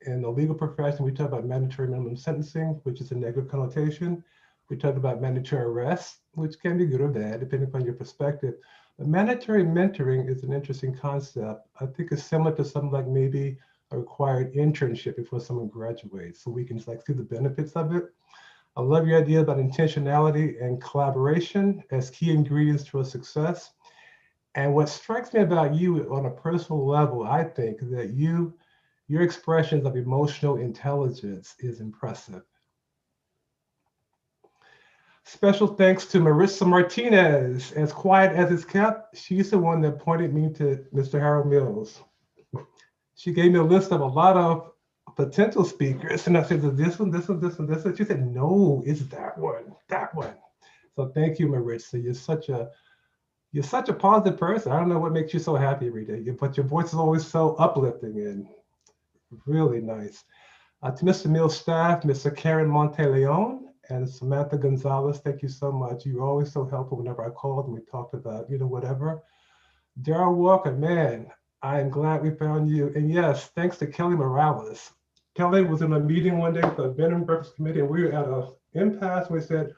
In the legal profession, we talk about mandatory minimum sentencing, which is a negative connotation. We talk about mandatory arrest, which can be good or bad, depending upon your perspective. But mandatory mentoring is an interesting concept. I think it's similar to something like maybe a required internship before someone graduates, so we can see the benefits of it. I love your idea about intentionality and collaboration as key ingredients to a success. And what strikes me about you on a personal level, I think that your expressions of emotional intelligence is impressive. Special thanks to Marissa Martinez. As quiet as it's kept, she's the one that pointed me to Mr. Harold Mills. She gave me a list of a lot of potential speakers, and I said, this one, this one, this one, this one. She said, no, it's that one, that one. So thank you, Marissa. You're such a positive person. I don't know what makes you so happy every day, but your voice is always so uplifting and really nice. To Mr. Mills' staff, Mr. Karen Monteleon and Samantha Gonzalez, thank you so much. You were always so helpful whenever I called and we talked about, whatever. Daryl Walker, man, I am glad we found you. And yes, thanks to Kelly Morales. Kelly was in a meeting one day with the Bed and Breakfast Committee, and we were at an impasse. We said,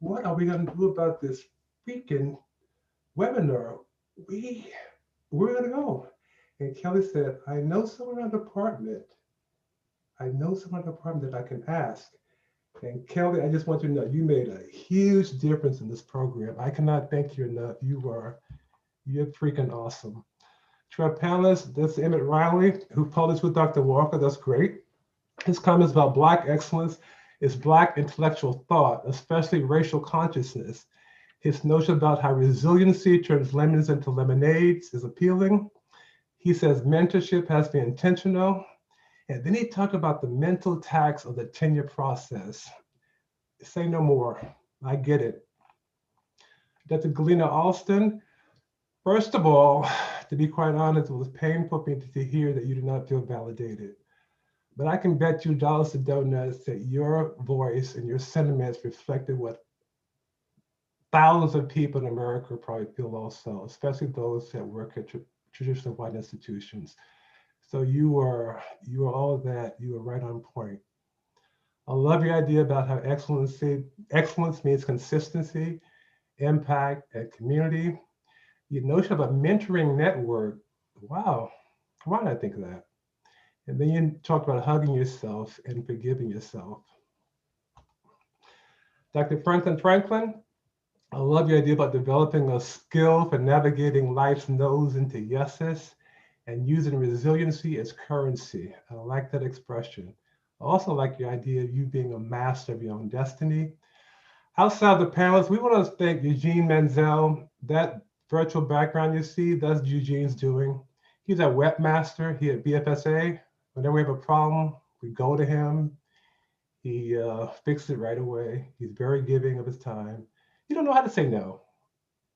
what are we going to do about this freaking webinar? We're going to go. And Kelly said, I know someone in the department. I know someone in the department that I can ask. And Kelly, I just want you to know, you made a huge difference in this program. I cannot thank you enough. You're freaking awesome. To our panelists, that's Emmett Riley, who published with Dr. Walker. That's great. His comments about Black excellence is Black intellectual thought, especially racial consciousness. His notion about how resiliency turns lemons into lemonades is appealing. He says mentorship has to be intentional. And then he talked about the mental tax of the tenure process. Say no more. I get it. Dr. Galena Alston, first of all, to be quite honest, it was painful for me to hear that you did not feel validated. But I can bet you dollars to donuts that your voice and your sentiments reflected what thousands of people in America probably feel also, especially those that work at traditional white institutions. So you are all of that. You are right on point. I love your idea about how excellence means consistency, impact, and community. Your notion about mentoring network, wow, why did I think of that? And then you talked about hugging yourself and forgiving yourself. Dr. Franklin, I love your idea about developing a skill for navigating life's no's into yeses and using resiliency as currency. I like that expression. I also like your idea of you being a master of your own destiny. Outside the panelists, we want to thank Eugene Menzel. That virtual background you see, that's Eugene's doing. He's a webmaster here at BFSA. Whenever we have a problem, we go to him. He fixed it right away. He's very giving of his time. You don't know how to say no,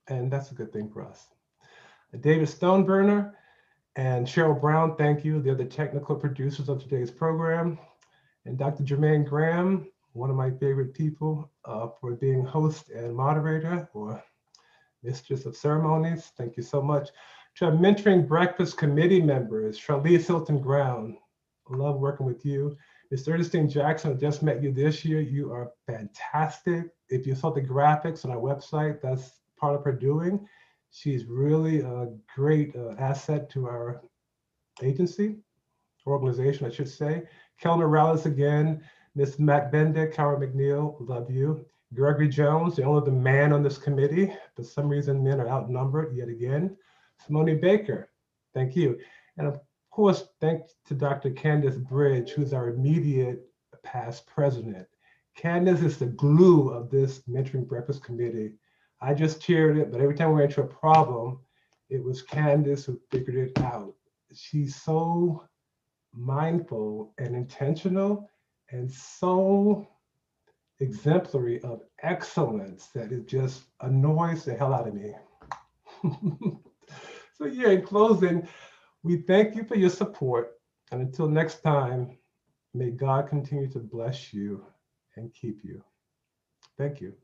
and that's a good thing for us. David Stoneburner and Cheryl Brown, thank you. They're the technical producers of today's program. And Dr. Jermaine Graham, one of my favorite people, for being host and moderator or mistress of ceremonies. Thank you so much. To our mentoring breakfast committee members, Charlize Hilton Brown, I love working with you. Ms. Ernestine Jackson, I just met you this year. You are fantastic. If you saw the graphics on our website, that's part of her doing. She's really a great asset to our agency, organization, I should say. Kel Morales again, Ms. Mac Bender, Cara McNeil, love you. Gregory Jones, the only man on this committee. For some reason, men are outnumbered yet again. Simone Baker, thank you. And of course, thanks to Dr. Candace Bridge, who's our immediate past president. Candace is the glue of this Mentoring Breakfast Committee. I just chaired it, but every time we ran into a problem, it was Candace who figured it out. She's so mindful and intentional and so exemplary of excellence that it just annoys the hell out of me. So yeah, in closing, we thank you for your support. And until next time, may God continue to bless you and keep you. Thank you.